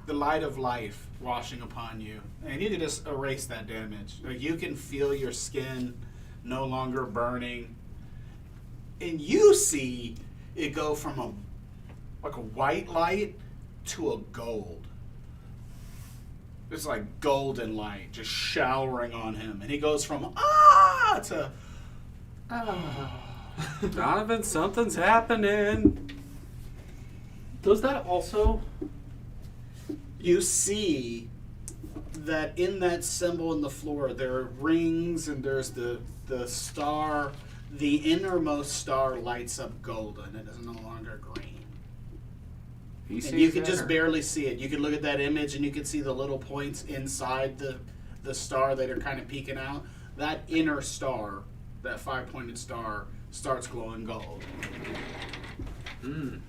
A: the light of life washing upon you. And you can just erase that damage. Like you can feel your skin no longer burning. And you see it go from a white light to a gold. It's like golden light just showering on him. And he goes from ah to
D: Donovan, something's happening.
C: Does that also...
A: you see that in that symbol in the floor there are rings and there's the star. The innermost star lights up golden. It is no longer green.
D: He
A: And
D: sees
A: you can
D: better.
A: just barely see it. You can look at that image and you can see the little points inside the star that are kind of peeking out. That inner star, that 5-pointed star, starts glowing gold.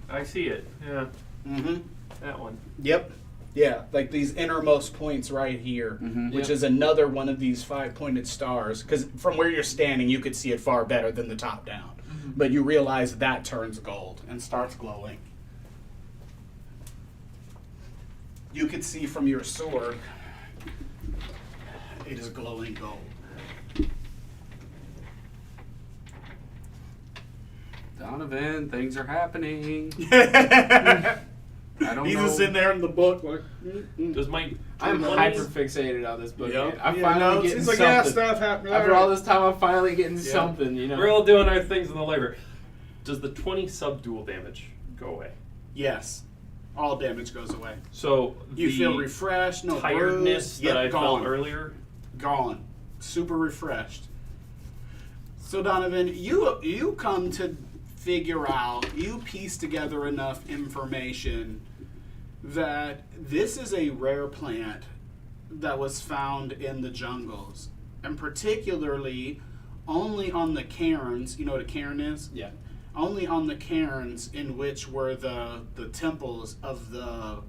C: I see it. Yeah,
A: Mm-hmm.
C: that one.
A: Yep. Yeah, like these innermost points right here, which
B: Yep.
A: is another one of these 5-pointed stars. Because from where you're standing, you could see it far better than the top down. But you realize that turns gold and starts glowing. You could see from your sword, it is glowing gold.
E: Donovan, things are happening.
A: He's
E: I don't know.
A: just in there in the book like.
C: Does my
B: I'm
C: 20s
B: hyper fixated on this book.
A: Yep.
B: I'm
A: Yeah,
B: finally
A: no,
B: getting
A: he's like,
B: something.
A: yeah, stuff happening.
B: After all this time, I'm finally getting
A: Yeah.
B: something. You know.
C: We're all doing our things in the library. Does the 20 subdual damage go away?
A: Yes, all damage goes away.
C: So
A: You
C: the
A: feel refreshed, no
C: tiredness
A: bruise.
C: that
A: Yep,
C: I
A: gone.
C: felt earlier.
A: Gone, super refreshed. So Donovan, you come to figure out, you piece together enough information that this is a rare plant that was found in the jungles, and particularly only on the cairns. You know what a cairn is?
B: Yeah.
A: Only on the cairns in which were the temples of the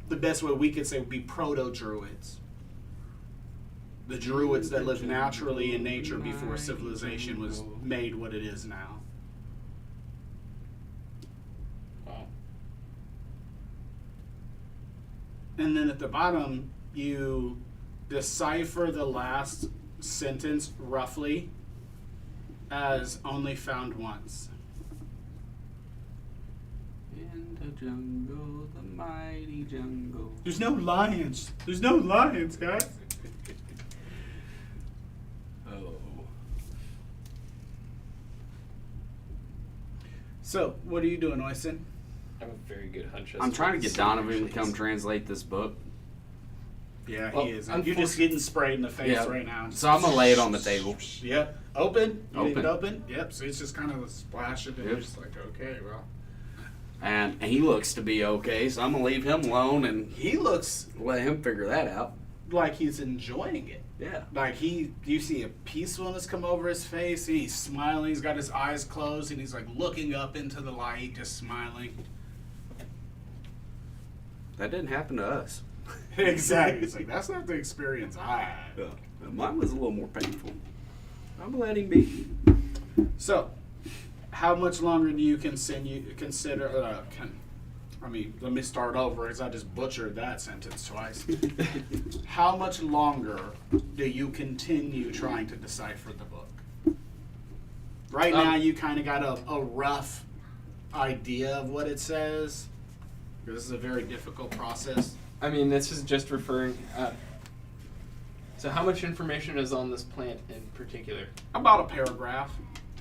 A: best way we could say would be proto-druids. The druids that lived naturally in nature before civilization was made what it is now.
B: Wow.
A: And then at the bottom, you decipher the last sentence roughly as only found once.
E: In the jungle, the mighty jungle.
A: There's no lions. There's no lions, guys.
E: Oh.
A: So, what are you doing, Oyson?
B: I have a very good hunch. as
E: I'm trying to
B: what
E: get
B: this
E: Donovan to
B: actually
E: come
B: is.
E: translate this book.
A: Yeah,
B: Well,
A: he is. You're just getting sprayed in the face
E: Yeah.
A: right now.
E: So I'm gonna lay it on the table.
A: Yep. Open. You leave it
E: Open.
A: open. Yep. So it's just kind of a splash of it.
E: Yep.
A: You're just like, okay, well.
E: And he looks to be okay, so I'm gonna leave him alone and
A: He looks
E: let him figure that out.
A: like he's enjoying it.
E: Yeah.
A: Like you see a peacefulness come over his face. He's smiling. He's got his eyes closed, and he's like looking up into the light, just smiling.
E: That didn't happen to us.
A: Exactly. It's like that's not the experience I had.
E: Yeah. Mine was a little more painful. I'm gonna let him be.
A: So, how much longer do you consider? Let me start over because I just butchered that sentence twice. How much longer do you continue trying to decipher the book? Right now, you kind of got a rough idea of what it says. This is a very difficult process.
B: I mean, this is just referring. So, how much information is on this plant in particular?
A: About a paragraph.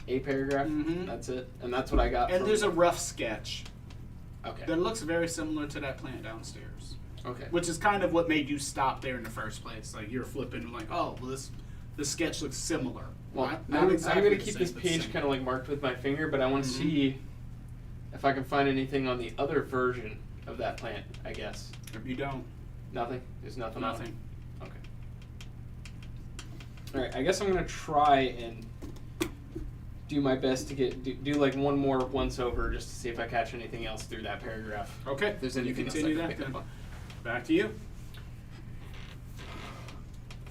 B: A paragraph.
A: Mhm.
B: That's it, and that's what I got.
A: And
B: from,
A: there's a rough sketch
B: okay.
A: that looks very similar to that plant downstairs.
B: Okay.
A: Which is kind of what made you stop there in the first place. Like you're flipping, like, oh, well, this sketch looks similar.
B: Well,
A: Not
B: I'm
A: exactly
B: going to
A: the
B: keep
A: same,
B: this
A: but
B: page
A: similar.
B: kind of like marked with my finger, but I want to see if I can find anything on the other version of that plant. I guess
A: If you don't,
B: nothing. There's nothing. on it?
A: nothing.
B: Okay. All right. I guess I'm going to try and do my best to do like one more once over just to see if I catch anything else through that paragraph.
A: Okay,
B: If there's
A: you
B: anything else I
A: continue
B: can
A: that
B: pick
A: then.
B: up on.
A: Back to you.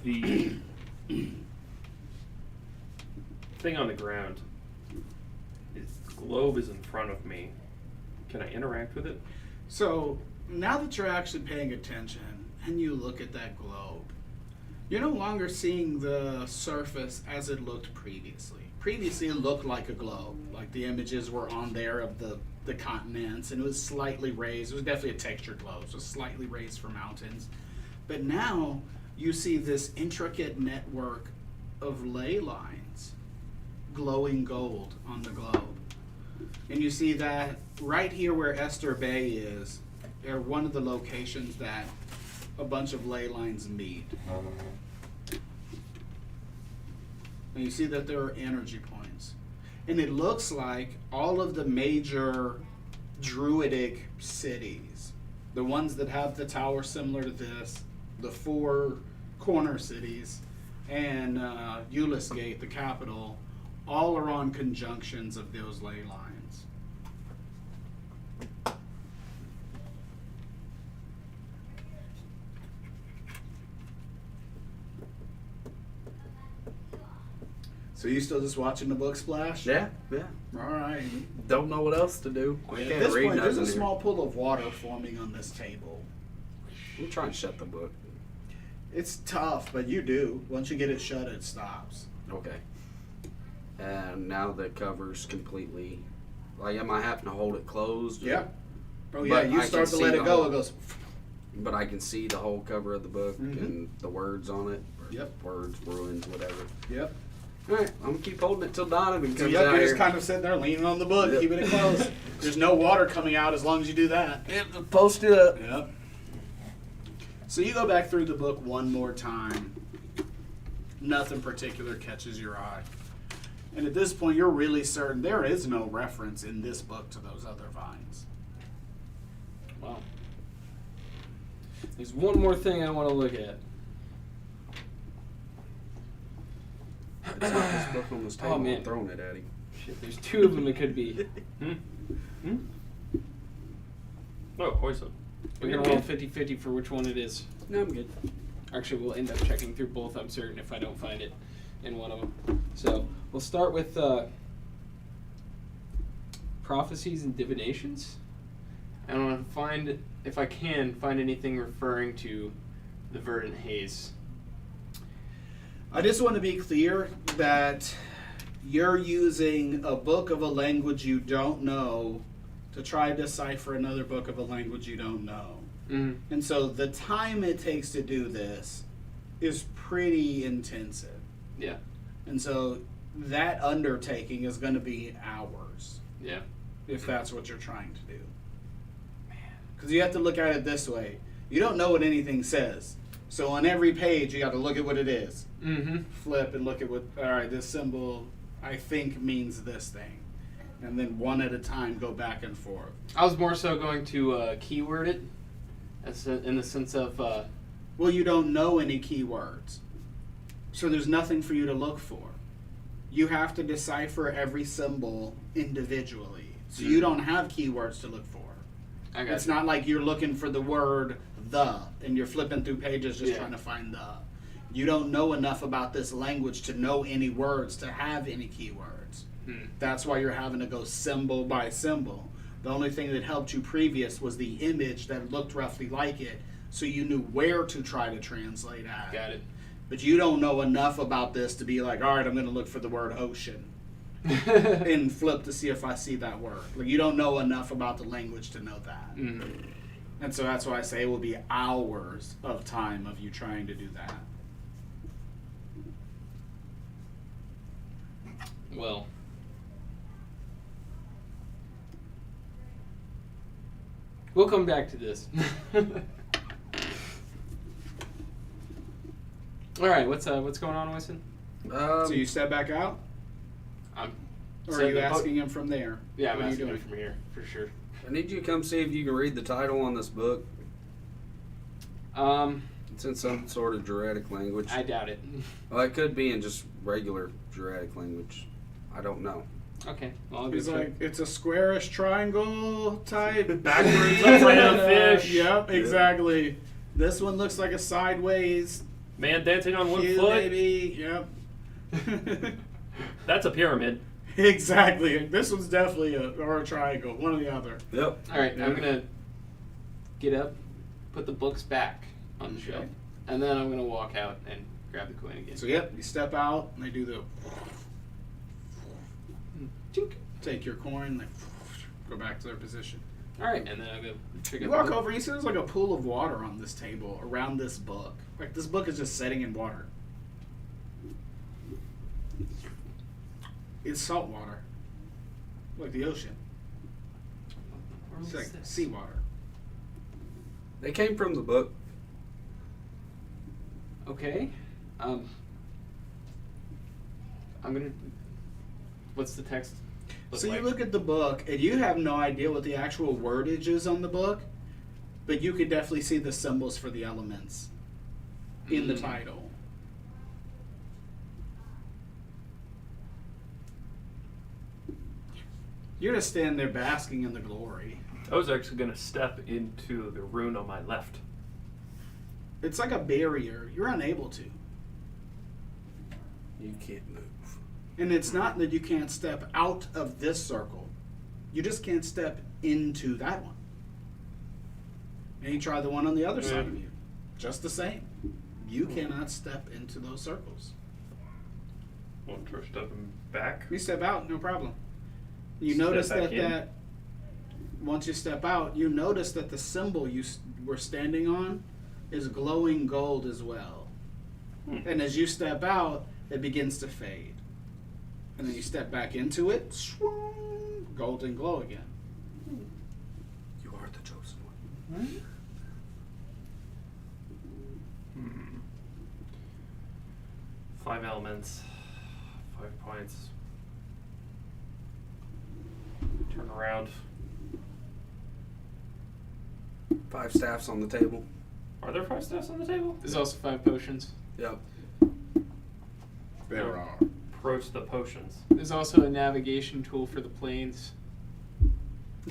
C: The thing on the ground, its globe is in front of me. Can I interact with it?
A: So now that you're actually paying attention and you look at that globe, you're no longer seeing the surface as it looked previously. Previously, it looked like a globe, like the images were on there of the continents, and it was slightly raised. It was definitely a textured globe, so slightly raised for mountains. But now you see this intricate network of ley lines, glowing gold on the globe. And you see that right here where Esther Bay is, are one of the locations that a bunch of ley lines meet. And you see that there are energy points. And it looks like all of the major druidic cities, the ones that have the tower similar to this, the 4 corner cities, and Euless Gate, the capital, all are on conjunctions of those ley lines. So you still just watching the book splash?
E: Yeah.
A: All right.
E: Don't know what else to do. I
A: At
E: can't
A: this
E: read
A: point, there's a
E: nothing here.
A: small pool of water forming on this table.
E: We'll try and shut the book.
A: It's tough, but you do. Once you get it shut, it stops.
E: Okay.
D: and now the cover's completely. Like, am I having to hold it closed?
A: Yeah. Oh yeah,
D: But
A: you
D: I
A: start
D: can
A: to
D: see
A: let
D: the
A: it go,
D: whole-
A: it goes.
D: But I can see the whole cover of the book
A: Mhm.
D: and the words on it. Or
A: Yep.
D: Words, ruins, whatever.
A: Yep.
D: All right, I'm gonna keep holding it till Donovan
A: So
D: comes
A: yep,
D: out
A: you're
D: here.
A: just kind of sitting there leaning on the book,
D: Yep.
A: keeping it closed. There's no water coming out as long as you do that.
D: Yep, post it up.
A: Yep. So you go back through the book one more time. Nothing particular catches your eye. And at this point, you're really certain there is no reference in this book to those other vines.
B: Wow. There's one more thing I want to look at.
D: It's not this book on this table.
B: Oh, man.
D: I'm throwing it at him.
B: Shit, there's two of them it could be.
C: Oh, poison.
B: We're going to roll 50-50 for which one it is.
D: No, I'm good.
B: Actually, we'll end up checking through both, I'm certain, if I don't find it in one of them. So, we'll start with prophecies and divinations. I want to find, if I can, find anything referring to the verdant haze.
A: I just want to be clear that you're using a book of a language you don't know to try to decipher another book of a language you don't know.
B: Mm-hmm.
A: And so the time it takes to do this is pretty intensive.
B: Yeah.
A: And so that undertaking is going to be hours,
B: Yeah.
A: if that's what you're trying to do. Because you have to look at it this way. You don't know what anything says. So on every page, you got to look at what it is.
B: Mm-hmm.
A: Flip and look at what, all right, this symbol, I think, means this thing. And then one at a time, go back and forth.
B: I was more so going to keyword it, in the sense of,
A: Well, you don't know any keywords. So there's nothing for you to look for. You have to decipher every symbol individually. So you don't have keywords to look for.
B: I got
A: It's
B: you.
A: not like you're looking for the word the and you're flipping through pages just
B: Yeah.
A: trying to find the. You don't know enough about this language to know any words, to have any keywords. That's why you're having to go symbol by symbol. The only thing that helped you previous was the image that looked roughly like it, so you knew where to try to translate at.
B: Got it.
A: But you don't know enough about this to be like, all right, I'm going to look for the word ocean and flip to see if I see that word. Like, you don't know enough about the language to know that.
B: Mm-hmm.
A: And so that's why I say it will be hours of time of you trying to do that.
B: Well. We'll come back to this. All right, what's going on, Winston?
A: So you step back out?
B: I'm
A: Or
B: So
A: are you
B: the boat-
A: asking him from there?
B: Yeah, I'm
A: What are you
B: asking
A: doing?
B: it from here for sure.
D: I need you to come see if you can read the title on this book. It's in some sort of Juratic language.
B: I doubt it.
D: Well, it could be in just regular Juratic language. I don't know.
B: Okay, well, I'll
A: He's
B: go
A: like, it's a squarish triangle type.
C: Backwards, upside-down fish.
A: Yep, exactly. This one looks like a sideways
C: Man dancing on one
A: Q,
C: foot.
A: maybe. Yep.
C: That's a pyramid.
A: Exactly. This one's definitely or a triangle, one or the other.
D: Yep.
B: All right,
A: Yeah.
B: I'm gonna get up, put the books back on the shelf, and then I'm gonna walk out and grab the coin again.
A: So yep, you step out and they do the
B: Tink.
A: take your coin, they go back to their position.
B: All right, and then I'll go pick
A: You
B: up.
A: walk
B: the book.
A: over, you see there's like a pool of water on this table around this book. Like this book is just setting in water. It's salt water. Like the ocean.
B: Where
A: It's
B: was
A: like
B: this?
A: seawater.
D: They came from the book.
B: Okay. I'm gonna. What's the text?
A: So
B: like?
A: you look at the book and you have no idea what the actual wordage is on the book, but you could definitely see the symbols for the elements in the title. You're just standing there basking in the glory.
C: I was actually going to step into the rune on my left.
A: It's like a barrier. You're unable to.
D: You can't move.
A: And it's not that you can't step out of this circle. You just can't step into that one. And you try the one on the other side of you. Just the same. You cannot step into those circles.
C: Want to step him back?
A: You step out, no problem. You
C: Step
A: notice
C: back
A: that
C: in.
A: once you step out, you notice that the symbol were standing on is glowing gold as well. And as you step out, it begins to fade. And then you step back into it, swoon, golden glow again.
D: You are the chosen one.
C: Hmm. 5 elements, 5 points. Turn around.
D: 5 staffs on the table.
C: Are there 5 staffs on the table?
B: There's also 5 potions.
D: Yep.
A: There are.
C: Approach the potions.
B: There's also a navigation tool for the planes.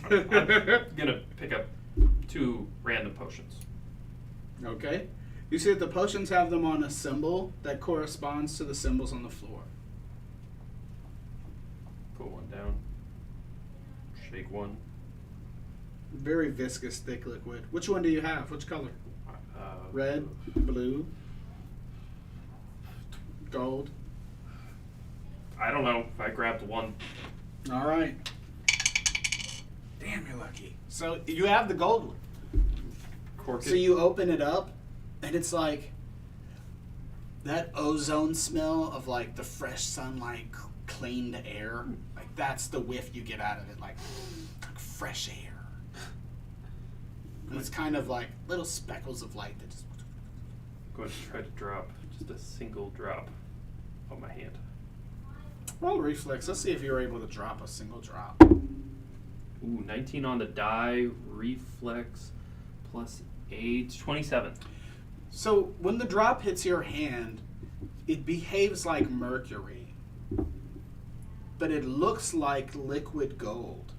C: I'm gonna pick up 2 random potions.
A: Okay. You see that the potions have them on a symbol that corresponds to the symbols on the floor.
C: Put one down. Shake one.
A: Very viscous, thick liquid. Which one do you have? Which color? Red, blue, gold.
C: I don't know. I grabbed one.
A: All right. Damn, you're lucky. So you have the gold one.
C: Cork
A: So
C: it.
A: you open it up, and it's like that ozone smell of like the fresh sunlight, cleaned air. Like that's the whiff you get out of it, like fresh air. And it's kind of like little speckles of light that just.
C: I'm going to try to drop just a single drop on my hand.
A: Roll reflex. Let's see if you're able to drop a single drop.
C: Ooh, 19 on the die. Reflex plus 8. 27.
A: So when the drop hits your hand, it behaves like mercury, but it looks like liquid gold.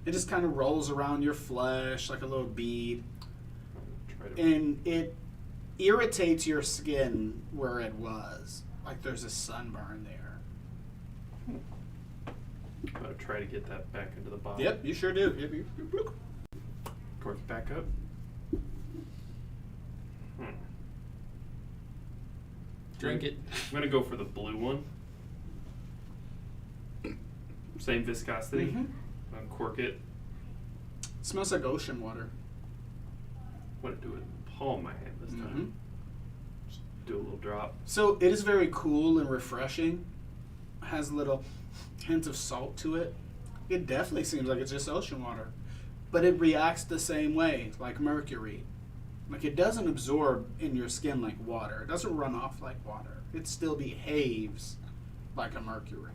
A: It just kind of rolls around your flesh like a little bead,
C: Try to
A: and it irritates your skin where it was, like there's a sunburn there.
C: I'm gonna try to get that back into the bottle.
A: Yep, you sure do. Yep.
C: Cork it back up.
B: Drink it.
C: I'm gonna go for the blue one. Same viscosity.
A: Mhm.
C: Uncork it.
A: Smells like ocean water.
C: I'm gonna do it in the palm of my hand this time. Just do a little drop.
A: So it is very cool and refreshing. Has a little hint of salt to it. It definitely seems like it's just ocean water. But it reacts the same way, like mercury. Like it doesn't absorb in your skin like water. It doesn't run off like water. It still behaves like a mercury.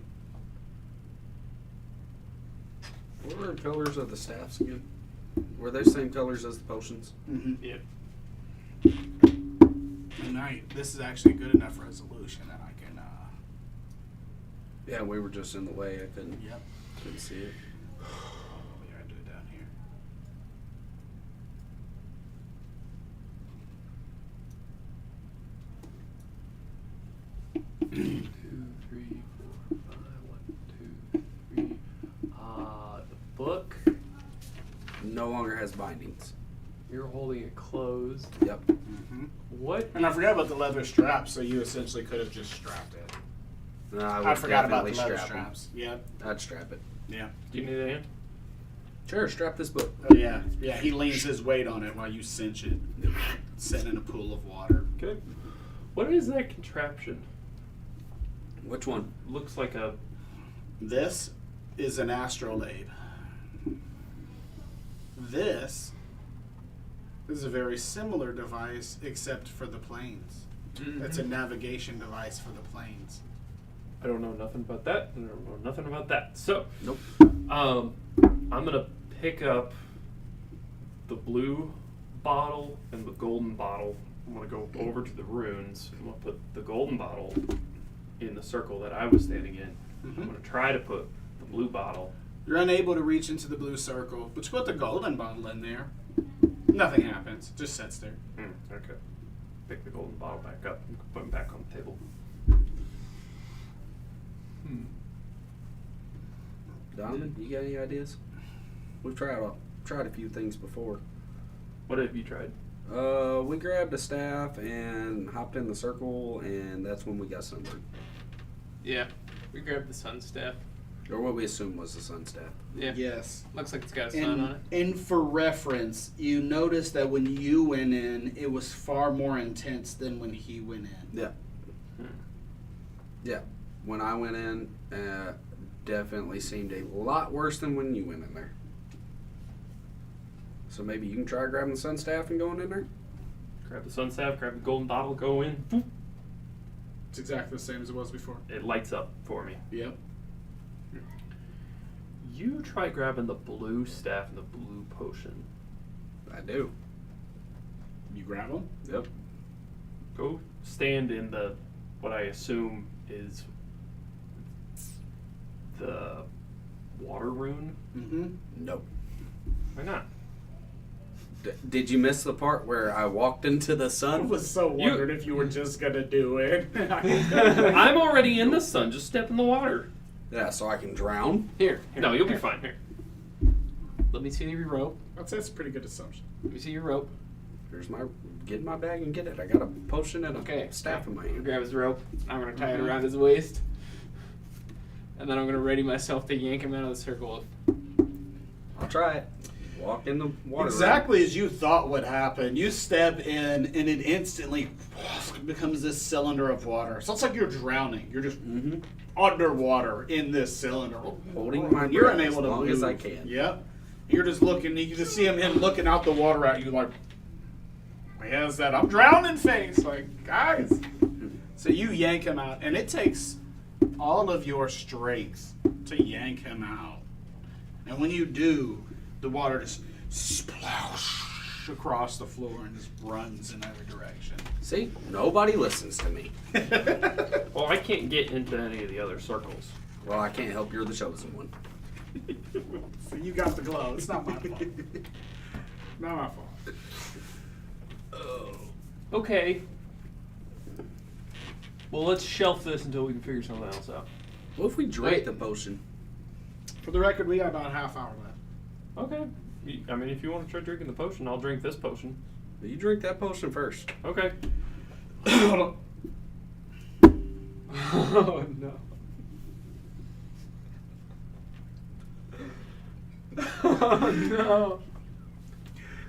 D: What were the colors of the staffs again? Were they the same colors as the potions?
A: Mm-hmm.
C: Yep.
A: And this is actually good enough resolution that I can.
D: Yeah, we were just in the way. I couldn't
A: Yep.
D: see it.
A: Here, I do it down here.
C: Two, three, four, five. 1, 2, 3. The book.
D: No longer has bindings.
C: You're holding it closed.
D: Yep.
A: Mm-hmm.
C: What?
A: And I forgot about the leather straps, so you essentially could have just strapped it.
D: No,
A: I forgot about the
D: definitely
A: leather
D: strap 'em.
A: straps. Yep.
D: I'd strap it.
A: Yeah.
C: Do you need a hand?
D: Sure, strap this book.
A: Oh yeah. Yeah. He leans his weight on it while you cinch it, sitting in a pool of water.
C: Okay. What is that contraption?
D: Which one?
C: Looks like a.
A: This is an astrolabe. This is a very similar device, except for the planes. It's a navigation device for the planes.
C: I don't know nothing about that. I don't know nothing about that. So,
D: Nope.
C: I'm gonna pick up the blue bottle and the golden bottle. I'm gonna go over to the runes. I'm gonna put the golden bottle in the circle that I was standing in. I'm gonna try to put the blue bottle.
A: You're unable to reach into the blue circle, but you put the golden bottle in there. Nothing happens. It just sits there.
C: Okay. Pick the golden bottle back up and put it back on the table.
D: Donovan, you got any ideas? We've tried a few things before.
C: What have you tried?
D: We grabbed a staff and hopped in the circle, and that's when we got sunburned.
B: Yeah, we grabbed the sun staff.
D: Or what we assumed was the sun staff.
B: Yeah,
A: Yes.
B: looks like it's got a sun on it.
A: And for reference, you notice that when you went in, it was far more intense than when he went in.
D: Yeah. When I went in, definitely seemed a lot worse than when you went in there. So maybe you can try grabbing the sun staff and going in there?
C: Grab the sun staff, grab the golden bottle, go in. Boop.
A: It's exactly the same as it was before.
C: It lights up for me.
A: Yep.
C: You try grabbing the blue staff and the blue potion.
D: I do.
A: You grab them?
D: Yep.
C: Go stand in the what I assume is the water rune.
A: Mm-hmm.
D: Nope.
C: Why not?
D: Did you miss the part where I walked into the
A: I
D: sun?
A: was so wondering if you were just gonna do it.
C: I'm already in the sun. Just step in the water.
D: Yeah, so I can drown.
B: Here.
C: No, you'll be fine. Here.
B: Let me see your rope.
A: I'd say it's a pretty good assumption.
B: Let me see your rope.
D: Here's my get in my bag and get it. I got a potion and a
B: Okay.
D: staff in my hand.
B: Grab his rope. I'm gonna tie it around his waist, and then I'm gonna ready myself to yank him out of the circle.
D: I'll try it. Walk in the water.
A: Exactly as you thought would happen. You step in, and it instantly becomes this cylinder of water. So it's like you're drowning. You're just
D: Mm-hmm.
A: underwater in this cylinder,
D: Holding my
A: You're
D: breath
A: unable
D: as
A: to
D: long
A: move.
D: as I can.
A: Yep. You're just looking. You can just see him looking out the water at you, like he has that "I'm drowning" face. Like, guys. So you yank him out, and it takes all of your strength to yank him out. And when you do, the water just splosh across the floor and just runs in every direction.
D: See, nobody listens to me.
C: Well, I can't get into any of the other circles.
D: Well, I can't help. You're the chosen one.
A: So you got the glow. It's not my fault. Not my fault.
C: Okay. Well, let's shelf this until we can figure something else out.
D: What if we drink
B: Wait.
D: the potion?
A: For the record, we got about a half hour left.
C: Okay. I mean, if you want to try drinking the potion, I'll drink this potion.
D: You drink that potion first.
C: Okay.
A: Hold on.
B: Oh no. Oh no.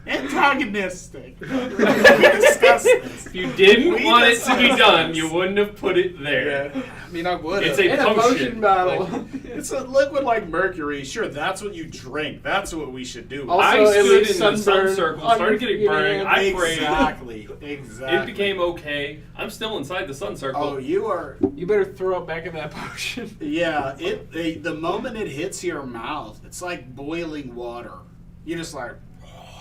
A: Antagonistic. We discussed this.
C: If you didn't
A: We
C: want it to be
A: discussed
C: done,
A: this.
C: you wouldn't have put it there.
A: Yeah. I mean, I would.
C: It's a
B: In a
C: potion.
B: potion battle.
C: Like,
A: It's a liquid like mercury. Sure, that's what you drink. That's what we should do.
B: Also,
C: I
B: it
C: stood
B: leaves
C: in the sun
B: sunburn
C: circle,
B: on
C: started
B: your
C: getting burned.
B: hand.
C: I prayed.
A: Exactly. Exactly.
C: It became okay. I'm still inside the sun circle.
A: Oh, you are.
B: You better throw it back in that potion.
A: Yeah. The moment it hits your mouth, it's like boiling water. You're just like.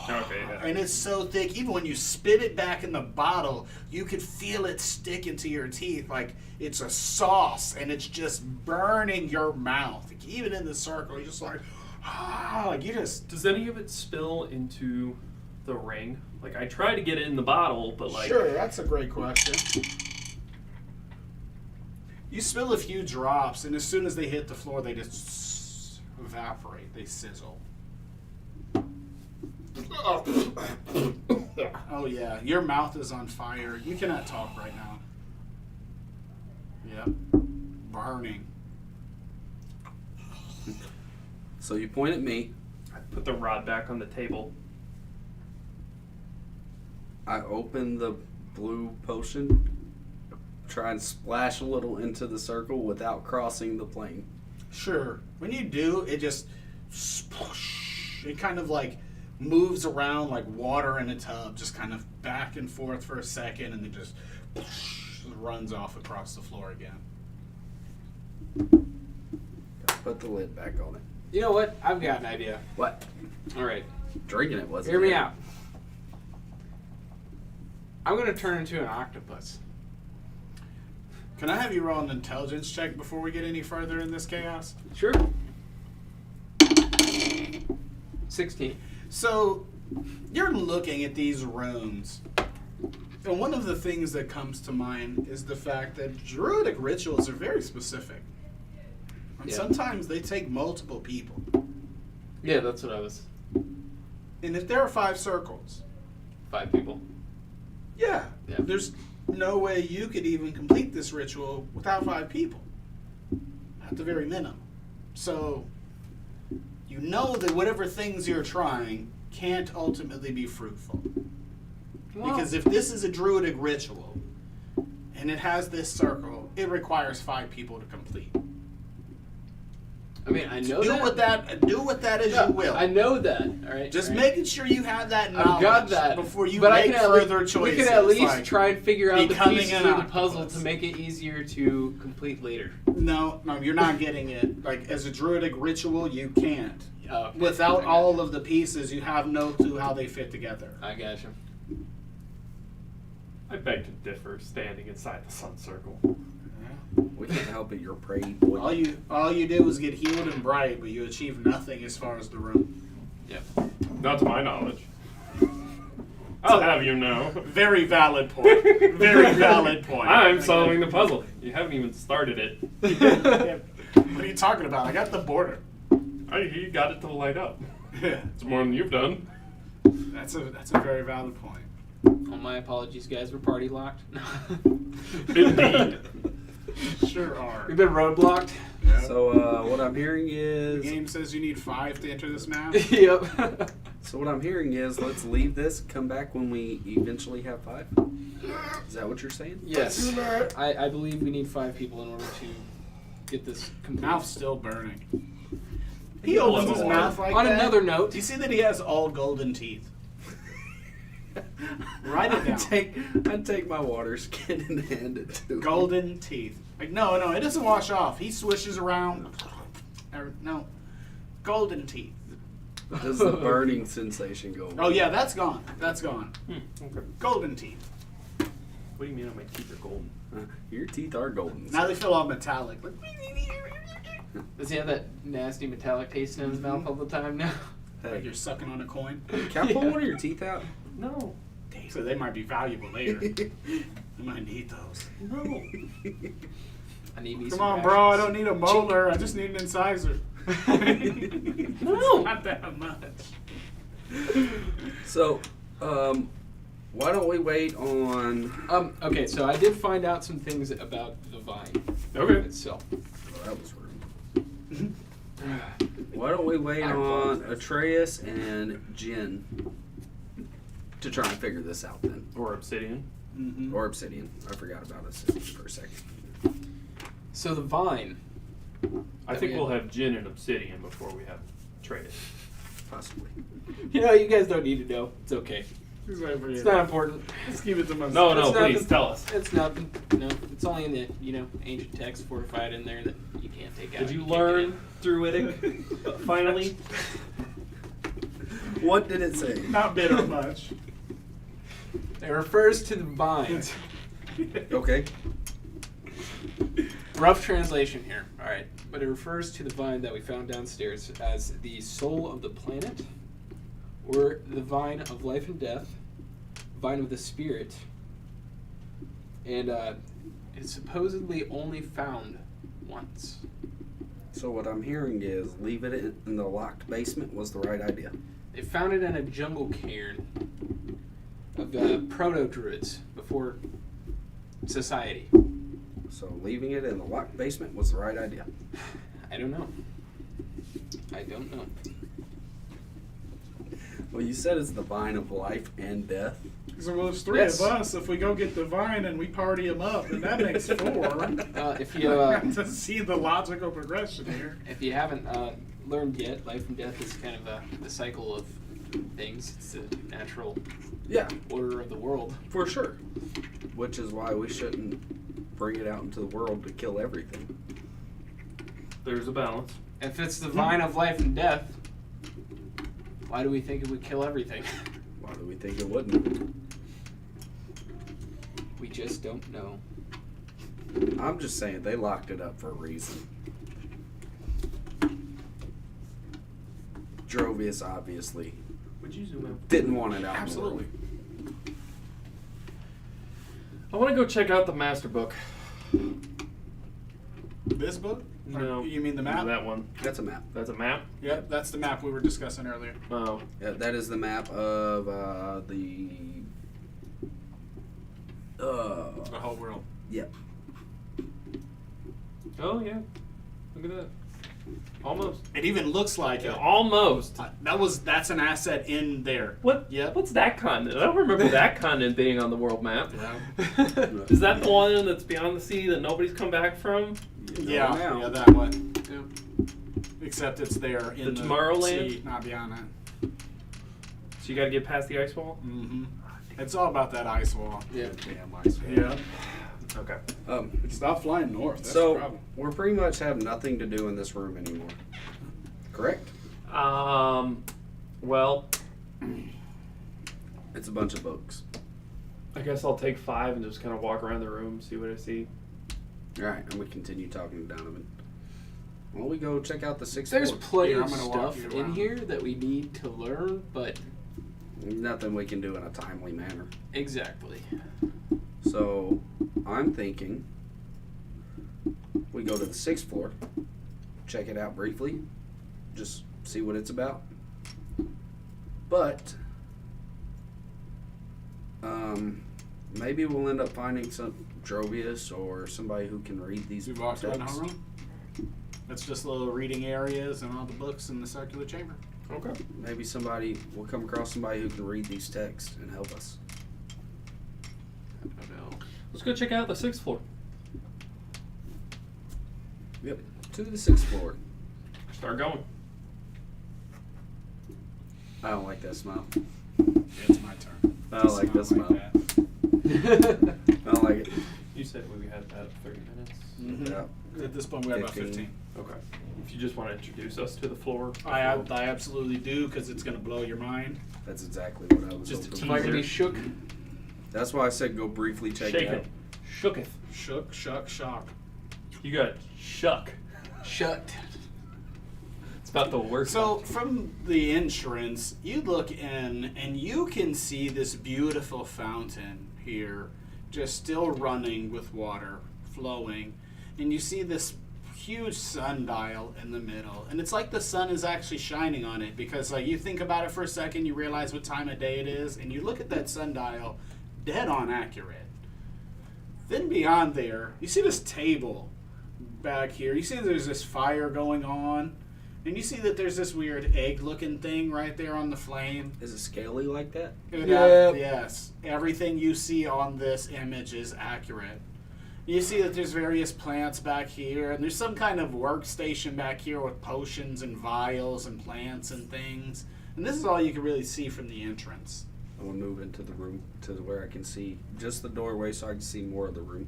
C: Okay. Yeah.
A: And it's so thick, even when you spit it back in the bottle, you could feel it stick into your teeth like it's a sauce, and it's just burning your mouth. Like, even in the circle, you're just like you just.
C: Does any of it spill into the ring? Like, I tried to get it in the bottle, but like.
A: Sure, that's a great question. You spill a few drops, and as soon as they hit the floor, they just evaporate. They sizzle. Oh yeah, your mouth is on fire. You cannot talk right now. Yep, burning.
D: So you point at me.
C: I put the rod back on the table.
D: I open the blue potion. Try and splash a little into the circle without crossing the plane.
A: Sure. When you do, it just it kind of like moves around like water in a tub, just kind of back and forth for a second, and then just runs off across the floor again.
D: Put the lid back on it.
B: You know what? I've got an idea.
D: What?
B: All right.
D: Drinking it wasn't.
B: Hear me
D: it?
B: out. I'm gonna turn into an octopus.
A: Can I have you roll an intelligence check before we get any further in this chaos?
B: Sure. 16.
A: So, you're looking at these runes, and one of the things that comes to mind is the fact that druidic rituals are very specific. And
B: Yeah.
A: sometimes they take multiple people.
B: Yeah, that's what I was.
A: And if there are 5 circles,
B: 5 people.
A: Yeah.
B: Yeah.
A: There's no way you could even complete this ritual without 5 people. At the very minimum. So, you know that whatever things you're trying can't ultimately be fruitful. Because if this is a druidic ritual, and it has this circle, it requires 5 people to complete.
B: I mean, I know
A: do
B: that.
A: with that as
B: Yeah,
A: you will.
B: I know that. All right.
A: Just
B: all right.
A: making sure you have that knowledge
B: I've got that
A: before you
B: but I
A: make
B: can at
A: further
B: least,
A: choices.
B: We can at least
A: like,
B: try and figure out the
A: becoming
B: pieces
A: an
B: of the puzzle
A: octopus.
B: to make it easier to complete later.
A: No, you're not getting it. Like, as a druidic ritual, you can't.
B: Okay.
A: Without
B: I got
A: all
B: you.
A: of the pieces, you have no clue how they fit together.
B: I got you.
G: I beg to differ, standing inside the sun circle.
E: We can't help it. You're prey boy.
A: All you do is get healed and bright, but you achieve nothing as far as the room.
G: Not to my knowledge. I'll have you know.
A: Very valid point. Very valid point.
G: I'm solving the puzzle. You haven't even started it.
A: What are you talking about? I got the border.
G: You got it to light up.
A: Yeah,
G: It's more than you've done.
A: that's a very valid point.
B: Oh, my apologies, guys. We're party locked.
G: Indeed.
A: Sure are.
B: We've been roadblocked.
E: So what I'm hearing
A: The
E: is.
A: game says you need 5 to enter this map.
B: Yep.
E: So what I'm hearing is, let's leave this. Come back when we eventually have 5. Is that what you're saying?
B: Yes. I believe we need 5 people in order to get this complete.
A: Mouth's still burning. He opens his mouth like
B: On
A: that.
B: another note,
A: Do you see that he has all golden teeth? Write it down.
E: I'd take my water skin and hand it to him.
A: Golden teeth. Like, no, it doesn't wash off. He swishes around. No. Golden teeth.
E: Does the burning sensation go away?
A: Oh, yeah, that's gone. That's gone.
G: Okay.
A: Golden teeth.
G: What do you mean my teeth are golden?
E: Your teeth are golden.
A: Now they feel all metallic. Like,
B: does he have that nasty metallic taste in his mouth all the time now?
E: Hey,
A: you're sucking on a coin.
E: can I pull
B: Yeah.
E: one of your teeth out?
G: No.
A: So they might be valuable later. You might need those.
G: No.
B: I need me
A: Come
B: some
A: on, bro. I
B: rations.
A: don't need a molar. I just need an incisor.
B: No.
A: Not that much.
E: So, why don't we wait on?
B: Okay, so I did find out some things about the vine
G: Okay.
B: itself.
E: Oh, that was rude. Why don't we wait
B: I
E: on
B: apologize.
E: Atreus and Jin to try and figure this out then?
G: Or obsidian.
A: Mm-hmm.
E: Or Obsidian. I forgot about Obsidian for a second.
B: So the vine.
G: I think we'll have gin and obsidian before we have traded.
E: Possibly.
B: You know, you guys don't need to know. It's okay. It's not important.
A: Let's keep it to myself.
G: No, no,
B: It's
G: please
B: nothing.
G: tell us.
B: It's nothing. No, it's only in the ancient text fortified in there that you can't take out.
G: Did you
B: can't get
G: learn
B: in.
G: Druidic finally?
E: What did it say?
A: Not bitter much.
B: It refers to the vine.
E: Okay.
B: Rough translation here. All right, but it refers to the vine that we found downstairs as the soul of the planet, or the vine of life and death, vine of the spirit, and it's supposedly only found once.
E: So what I'm hearing is leave it in the locked basement was the right idea.
B: They found it in a jungle cairn of proto-druids before society.
E: So leaving it in the locked basement was the right idea.
B: I don't know. I don't know.
E: Well, you said it's the vine of life and death.
A: So well, there's 3
B: Yes.
A: of us. If we go get the vine and we party him up, then that makes 4.
B: If you
A: To see the logical progression here.
B: if you haven't learned yet, life and death is kind of the cycle of things. It's the natural
E: Yeah,
B: order of the world.
E: for sure. Which is why we shouldn't bring it out into the world to kill everything.
G: There's a balance.
B: If it's the vine of life and death, why do we think it would kill everything?
E: Why do we think it wouldn't?
B: We just don't know.
E: I'm just saying they locked it up for a reason. Drovius obviously
G: Would you zoom out?
E: didn't want it out.
A: Absolutely.
G: I want to go check out the master book.
A: This book? Or
G: No.
A: You mean the map?
G: That one.
E: That's a map.
G: That's a map?
A: Yep, that's the map we were discussing earlier.
G: Oh.
E: Yeah, that is the map of the
A: The whole world.
C: Oh yeah, look at that. Almost.
A: It even looks like
C: Yeah,
A: it.
C: almost.
A: That's an asset in there.
C: What?
A: Yep.
C: What's that continent? I don't remember that continent being on the world map.
A: Yeah.
C: Is that the one that's beyond the sea that nobody's come back from?
A: Yeah,
E: now.
A: yeah, that one. Yep. Except it's there in
C: The
A: the
C: Tomorrowland?
A: sea, not beyond that.
C: So you got to get past the ice wall.
A: Mm-hmm. It's all about that ice wall.
B: Yeah.
E: Damn ice wall.
A: Yeah.
C: Okay.
A: Stop flying north. That's the
E: So
A: problem.
E: we're pretty much have nothing to do in this room anymore. Correct?
C: Well,
E: It's a bunch of books.
C: I guess I'll take 5 and just kind of walk around the room, see what I see.
E: All right, I'm gonna continue talking to Donovan. Well, we go check out the sixth
B: There's
E: floor.
B: plenty
A: Here,
B: of
A: I'm gonna walk
B: stuff
A: you
B: in
A: around.
B: here that we need to learn, but
E: Nothing we can do in a timely manner.
B: exactly.
E: So I'm thinking we go to the sixth floor, check it out briefly, just see what it's about. But maybe we'll end up finding some Drovius or somebody who can read these
A: You walked around the
E: texts.
A: whole room? That's just little reading areas and all the books in the circular chamber.
C: Okay.
E: Maybe somebody will come across somebody who can read these texts and help us.
A: I don't know.
C: Let's go check out the 6th floor.
E: Yep. To the sixth floor.
C: Start going.
E: I don't like that smile.
A: It's my turn.
E: I don't like this smile.
A: that.
E: I don't like it.
C: You said we had about 30 minutes.
A: Mhm.
E: Yeah.
A: At this point, we have about
E: 15.
A: 15.
C: Okay. If you just want to introduce us to the floor.
A: I absolutely do, because it's going to blow your mind.
E: That's exactly what I was
A: Just a
E: hoping.
B: Am I gonna be
C: Teaser.
B: shook?
E: That's why I said go briefly check
C: Shake
E: it out.
C: it. Shooketh.
A: Shook, shuck, shock.
C: You got shuck.
B: Shut.
C: It's about the worst.
A: So from the entrance, you look in and you can see this beautiful fountain here, just still running with water flowing. And you see this huge sundial in the middle. And it's like the sun is actually shining on it, because like you think about it for a second, you realize what time of day it is, and you look at that sundial, dead on accurate. Then beyond there, you see this table back here. You see there's this fire going on. And you see that there's this weird egg-looking thing right there on the flame.
E: Is it scaly like that?
A: Yes. Everything you see on this image is accurate. You see that there's various plants back here, and there's some kind of workstation back here with potions and vials and plants and things. And this is all you can really see from the entrance.
E: I'm gonna move into the room to where I can see just the doorway so I can see more of the room.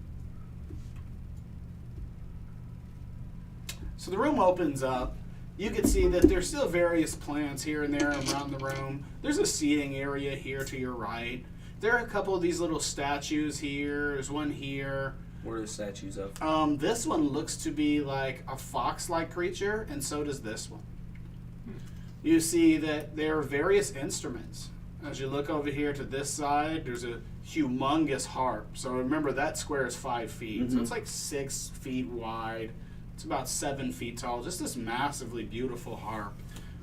A: So the room opens up. You can see that there's still various plants here and there around the room. There's a seating area here to your right. There are a couple of these little statues here. There's one here.
E: What are the statues of?
A: This one looks to be like a fox-like creature, and so does this one. You see that there are various instruments. As you look over here to this side, there's a humongous harp. So remember, that square is 5 feet. So it's like 6 feet wide. It's about 7 feet tall. Just this massively beautiful harp.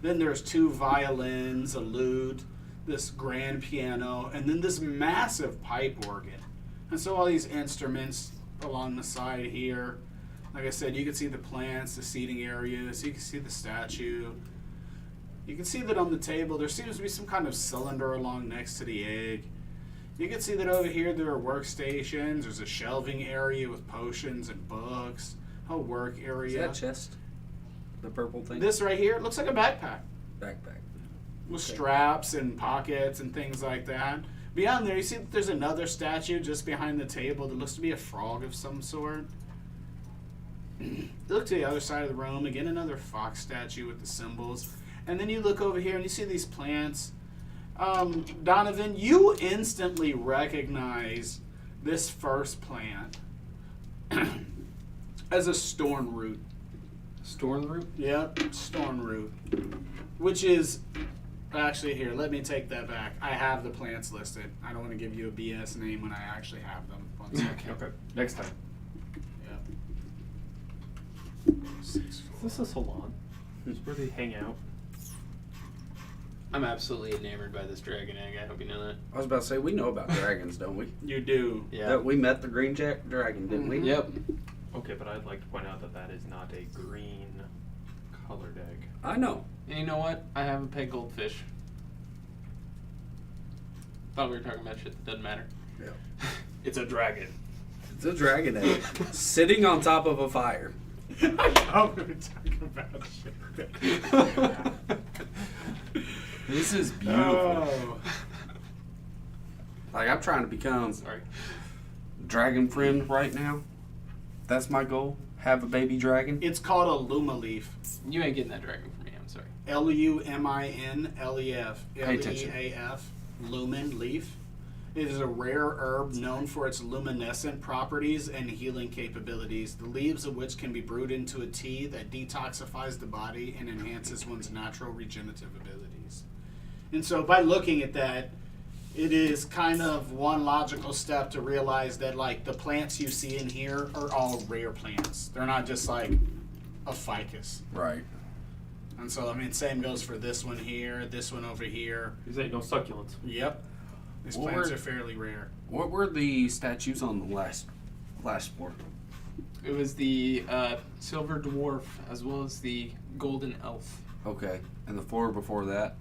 A: Then there's 2 violins, a lute, this grand piano, and then this massive pipe organ. And so all these instruments along the side here. Like I said, you can see the plants, the seating areas. You can see the statue. You can see that on the table there seems to be some kind of cylinder along next to the egg. You can see that over here there are workstations. There's a shelving area with potions and books. A work
E: Is
A: area.
E: that chest? The purple thing?
A: This right here looks like a backpack
E: backpack.
A: with
E: Okay.
A: straps and pockets and things like that. Beyond there, you see that there's another statue just behind the table that looks to be a frog of some sort. Look to the other side of the room, again another fox statue with the symbols. And then you look over here and you see these plants. Donovan, you instantly recognize this first plant as a storm root.
C: Storm root?
A: Yep, storm root. Which is, actually here, let me take that back. I have the plants listed. I don't want to give you a BS name when I actually have them. 1 second.
C: Okay. Next time.
A: Yep.
C: Is this a salon? Is where they hang out?
B: I'm absolutely enamored by this dragon egg. I hope you know that.
E: I was about to say, we know about dragons, don't we?
A: You do.
E: That we met the green dragon, didn't we?
B: Yep.
G: Okay, but I'd like to point out that that is not a green colored egg.
E: I know.
B: And you know what? I have a pet goldfish. Thought we were talking about shit that doesn't matter.
A: It's a dragon.
E: It's a dragon egg sitting on top of a fire.
A: I thought we were talking about shit.
E: This is beautiful.
A: Oh.
E: Like, I'm trying to become
B: Sorry.
E: dragon friend right now. That's my goal. Have a baby dragon.
A: It's called a luma leaf.
B: You ain't getting that dragon from me. I'm sorry.
A: Luminelef.
E: Pay attention.
A: Leaf. Lumen leaf. It is a rare herb known for its luminescent properties and healing capabilities, the leaves of which can be brewed into a tea that detoxifies the body and enhances one's natural regenerative abilities. And so by looking at that, it is kind of one logical step to realize that, like, the plants you see in here are all rare plants. They're not just like a ficus.
E: Right.
A: And so, I mean, same goes for this one here, this one over here.
G: These ain't no succulents.
A: Yep. These
E: Well,
A: plants
E: we're-
A: are fairly rare.
E: What were the statues on the last floor?
B: It was the silver dwarf as well as the golden elf.
E: Okay. And the floor before that,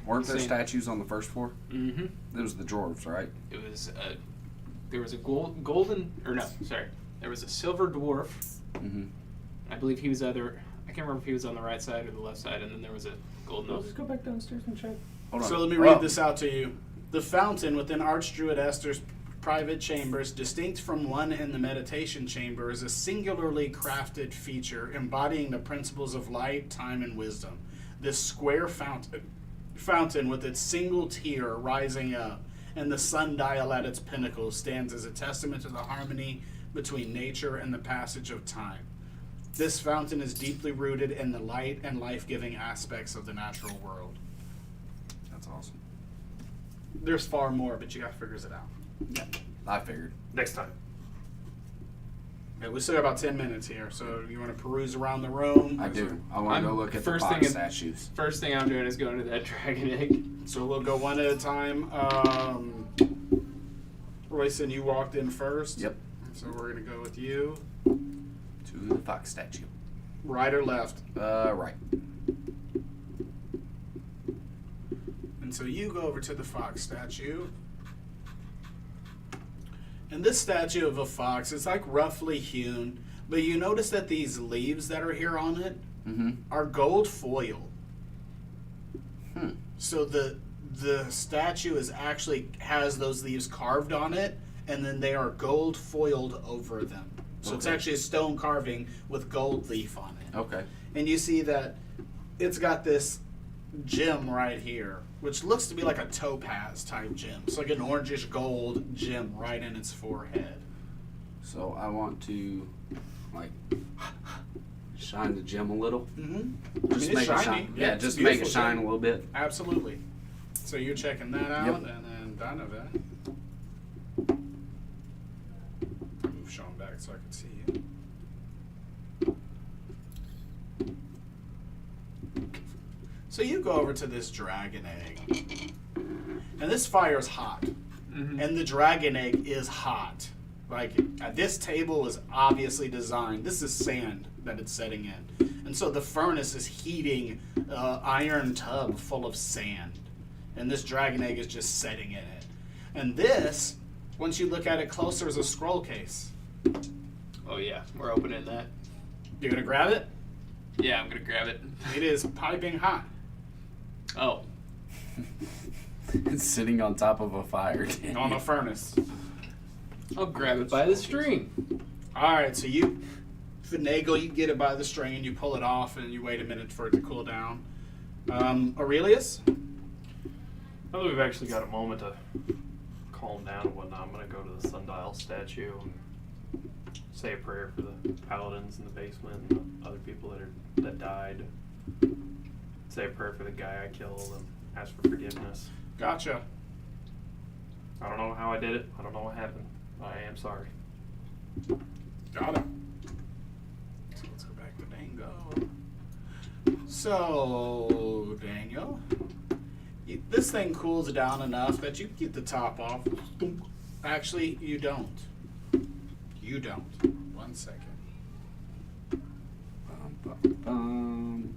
E: weren't there
B: Same.
E: statues on the first floor?
B: Mm-hmm.
E: It was the dwarves, right?
B: It was there was a golden there was a silver dwarf.
E: Mm-hmm.
B: I believe he was either I can't remember if he was on the right side or the left side, and then there was a golden
G: Let's
B: elf.
G: just go back downstairs and check.
E: Hold on.
A: So let me read this out to you. The fountain within Archdruid Esther's private chambers, distinct from one in the meditation chamber, is a singularly crafted feature embodying the principles of light, time, and wisdom. This square fountain with its single tier rising up and the sundial at its pinnacle stands as a testament to the harmony between nature and the passage of time. This fountain is deeply rooted in the light and life-giving aspects of the natural world.
E: That's awesome.
A: There's far more, but you gotta figure it out.
E: I figured.
G: Next time.
A: Yeah, we still got about 10 minutes here, so you want to peruse around the room?
E: I do. I want to go look at the
B: first
E: fox
B: thing-
E: statues.
B: First thing I'm doing is going to that dragon egg.
A: So we'll go one at a time. Royson, you walked in first.
E: Yep.
A: So we're gonna go with you.
E: To the fox statue.
A: Right or left?
E: Right.
A: And so you go over to the fox statue. And this statue of a fox is like roughly hewn, but you notice that these leaves that are here on it
E: Mm-hmm.
A: are gold foil.
E: Hmm.
A: So the statue is actually has those leaves carved on it, and then they are gold foiled over them. So it's
E: Okay.
A: actually a stone carving with gold leaf on it.
E: Okay.
A: And you see that it's got this gem right here, which looks to be like a topaz type gem. It's like an orangish gold gem right in its forehead.
E: So I want to, like, shine the gem a little.
A: Mm-hmm.
E: Just
A: it's
E: make it
A: shiny.
E: shine.
A: Yeah,
E: Yeah,
A: it's
E: just
A: a
E: make it
A: beautiful
E: shine
A: gem.
E: a little bit.
A: Absolutely. So you're checking that out,
E: Yep.
A: and then Donovan. Move Sean back so I can see you. So you go over to this dragon egg, and this fire is hot,
B: Mm-hmm.
A: and the dragon egg is hot. Like, this table is obviously designed. This is sand that it's setting in, and so the furnace is heating an iron tub full of sand, and this dragon egg is just setting in it. And this, once you look at it closer, is a scroll case.
B: Oh yeah, we're opening that.
A: You're gonna grab it.
B: Yeah, I'm gonna grab it.
A: It is piping hot.
B: Oh,
E: It's sitting on top of a fire.
A: On a furnace.
B: I'll grab it by the string.
A: Alright, so you finagle, you get it by the string, you pull it off, and you wait a minute for it to cool down. Aurelius?
G: Now that we've actually got a moment to calm down and whatnot, I'm gonna go to the sundial statue and say a prayer for the paladins in the basement and the other people that died. Say a prayer for the guy I killed and ask for forgiveness.
A: Gotcha.
G: I don't know how I did it. I don't know what happened. I am sorry.
A: Got it. So let's go back to Dango. So, Daniel, this thing cools down enough that you can get the top off. Actually, you don't. You don't. 1 second.
E: Bum.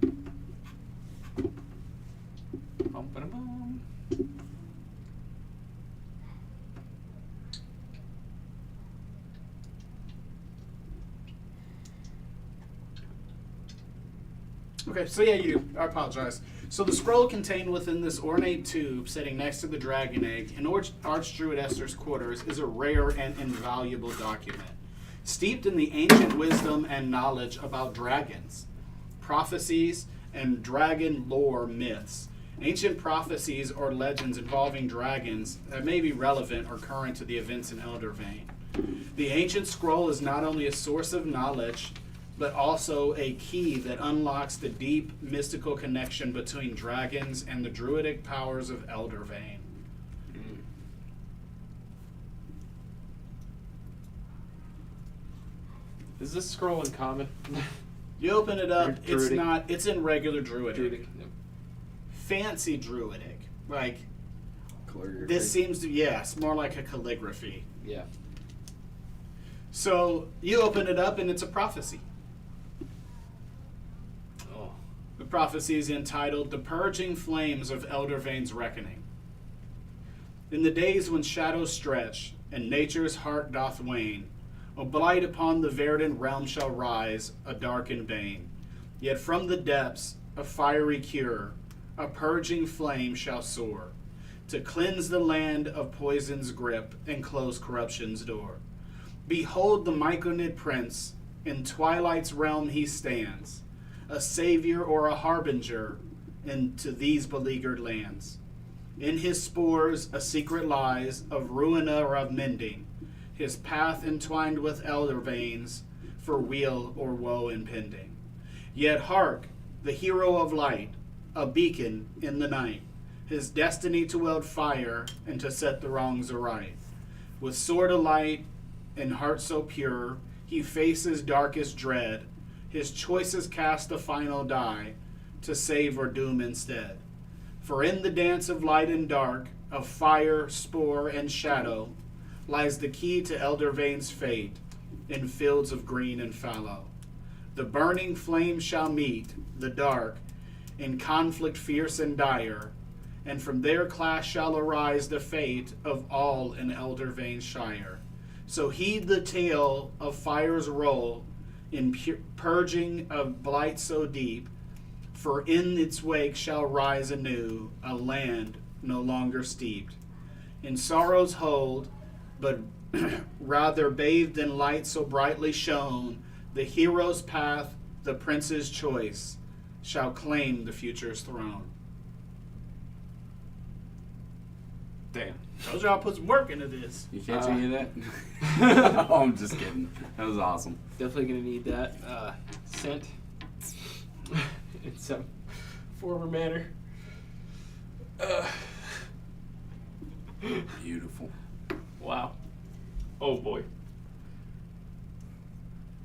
A: Bum, ba, bum. Okay, so yeah, you do. I apologize. So the scroll contained within this ornate tube sitting next to the dragon egg in Archdruid Esther's quarters is a rare and invaluable document, steeped in the ancient wisdom and knowledge about dragons, prophecies, and dragon lore myths. Ancient prophecies or legends involving dragons that may be relevant or current to the events in Eldervane. The ancient scroll is not only a source of knowledge, but also a key that unlocks the deep mystical connection between dragons and the druidic powers of Eldervane.
G: Is this scroll in common?
A: You open it up, it's
G: Druidic.
A: not, it's in regular druidic.
G: Druidic. Yep.
A: Fancy druidic. Like,
E: Calligraphy.
A: this seems to, yes, more like a calligraphy.
B: Yeah.
A: So, you open it up and it's a prophecy.
B: Oh.
A: The prophecy is entitled The Purging Flames of Eldervane's Reckoning. In the days when shadows stretch and nature's heart doth wane, a blight upon the verdant realm shall rise, a darkened bane. Yet from the depths a fiery cure, a purging flame shall soar, to cleanse the land of poison's grip and close corruption's door. Behold the Myconid prince, in twilight's realm he stands, a savior or a harbinger into these beleaguered lands. In his spores a secret lies of ruin or of mending, his path entwined with Eldervane's, for weal or woe impending. Yet hark, the hero of light, a beacon in the night, his destiny to wield fire and to set the wrongs aright. With sword alight and heart so pure, he faces darkest dread, his choices cast the final die, to save or doom instead. For in the dance of light and dark, of fire, spore, and shadow, lies the key to Eldervane's fate, in fields of green and fallow. The burning flame shall meet the dark in conflict fierce and dire, and from their clash shall arise the fate of all in Eldervane Shire. So heed the tale of fire's roll in purging of blight so deep, for in its wake shall rise anew a land no longer steeped in sorrow's hold, but rather bathed in light so brightly shone. The hero's path, the prince's choice, shall claim the future's throne.
G: Damn.
A: Told y'all put some work into this.
E: You catch any of that? Oh, I'm just kidding. That was awesome.
B: Definitely gonna need that scent in some form or manner.
E: Beautiful.
G: Wow. Oh boy.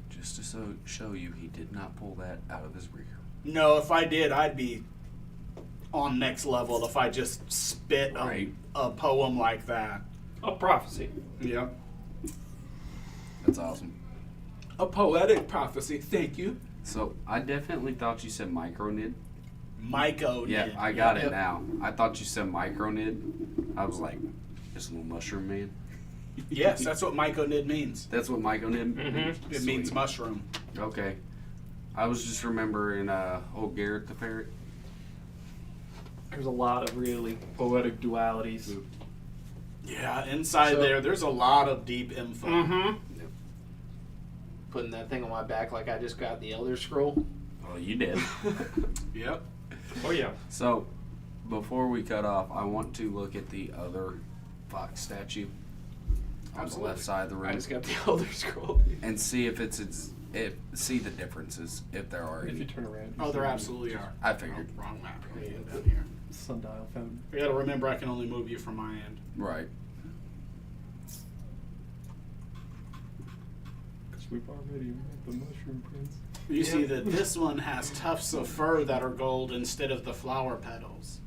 E: Just to show you, he did not pull that out of his rear.
A: No, if I did, I'd be on next level if I just spit
E: Right.
A: a poem like that.
G: A prophecy.
A: Yep.
E: That's awesome.
A: A poetic prophecy, thank you.
E: So I definitely thought you said micronid.
A: Myco.
E: Yeah,
A: did.
E: I got
A: Yep.
E: it now. I thought you said micronid. I was like, it's a little mushroom man.
A: Yes, that's what myconid means.
E: That's what micronid
G: Mhm.
A: It means mushroom.
E: Okay. I was just remembering old Garrett the ferret.
G: There's a lot of really poetic dualities.
A: Yeah, inside
B: So-
A: there's a lot of deep info.
G: Mm-hmm.
B: Putting that thing on my back like I just got the Elder Scroll.
E: Oh, you did.
A: Yep.
G: Oh yeah.
E: So, before we cut off, I want to look at the other fox statue on the
A: Absolutely.
E: left side of the
B: I
E: room
B: just got the Elder Scroll.
E: and see if see the differences, if there are
G: If you
E: any.
G: turn around.
A: Oh, there absolutely are.
E: I figured.
A: Oh, wrong map. Let me get down here.
G: Sundial fountain.
A: I gotta remember I can only move you from my end.
E: Right.
G: Because we've already met the mushroom prince.
A: You see that this one has tufts of fur that are gold instead of the flower petals.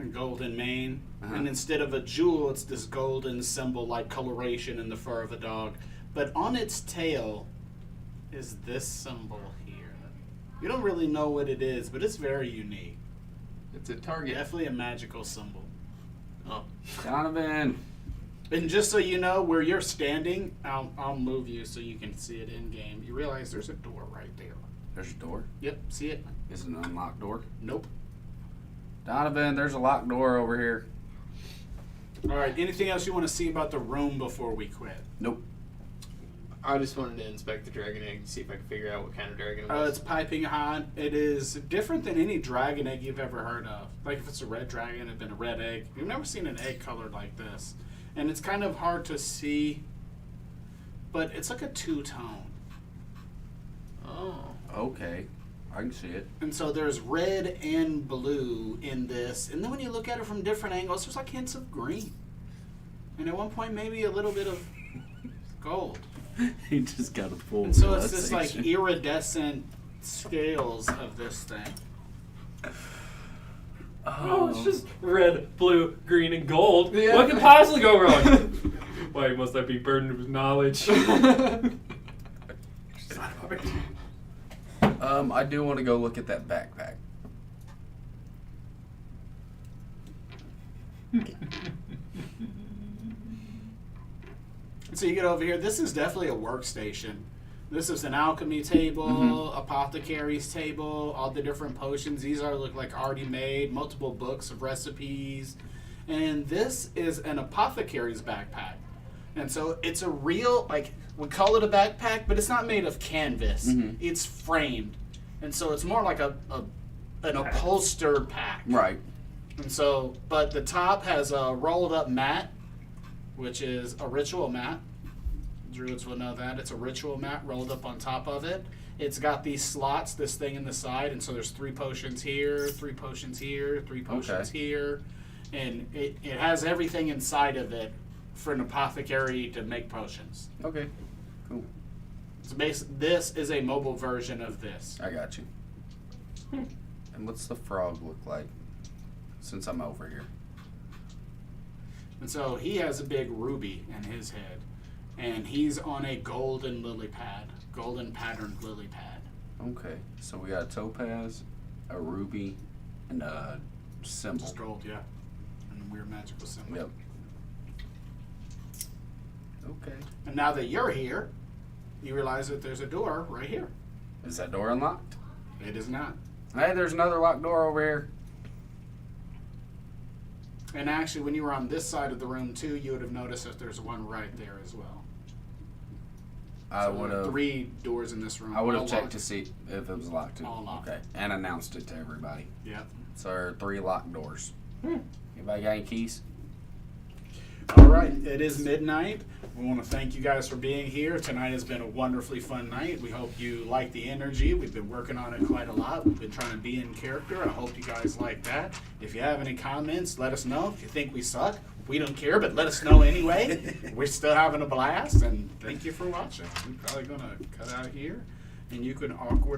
A: A golden mane.
E: Uh-huh.
A: And instead of a jewel, it's this golden symbol like coloration in the fur of a dog. But on its tail is this symbol here. You don't really know what it is, but it's very unique.
B: It's a target.
A: Definitely a magical symbol.
E: Donovan.
A: And just so you know, where you're standing, I'll move you so you can see it in game. You realize there's a door right there.
E: There's a door.
A: Yep, see it?
E: Is it an unlocked door?
A: Nope.
E: Donovan, there's a locked door over here.
A: All right. Anything else you want to see about the room before we quit?
E: Nope.
B: I just wanted to inspect the dragon egg to see if I could figure out what kind of dragon it was.
A: It's piping hot. It is different than any dragon egg you've ever heard of. Like if it's a red dragon, it'd been a red egg. You've never seen an egg colored like this. And it's kind of hard to see, but it's like a two-tone.
B: Oh.
E: Okay. I can see it.
A: And so there's red and blue in this. And then when you look at it from different angles, there's like hints of green. And at one point, maybe a little bit of gold.
E: He just got a full.
A: And so it's this like iridescent scales of this thing.
G: Oh, it's just red, blue, green, and gold.
B: Yeah.
G: What could possibly go wrong? Why must I be burdened with knowledge?
E: I do want to go look at that backpack.
A: So you get over here. This is definitely a workstation. This is an alchemy table, apothecary's table, all the different potions. These are look like already made, multiple books of recipes. And this is an apothecary's backpack. And so it's a real, like, we call it a backpack, but it's not made of canvas. It's framed. And so it's more like an upholstered pack.
E: Right.
A: And so, but the top has a rolled up mat, which is a ritual mat. Druids will know that. It's a ritual mat rolled up on top of it. It's got these slots, this thing in the side, and so there's 3 potions here, 3 potions here, 3 potions here. And it has everything inside of it for an apothecary to make potions.
E: Okay. Cool.
A: So this is a mobile version of this.
E: I got you. And what's the frog look like? Since I'm over here.
A: And so he has a big ruby in his head. And he's on a golden lily pad. Golden patterned lily pad.
E: Okay. So we got a topaz, a ruby, and a symbol.
A: Just gold, yeah. And a weird magical symbol.
E: Yep. Okay.
A: And now that you're here, you realize that there's a door right here.
E: Is that door unlocked?
A: It is not.
E: Hey, there's another locked door over here.
A: And actually, when you were on this side of the room too, you would have noticed that there's one right there as well.
E: I
A: So
E: would
A: there are
E: have.
A: 3 doors in this room.
E: I would have
A: all
E: checked
A: locked.
E: to see if it was locked too.
A: All locked.
E: Okay. And announced it to everybody.
A: Yep.
E: So there are 3 locked doors. Anybody got any keys?
A: All right, it is midnight. We want to thank you guys for being here. Tonight has been a wonderfully fun night. We hope you like the energy. We've been working on it quite a lot. We've been trying to be in character. I hope you guys like that. If you have any comments, let us know. If you think we suck, we don't care, but let us know anyway. We're still having a blast, and thank you for watching. We're probably going to cut out here, and you can awkwardly